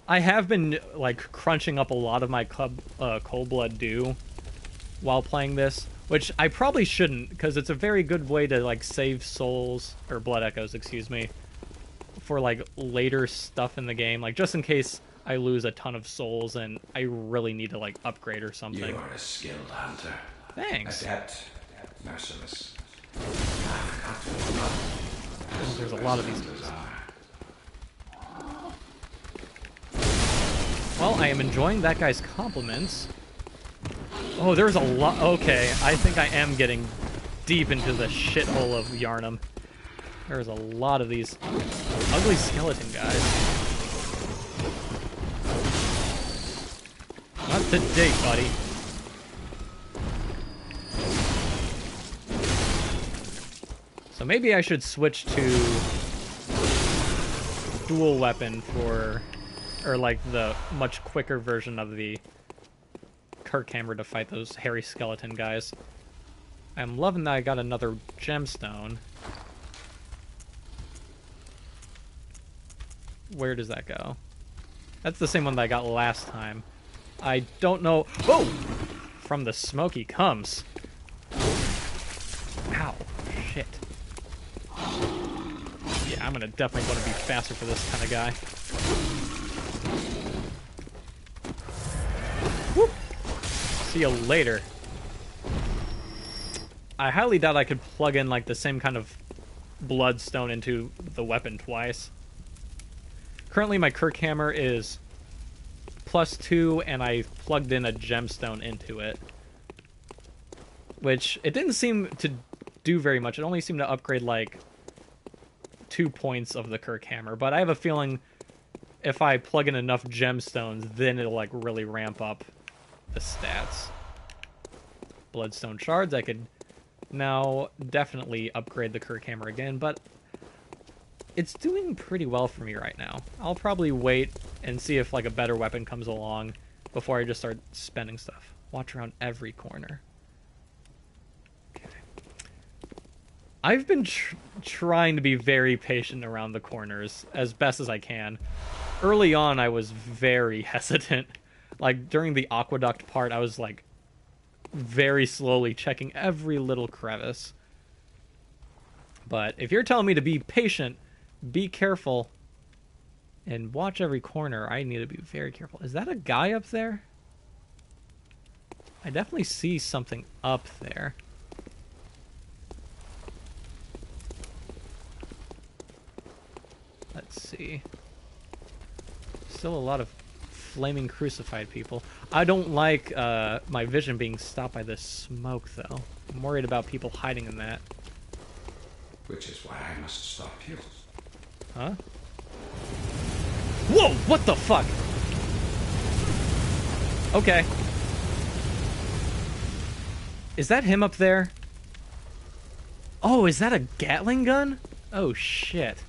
I have been, like, crunching up a lot of my cold blood dew while playing this, which I probably shouldn't, because it's a very good way to, like, save souls, or blood echoes, excuse me, for, like, later stuff in the game, like, just in case I lose a ton of souls and I really need to, like, upgrade or something. You are a skilled hunter. Thanks. Adept, merciless. There's a lot of these. Well, I am enjoying that guy's compliments. Oh, there's a lot. Okay, I think I am getting deep into the shithole of Yharnam. There's a lot of these ugly skeleton guys. Not today, buddy. So maybe I should switch to dual weapon for, or like the much quicker version of the Kirk hammer to fight those hairy skeleton guys. I'm loving that I got another gemstone. Where does that go? That's the same one that I got last time. I don't know. Oh! From the smoke he comes. Ow. Shit. Yeah, I'm gonna definitely want to be faster for this kind of guy. Whoop! See you later. I highly doubt I could plug in like the same kind of bloodstone into the weapon twice. Currently my Kirk hammer is +2 and I plugged in a gemstone into it. Which, it didn't seem to do very much. It only seemed to upgrade like 2 points of the Kirk hammer. But I have a feeling if I plug in enough gemstones, then it'll like really ramp up the stats. Bloodstone shards, I could now definitely upgrade the Kirk hammer again, but it's doing pretty well for me right now. I'll probably wait and see if like a better weapon comes along before I just start spending stuff. Watch around every corner. Okay. I've been trying to be very patient around the corners as best as I can. Early on, I was very hesitant. Like, during the aqueduct part, I was like very slowly checking every little crevice. But if you're telling me to be patient, be careful, and watch every corner, I need to be very careful. Is that a guy up there? I definitely see something up there. Let's see. Still a lot of flaming crucified people. I don't like my vision being stopped by this smoke, though. I'm worried about people hiding in that. Which is why I must stop you. Huh? Whoa, what the fuck? Okay. Is that him up there? Oh, is that a Gatling gun? Oh, shit.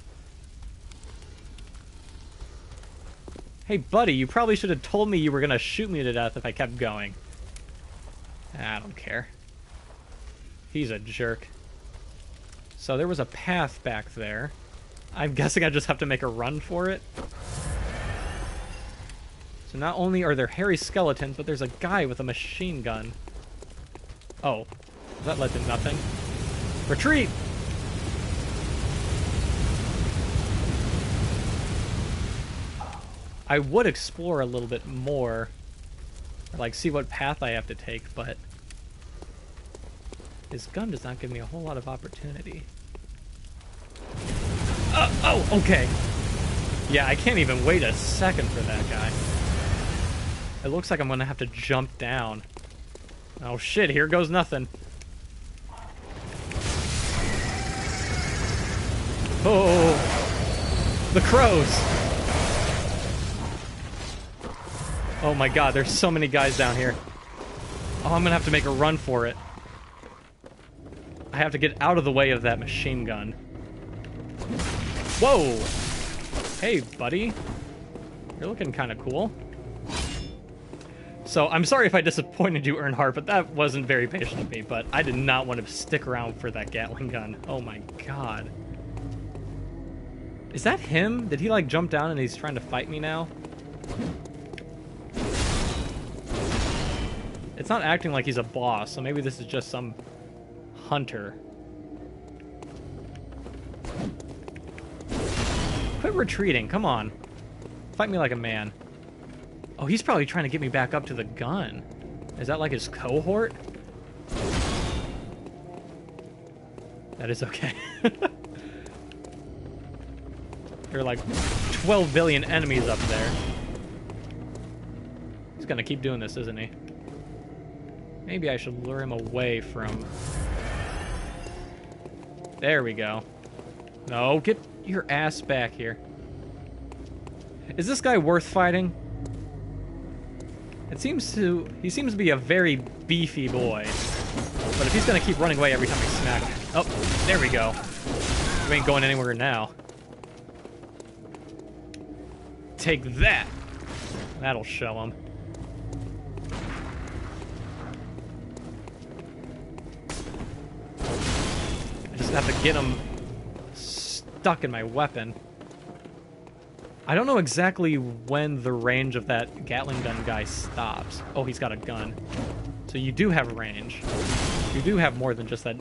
Hey, buddy, you probably should have told me you were gonna shoot me to death if I kept going. I don't care. He's a jerk. So there was a path back there. I'm guessing I just have to make a run for it. So not only are there hairy skeletons, but there's a guy with a machine gun. Oh, that led to nothing. Retreat! I would explore a little bit more, like see what path I have to take, but his gun does not give me a whole lot of opportunity. Oh, okay. Yeah, I can't even wait a second for that guy. It looks like I'm gonna have to jump down. Oh shit, here goes nothing. Oh, the crows. Oh my god, there's so many guys down here. Oh, I'm gonna have to make a run for it. I have to get out of the way of that machine gun. Whoa! Hey, buddy. You're looking kind of cool. So, I'm sorry if I disappointed you, Earnhardt, but that wasn't very patient of me, but I did not want to stick around for that Gatling gun. Oh my god. Is that him? Did he, like, jump down and he's trying to fight me now? It's not acting like he's a boss, so maybe this is just some hunter. Quit retreating, come on. Fight me like a man. Oh, he's probably trying to get me back up to the gun. Is that like his cohort? That is okay. There are like 12 billion enemies up there. He's gonna keep doing this, isn't he? Maybe I should lure him away from... There we go. No, get your ass back here. Is this guy worth fighting? He seems to be a very beefy boy. But if he's gonna keep running away every time I smack him... Oh, there we go. You ain't going anywhere now. Take that! That'll show him. I just have to get him stuck in my weapon. I don't know exactly when the range of that Gatling gun guy stops. Oh, he's got a gun. So you do have range. You do have more than just that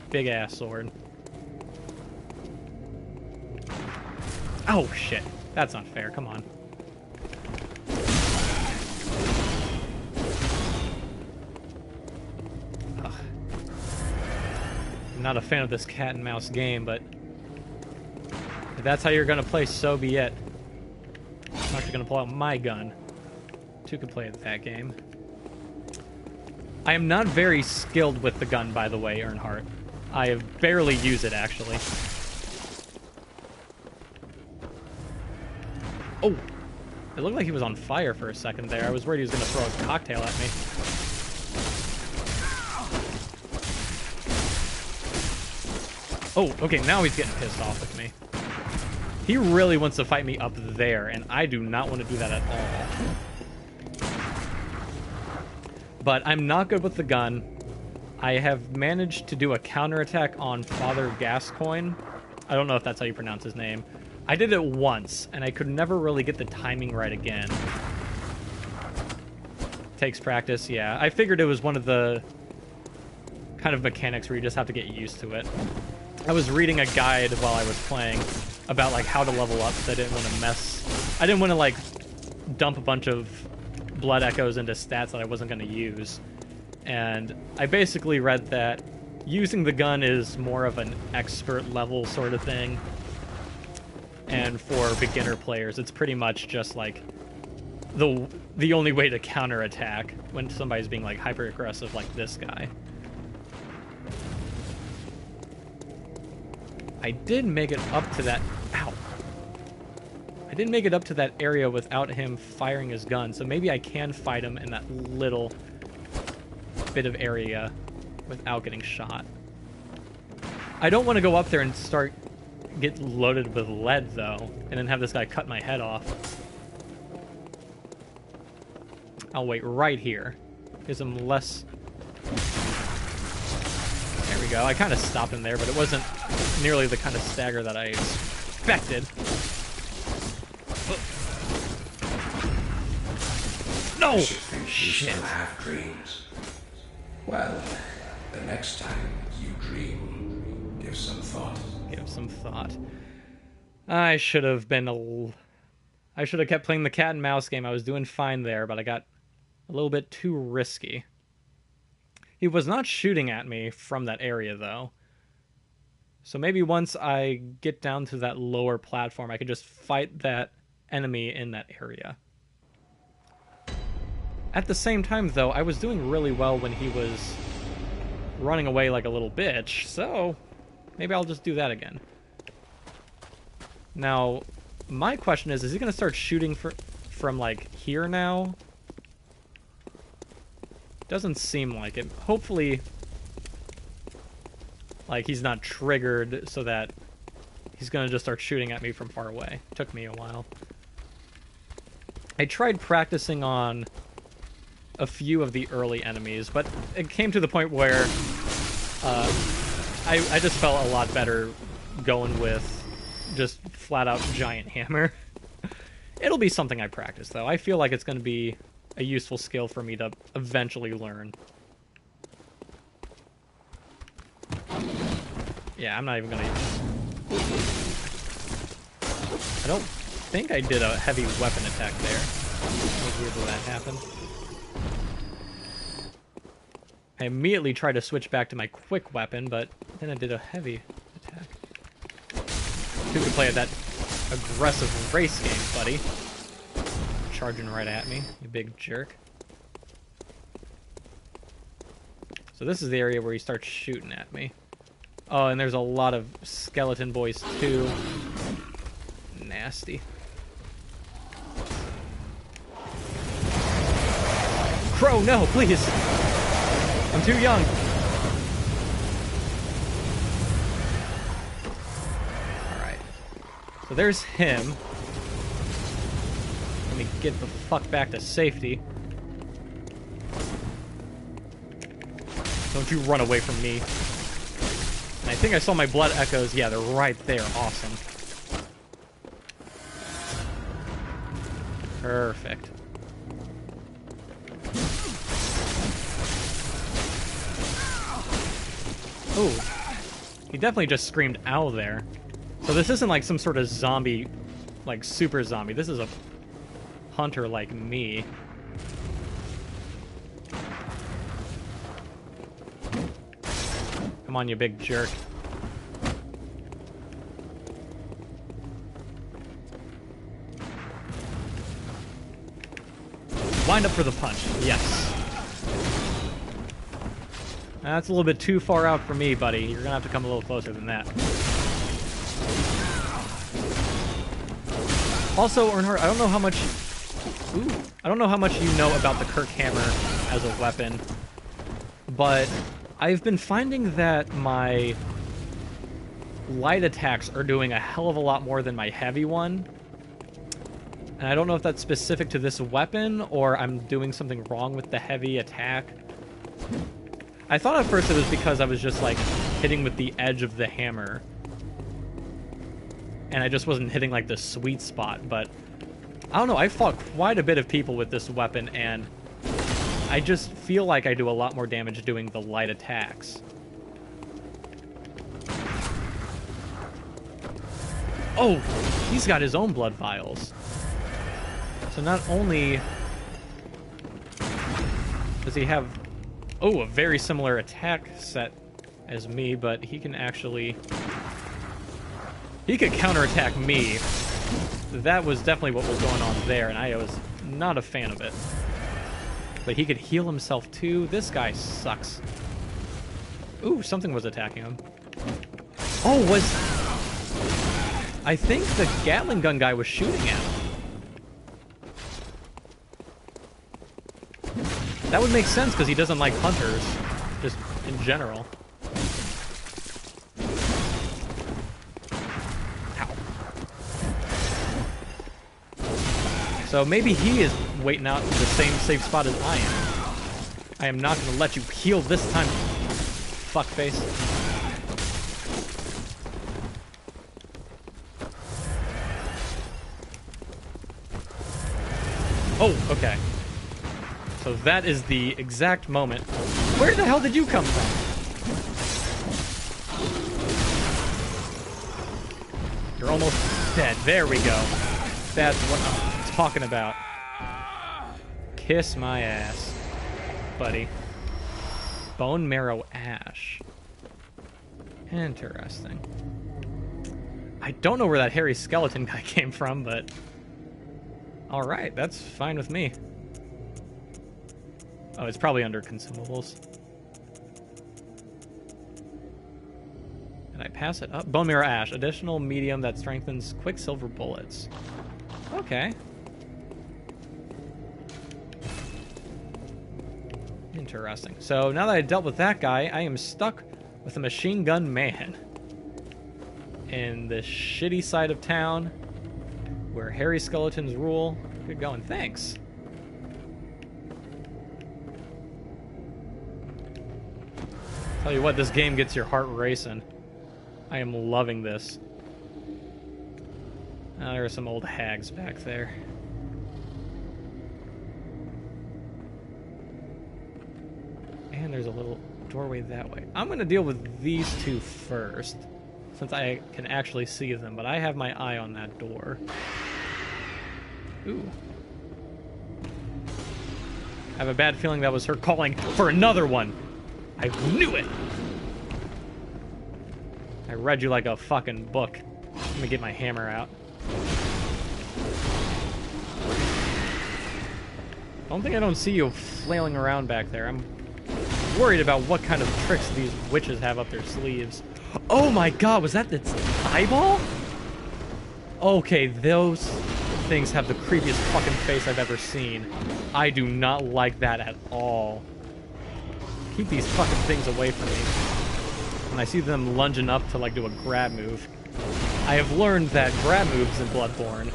big-ass sword. Oh, shit. That's not fair. Come on. Ugh. I'm not a fan of this cat and mouse game, but if that's how you're gonna play, so be it. I'm actually gonna pull out my gun. Two can play that game. I am not very skilled with the gun, by the way, Earnhardt. I have barely used it, actually. Oh! It looked like he was on fire for a second there. I was worried he was going to throw a cocktail at me. Oh, okay, now he's getting pissed off with me. He really wants to fight me up there, and I do not want to do that at all. But I'm not good with the gun. I have managed to do a counterattack on Father Gascoigne. I don't know if that's how you pronounce his name. I did it once, and I could never really get the timing right again. Takes practice, yeah. I figured it was one of the kind of mechanics where you just have to get used to it. I was reading a guide while I was playing about, like, how to level up, so I didn't want to mess... I didn't want to, like, dump a bunch of blood echoes into stats that I wasn't going to use. And I basically read that using the gun is more of an expert level sort of thing. And for beginner players, it's pretty much just like the only way to counterattack when somebody's being like hyper aggressive like this guy. I did make it up to that. Ow. I didn't make it up to that area without him firing his gun, so maybe I can fight him in that little bit of area without getting shot. I don't want to go up there and get loaded with lead, though, and then have this guy cut my head off. I'll wait right here. Gives him less... There we go. I kind of stopped him there, but it wasn't nearly the kind of stagger that I expected. No! Shit. You have dreams. Well, the next time you dream, give some thought. Give some thought. I should have kept playing the cat and mouse game. I was doing fine there, but I got a little bit too risky. He was not shooting at me from that area, though. So maybe once I get down to that lower platform, I could just fight that enemy in that area. At the same time, though, I was doing really well when he was running away like a little bitch, so maybe I'll just do that again. Now, my question is he going to start shooting from, like, here now? Doesn't seem like it. Hopefully, like, he's not triggered so that he's going to just start shooting at me from far away. Took me a while. I tried practicing on a few of the early enemies, but it came to the point where I just felt a lot better going with just flat-out giant hammer. It'll be something I practice, though. I feel like it's going to be a useful skill for me to eventually learn. Yeah, I'm not even going to... I don't think I did a heavy weapon attack there. It was weird when that happened. I immediately tried to switch back to my quick weapon, but then I did a heavy attack. You could play at that aggressive race game, buddy. Charging right at me, you big jerk. So this is the area where he starts shooting at me. Oh, and there's a lot of skeleton boys, too. Nasty. Crow, no, please! I'm too young. Alright. So there's him. Let me get the fuck back to safety. Don't you run away from me. And I think I saw my blood echoes. Yeah, they're right there. Awesome. Perfect. Oh, he definitely just screamed ow there. So this isn't like some sort of zombie, like super zombie. This is a hunter like me. Come on, you big jerk. Wind up for the punch. Yes. That's a little bit too far out for me, buddy. You're gonna have to come a little closer than that. Also, Earnhardt, I don't know how much... Ooh. I don't know how much you know about the Kirk hammer as a weapon, but I've been finding that my light attacks are doing a hell of a lot more than my heavy one. And I don't know if that's specific to this weapon, or I'm doing something wrong with the heavy attack. I thought at first it was because I was just, like, hitting with the edge of the hammer. And I just wasn't hitting, like, the sweet spot, but... I don't know, I fought quite a bit of people with this weapon, and I just feel like I do a lot more damage doing the light attacks. Oh! He's got his own blood vials. So not only does he have... Oh, a very similar attack set as me, but he can actually... He could counterattack me. That was definitely what was going on there, and I was not a fan of it. But he could heal himself too. This guy sucks. Ooh, something was attacking him. Oh, I think the Gatling gun guy was shooting at him. That would make sense because he doesn't like hunters, just in general. Ow. So maybe he is waiting out in the same safe spot as I am. I am not going to let you heal this time, fuckface. Oh, okay. So that is the exact moment. Where the hell did you come from? You're almost dead. There we go. That's what I'm talking about. Kiss my ass, buddy. Bone marrow ash. Interesting. I don't know where that hairy skeleton guy came from, but... Alright, that's fine with me. Oh, it's probably under consumables. And I pass it up. Bone marrow ash. Additional medium that strengthens quicksilver bullets. Okay. Interesting. So now that I dealt with that guy, I am stuck with a machine gun man. In this shitty side of town where hairy skeletons rule. Good going. Thanks. Tell you what, this game gets your heart racing. I am loving this. Oh, there are some old hags back there. And there's a little doorway that way. I'm going to deal with these two first, since I can actually see them, but I have my eye on that door. Ooh. I have a bad feeling that was her calling for another one. I knew it! I read you like a fucking book. Let me get my hammer out. I don't see you flailing around back there. I'm worried about what kind of tricks these witches have up their sleeves. Oh my god, was that its eyeball? Okay, those things have the creepiest fucking face I've ever seen. I do not like that at all. Keep these fucking things away from me. When I see them lunging up to like do a grab move. I have learned that grab moves in Bloodborne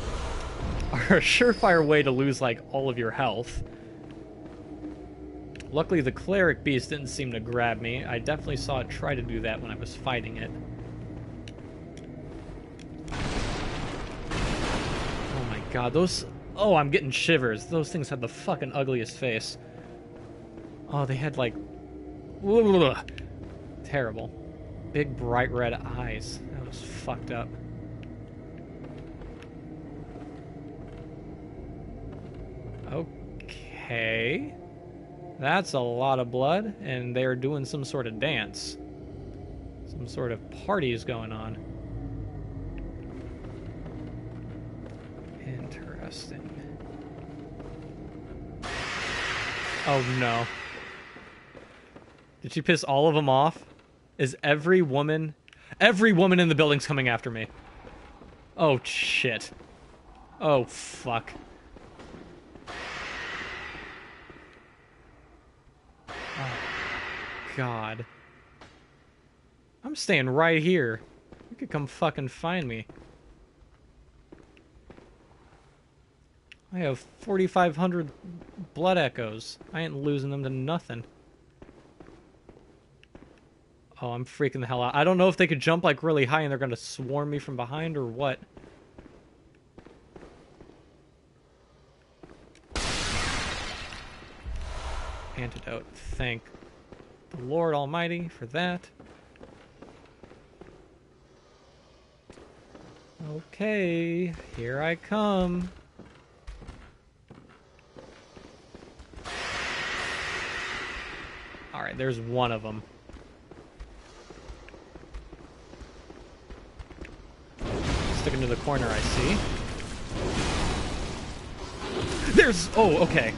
are a surefire way to lose like all of your health. Luckily the cleric beast didn't seem to grab me. I definitely saw it try to do that when I was fighting it. Oh my god, those... Oh, I'm getting shivers. Those things had the fucking ugliest face. Oh, they had like... Ugh. Terrible. Big bright red eyes. That was fucked up. Okay. That's a lot of blood, and they're doing some sort of dance. Some sort of party is going on. Interesting. Oh no. Did she piss all of them off? Is every woman in the building's coming after me? Oh shit. Oh fuck. Oh god. I'm staying right here. You could come fucking find me. I have 4,500 blood echoes. I ain't losing them to nothing. Oh, I'm freaking the hell out. I don't know if they could jump like really high and they're gonna swarm me from behind or what. Antidote. Thank the Lord Almighty for that. Okay, here I come. Alright, there's one of them. Sticking to the corner, I see. There's... Oh, okay.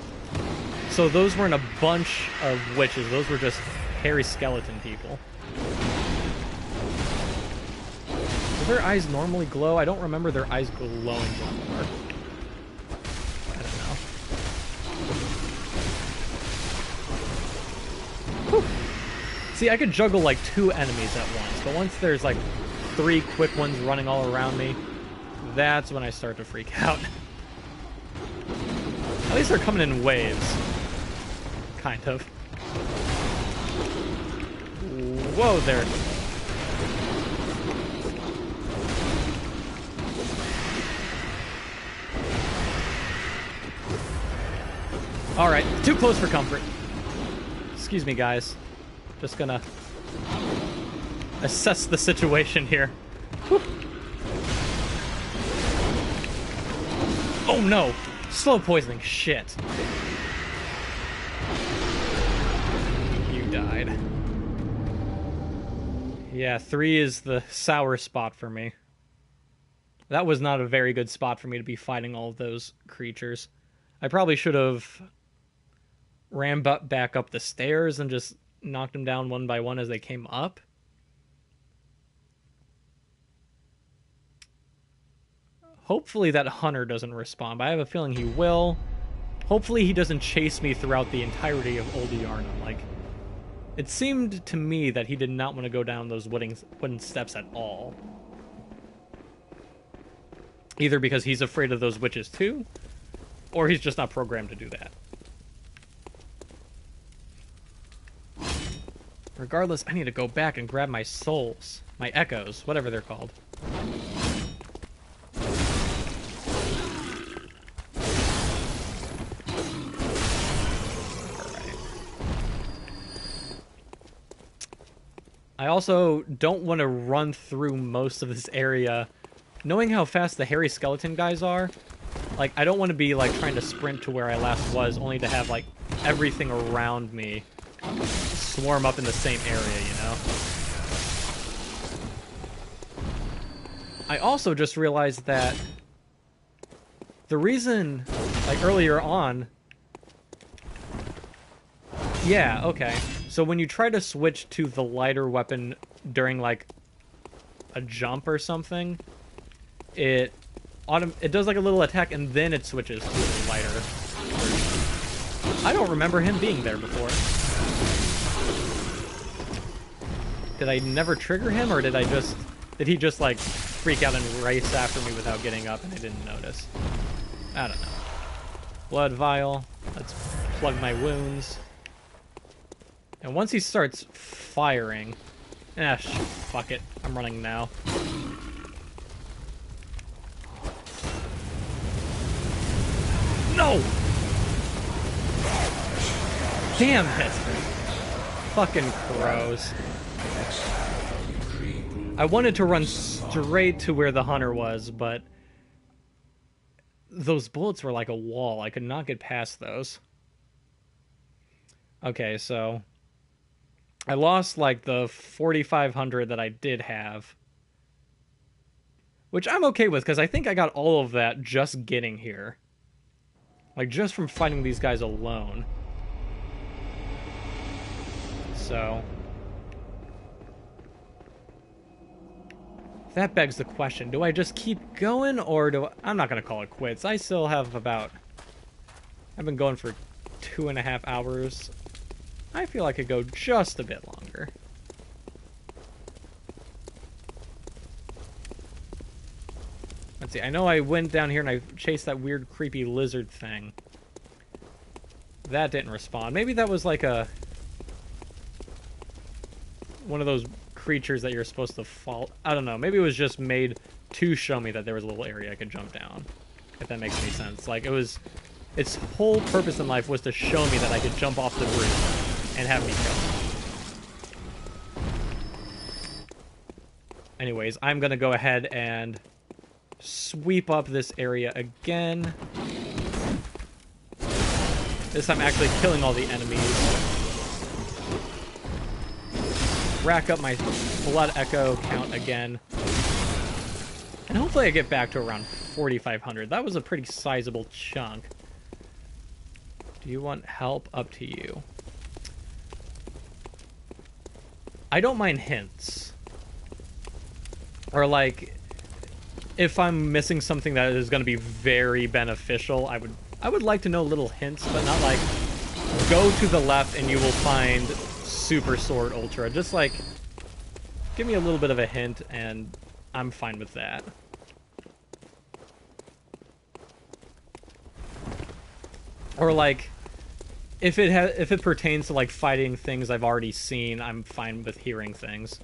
So those weren't a bunch of witches. Those were just hairy skeleton people. Do their eyes normally glow? I don't remember their eyes glowing before. I don't know. Whew. See, I could juggle like 2 enemies at once, but once there's like 3 quick ones running all around me, that's when I start to freak out. At least they're coming in waves. Kind of. Whoa there. Alright, too close for comfort. Excuse me, guys. Just gonna assess the situation here. Whew. Oh no! Slow poisoning, shit. You died. Yeah, 3 is the sour spot for me. That was not a very good spot for me to be fighting all of those creatures. I probably should have ran back up the stairs and just knocked them down one by one as they came up. Hopefully that hunter doesn't respawn, but I have a feeling he will. Hopefully he doesn't chase me throughout the entirety of Old Yarnum. Like, it seemed to me that he did not want to go down those wooden steps at all. Either because he's afraid of those witches too, or he's just not programmed to do that. Regardless, I need to go back and grab my souls. My echoes, whatever they're called. I also don't want to run through most of this area. Knowing how fast the hairy skeleton guys are, like, I don't want to be, like, trying to sprint to where I last was, only to have, like, everything around me swarm up in the same area, you know? I also just realized that the reason, like, earlier on... Yeah, okay. So when you try to switch to the lighter weapon during, like, a jump or something, it does, like, a little attack, and then it switches to the lighter version. I don't remember him being there before. Did I never trigger him, or did he just, like, freak out and race after me without getting up and I didn't notice? I don't know. Blood vial. Let's plug my wounds. And once he starts firing... fuck it. I'm running now. No! Damn it! Fucking crows. I wanted to run straight to where the hunter was, but... those bullets were like a wall. I could not get past those. Okay, so... I lost, like, the 4,500 that I did have. Which I'm okay with, because I think I got all of that just getting here. Like, just from fighting these guys alone. So... that begs the question, do I just keep going, or do I... I'm not going to call it quits. I still have about... I've been going for 2.5 hours. I feel I could go just a bit longer. Let's see, I know I went down here and I chased that weird, creepy lizard thing. That didn't respond. Maybe that was like a... one of those creatures that you're supposed to fall... I don't know, maybe it was just made to show me that there was a little area I could jump down. If that makes any sense. Like, it was... its whole purpose in life was to show me that I could jump off the roof and have me killed. Anyways, I'm gonna go ahead and sweep up this area again. This time actually killing all the enemies. Rack up my blood echo count again. And hopefully I get back to around 4,500. That was a pretty sizable chunk. Do you want help? Up to you. I don't mind hints. Or like, if I'm missing something that is going to be very beneficial, I would like to know little hints, but not like, go to the left and you will find Super Sword Ultra. Just like, give me a little bit of a hint and I'm fine with that. Or like, if it pertains to like fighting things I've already seen, I'm fine with hearing things.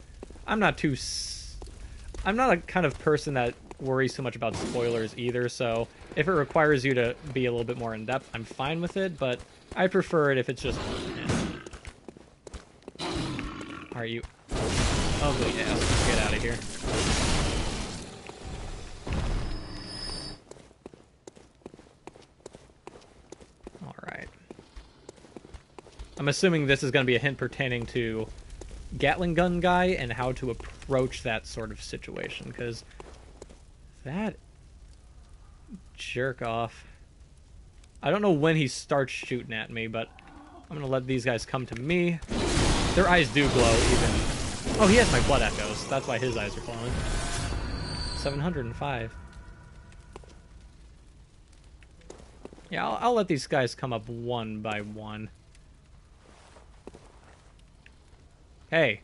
I'm not a kind of person that worries too much about spoilers either, so if it requires you to be a little bit more in-depth, I'm fine with it, but I prefer it if it's just... Are you ugly ass? Get out of here. Alright. I'm assuming this is going to be a hint pertaining to Gatling gun guy and how to approach that sort of situation, because that jerk off. I don't know when he starts shooting at me, but I'm gonna let these guys come to me. Their eyes do glow even. Oh, he has my blood echoes. That's why his eyes are glowing. 705. Yeah, I'll let these guys come up one by one. Hey.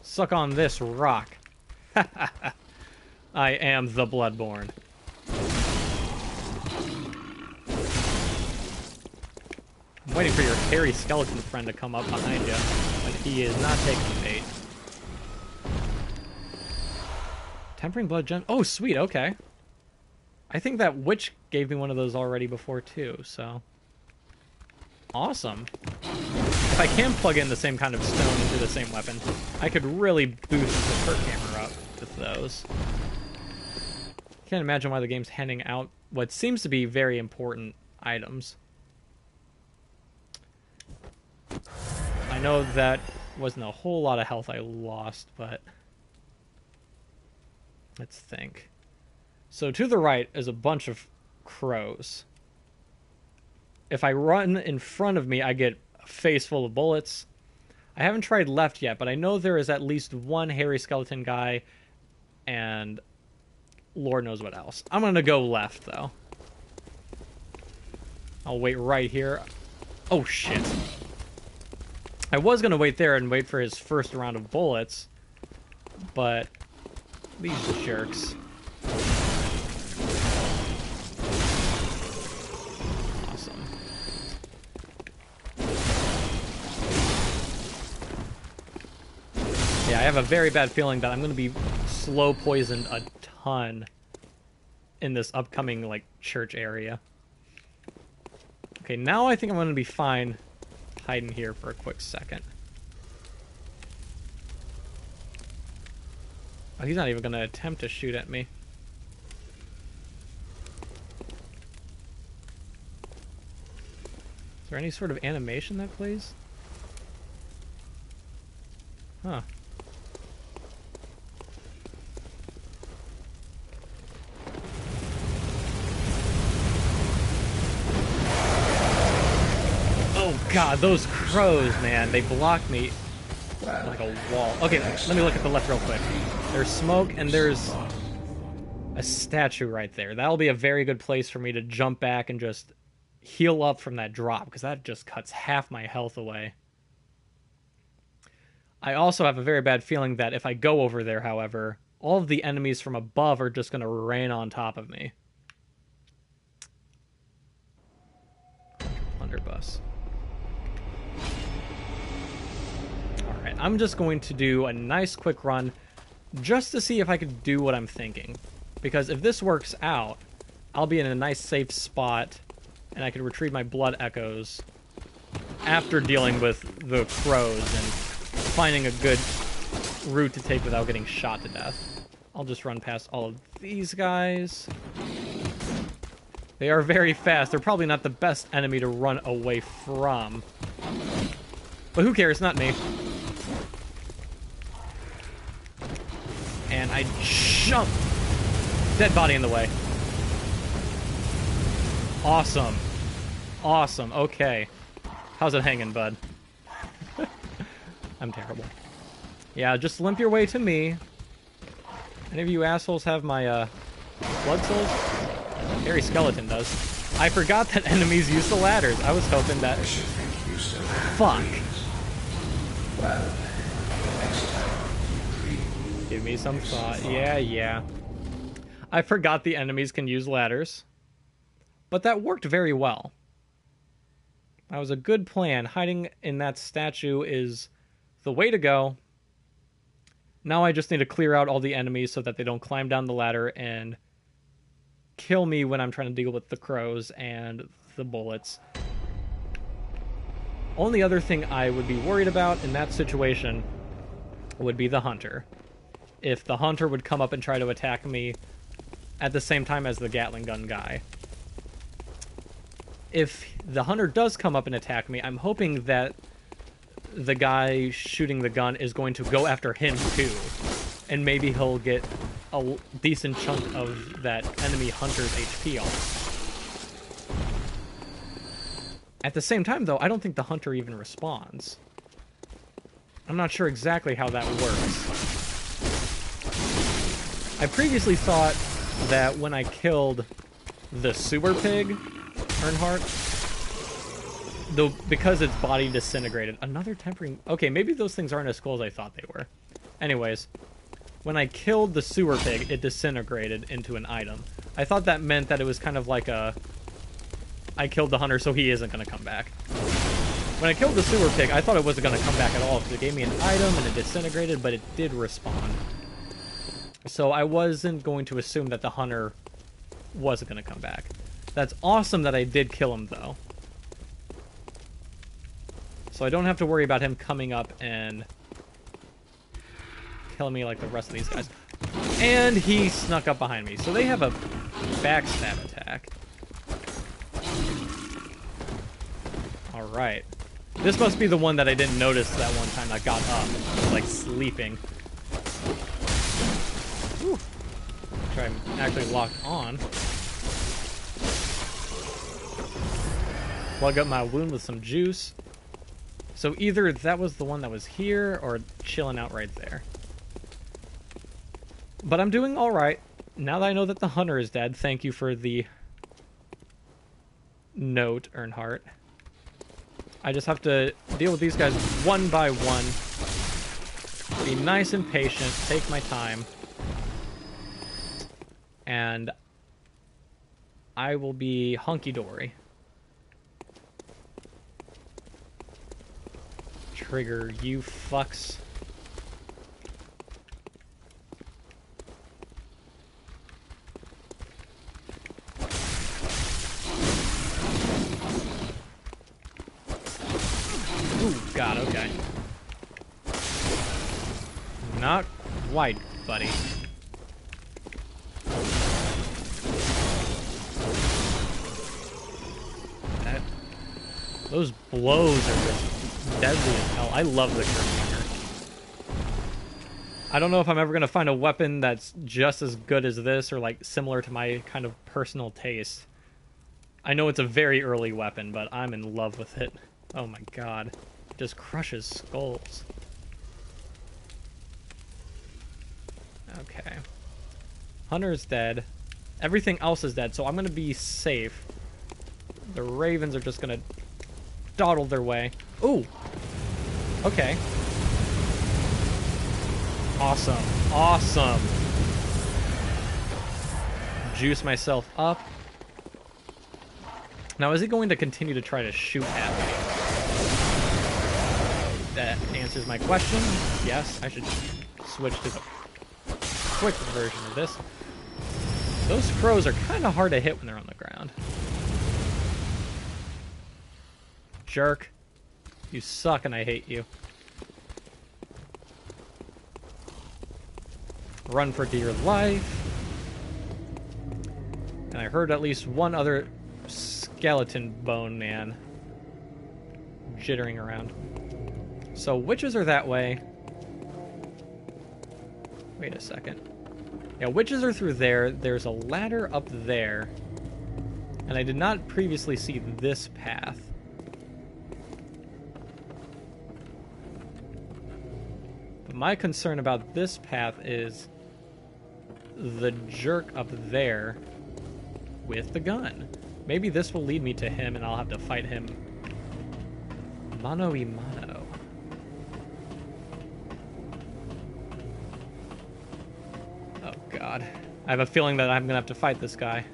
Suck on this rock. I am the Bloodborne. I'm waiting for your hairy skeleton friend to come up behind you, but he is not taking the bait. Tempering blood gem. Oh, sweet, okay. I think that witch gave me one of those already before, too, so... Awesome. If I can plug in the same kind of stone into the same weapon, I could really boost the perk hammer up with those. Can't imagine why the game's handing out what seems to be very important items. I know that wasn't a whole lot of health I lost, but... Let's think. So to the right is a bunch of crows. If I run in front of me, I get a face full of bullets. I haven't tried left yet, but I know there is at least one hairy skeleton guy, and Lord knows what else. I'm going to go left, though. I'll wait right here. Oh, shit. I was going to wait there and wait for his first round of bullets, but these jerks. Awesome. Yeah, I have a very bad feeling that I'm going to be slow poisoned a ton in this upcoming, like, church area. Okay, now I think I'm going to be fine hiding here for a quick second. Oh, he's not even going to attempt to shoot at me. Is there any sort of animation that plays? Huh. Oh god, those crows, man. They block me like a wall. Okay, let me look at the left real quick. There's smoke and there's a statue right there. That'll be a very good place for me to jump back and just heal up from that drop, because that just cuts half my health away. I also have a very bad feeling that if I go over there, however, all of the enemies from above are just going to rain on top of me. Blunderbuss. Alright, I'm just going to do a nice quick run just to see if I could do what I'm thinking. Because if this works out, I'll be in a nice safe spot and I can retrieve my blood echoes after dealing with the crows and finding a good route to take without getting shot to death. I'll just run past all of these guys. They are very fast. They're probably not the best enemy to run away from. But who cares? Not me. And I jump. Dead body in the way. Awesome. Awesome. Okay. How's it hanging, bud? I'm terrible. Yeah, just limp your way to me. Any of you assholes have my blood souls? Harry Skeleton does. I forgot that enemies use the ladders. I was hoping that... I should think you still have Fuck. Well, next time. Give me some thought. Yeah. I forgot the enemies can use ladders. But that worked very well. That was a good plan. Hiding in that statue is the way to go. Now I just need to clear out all the enemies so that they don't climb down the ladder and kill me when I'm trying to deal with the crows and the bullets. Only other thing I would be worried about in that situation would be the hunter. If the hunter would come up and try to attack me at the same time as the Gatling gun guy. If the hunter does come up and attack me, I'm hoping that the guy shooting the gun is going to go after him too. And maybe he'll get a decent chunk of that enemy hunter's HP off. At the same time, though, I don't think the hunter even responds. I'm not sure exactly how that works. I previously thought that when I killed the sewer pig, Earnhardt, though, because its body disintegrated. Another tempering... Okay, maybe those things aren't as cool as I thought they were. Anyways, when I killed the sewer pig, it disintegrated into an item. I thought that meant that it was kind of like a... I killed the hunter, so he isn't going to come back. When I killed the sewer pig, I thought it wasn't going to come back at all, because it gave me an item and it disintegrated, but it did respawn. So I wasn't going to assume that the hunter wasn't going to come back. That's awesome that I did kill him, though. So I don't have to worry about him coming up and killing me like the rest of these guys. And he snuck up behind me. So they have a backstab attack. Alright. This must be the one that I didn't notice that one time that got up. It was like sleeping. Whew. Which I'm actually locked on. Plug up my wound with some juice. So either that was the one that was here or chilling out right there. But I'm doing alright. Now that I know that the hunter is dead, thank you for the note, Earnhardt. I just have to deal with these guys one by one. Be nice and patient. Take my time. And I will be hunky-dory. Trigger, you fucks. Ooh, God, okay. Not quite, buddy. Those blows are just deadly as hell. I love the Kerfinger. I don't know if I'm ever going to find a weapon that's just as good as this or like similar to my kind of personal taste. I know it's a very early weapon, but I'm in love with it. Oh my god. It just crushes skulls. Okay. Hunter's dead. Everything else is dead, so I'm going to be safe. The ravens are just going to dawdle their way. Ooh. Okay. Awesome. Awesome. Juice myself up. Now, is he going to continue to try to shoot at me? That answers my question. Yes, I should switch to the quick version of this. Those crows are kind of hard to hit when they're on the ground. Jerk. You suck and I hate you. Run for dear life. And I heard at least one other skeleton bone man jittering around. So witches are that way. Wait a second. Yeah, witches are through there. There's a ladder up there. And I did not previously see this path. But my concern about this path is the jerk up there with the gun. Maybe this will lead me to him and I'll have to fight him mano a mano. Oh god. I have a feeling that I'm gonna have to fight this guy.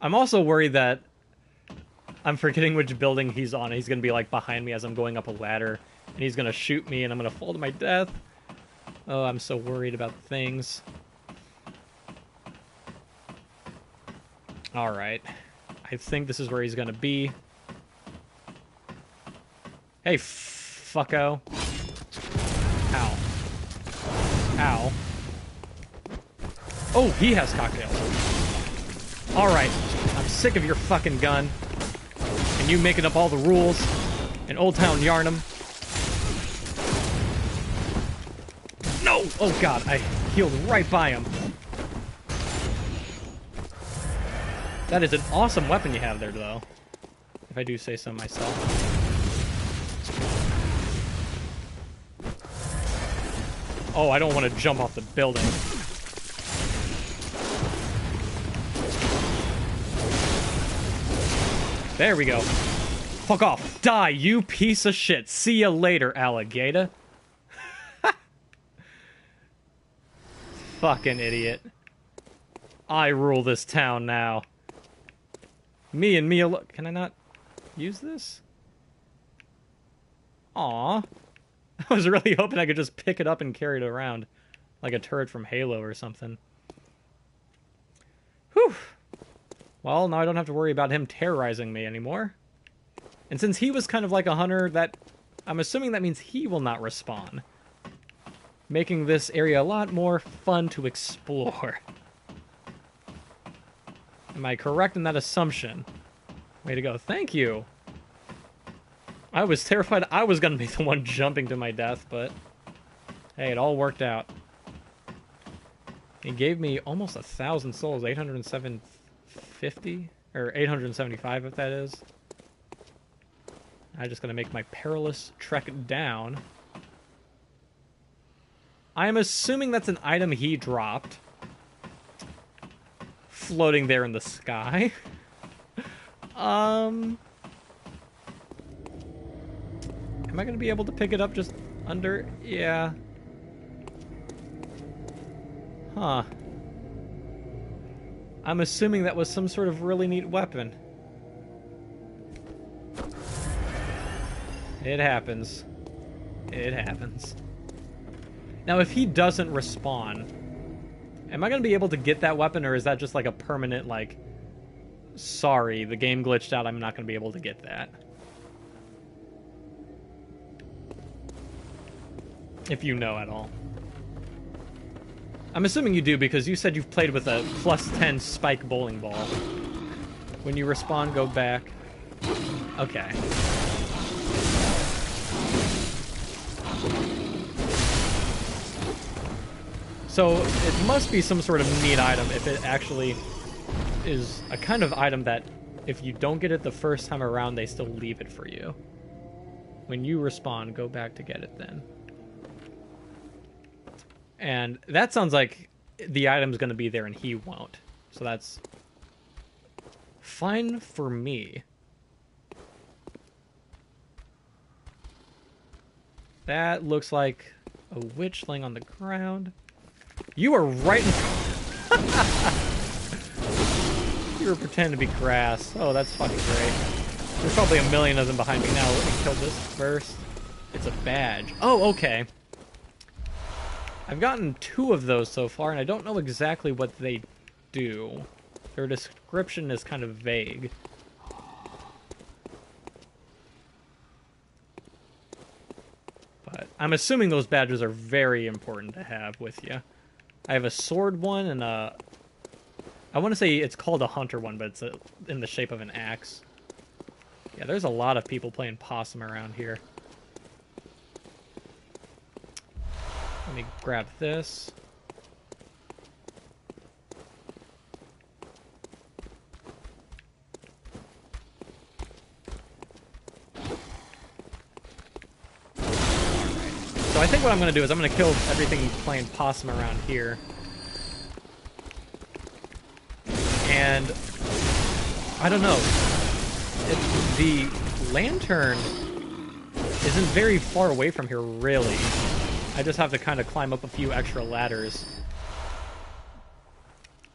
I'm also worried that I'm forgetting which building he's on. He's going to be like behind me as I'm going up a ladder, and he's going to shoot me and I'm going to fall to my death. Oh, I'm so worried about things. Alright. I think this is where he's going to be. Hey, fucko. Ow. Ow. Oh, he has cocktails. Alright. I'm sick of your fucking gun. And you making up all the rules. In Old Town Yarnum. No! Oh god, I healed right by him. That is an awesome weapon you have there, though. If I do say so myself. Oh, I don't want to jump off the building. There we go. Fuck off. Die, you piece of shit. See ya later, alligator. Fucking idiot. I rule this town now. Me and me alone. Can I not use this? Aw. I was really hoping I could just pick it up and carry it around. Like a turret from Halo or something. Whew. Well, now I don't have to worry about him terrorizing me anymore. And since he was kind of like a hunter, that I'm assuming that means he will not respawn. Making this area a lot more fun to explore. Am I correct in that assumption? Way to go. Thank you. I was terrified I was going to be the one jumping to my death, but hey, it all worked out. He gave me almost 1,000 souls, 807.50 or 875 if that is. I'm just gonna make my perilous trek down. I am assuming that's an item he dropped, floating there in the sky. Am I gonna be able to pick it up just under? Yeah. Huh. I'm assuming that was some sort of really neat weapon. It happens. It happens. Now, if he doesn't respawn, am I going to be able to get that weapon, or is that just like a permanent, like, sorry, the game glitched out, I'm not going to be able to get that? If you know at all. I'm assuming you do, because you said you've played with a +10 spike bowling ball. When you respawn, go back. Okay. So, it must be some sort of neat item if it actually is a kind of item that if you don't get it the first time around, they still leave it for you. When you respawn, go back to get it then. And that sounds like the item's going to be there and he won't. So that's fine for me. That looks like a witch laying on the ground. You are right in... You were pretending to be grass. Oh, that's fucking great. There's probably a million of them behind me now. Let me kill this first. It's a badge. Oh, okay. I've gotten 2 of those so far, and I don't know exactly what they do. Their description is kind of vague. But I'm assuming those badges are very important to have with you. I have a sword one and a... I want to say it's called a hunter one, but it's in the shape of an axe. Yeah, there's a lot of people playing possum around here. Let me grab this. So I think what I'm going to do is I'm going to kill everything playing possum around here. And I don't know. The lantern isn't very far away from here, really. I just have to kind of climb up a few extra ladders.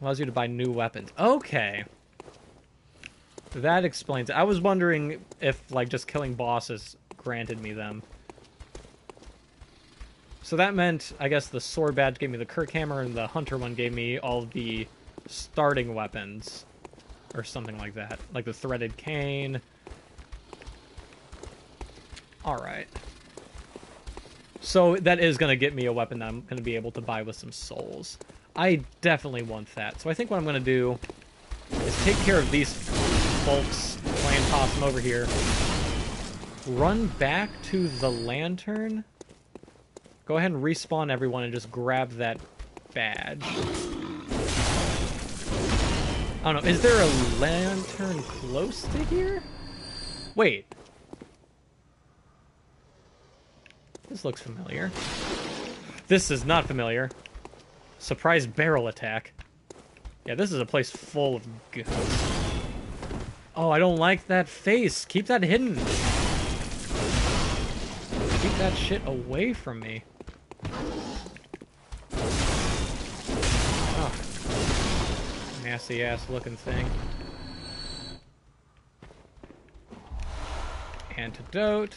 Allows you to buy new weapons. Okay. That explains it. I was wondering if, like, just killing bosses granted me them. So that meant, I guess, the sword badge gave me the Kirk hammer, and the hunter one gave me all the starting weapons. Or something like that. Like the threaded cane. Alright. So that is going to get me a weapon that I'm going to be able to buy with some souls. I definitely want that. So I think what I'm going to do is take care of these folks playing possum over here. Run back to the lantern. Go ahead and respawn everyone and just grab that badge. I don't know. Is there a lantern close to here? Wait. This looks familiar. This is not familiar. Surprise barrel attack. Yeah, this is a place full of ghosts. Oh, I don't like that face. Keep that hidden. Keep that shit away from me. Oh. Nasty ass looking thing. Antidote.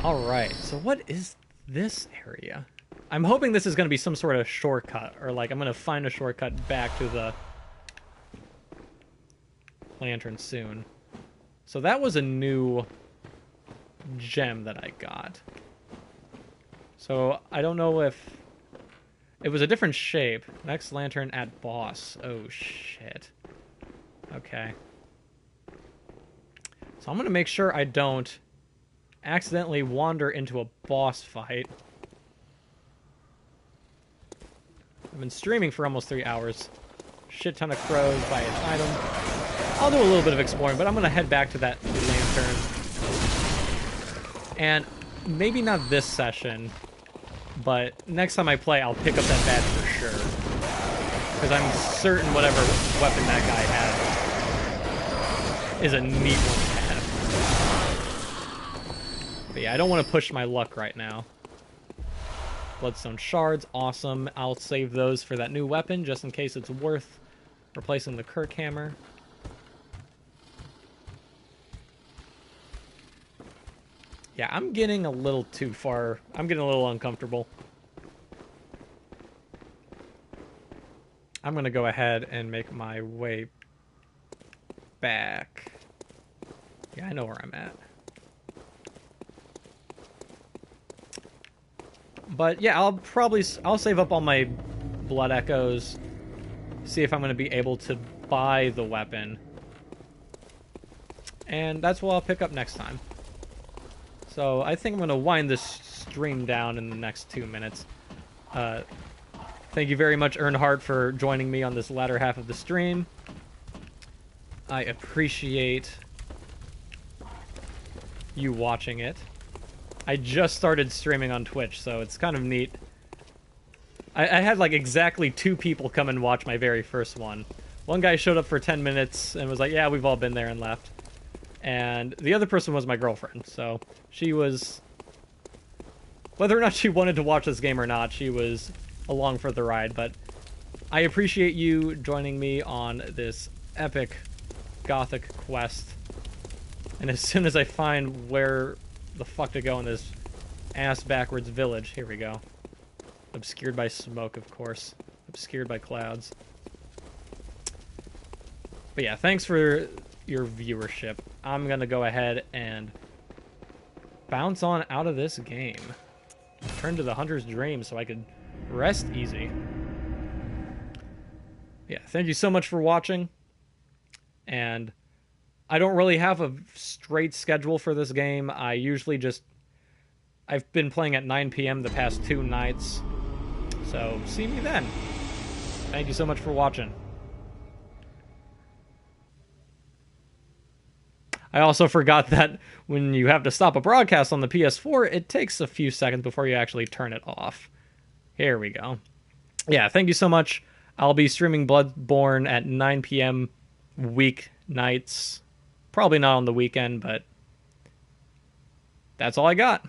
Alright, so what is this area? I'm hoping this is going to be some sort of shortcut, or like I'm going to find a shortcut back to the lantern soon. So that was a new gem that I got. So I don't know if it was a different shape. Next lantern at boss. Oh shit. Okay. So I'm going to make sure I don't accidentally wander into a boss fight. I've been streaming for almost 3 hours. Shit ton of crows, buy an item. I'll do a little bit of exploring, but I'm going to head back to that lantern. And maybe not this session, but next time I play, I'll pick up that badge for sure. Because I'm certain whatever weapon that guy has is a neat one to have. But yeah, I don't want to push my luck right now. Bloodstone shards, awesome. I'll save those for that new weapon, just in case it's worth replacing the Kirk hammer. Yeah, I'm getting a little too far. I'm getting a little uncomfortable. I'm going to go ahead and make my way back. Yeah, I know where I'm at. But yeah, I'll save up all my blood echoes. See if I'm going to be able to buy the weapon. And that's what I'll pick up next time. So I think I'm going to wind this stream down in the next 2 minutes. Thank you very much, Earnhardt, for joining me on this latter half of the stream. I appreciate you watching it. I just started streaming on Twitch, so it's kind of neat. I had like exactly 2 people come and watch my very first one. One guy showed up for 10 minutes and was like, yeah, we've all been there, and left. And the other person was my girlfriend, so she was... Whether or not she wanted to watch this game or not, she was along for the ride, but I appreciate you joining me on this epic gothic quest. And as soon as I find where the fuck to go in this ass-backwards village, here we go. Obscured by smoke, of course. Obscured by clouds. But yeah, thanks for your viewership. I'm gonna go ahead and bounce on out of this game. Turn to the Hunter's Dream so I could rest easy. Yeah, thank you so much for watching. And I don't really have a straight schedule for this game. I usually just... I've been playing at 9 p.m. the past 2 nights. So, see me then. Thank you so much for watching. I also forgot that when you have to stop a broadcast on the PS4, it takes a few seconds before you actually turn it off. Here we go. Yeah, thank you so much. I'll be streaming Bloodborne at 9 p.m. weeknights. Probably not on the weekend, but that's all I got.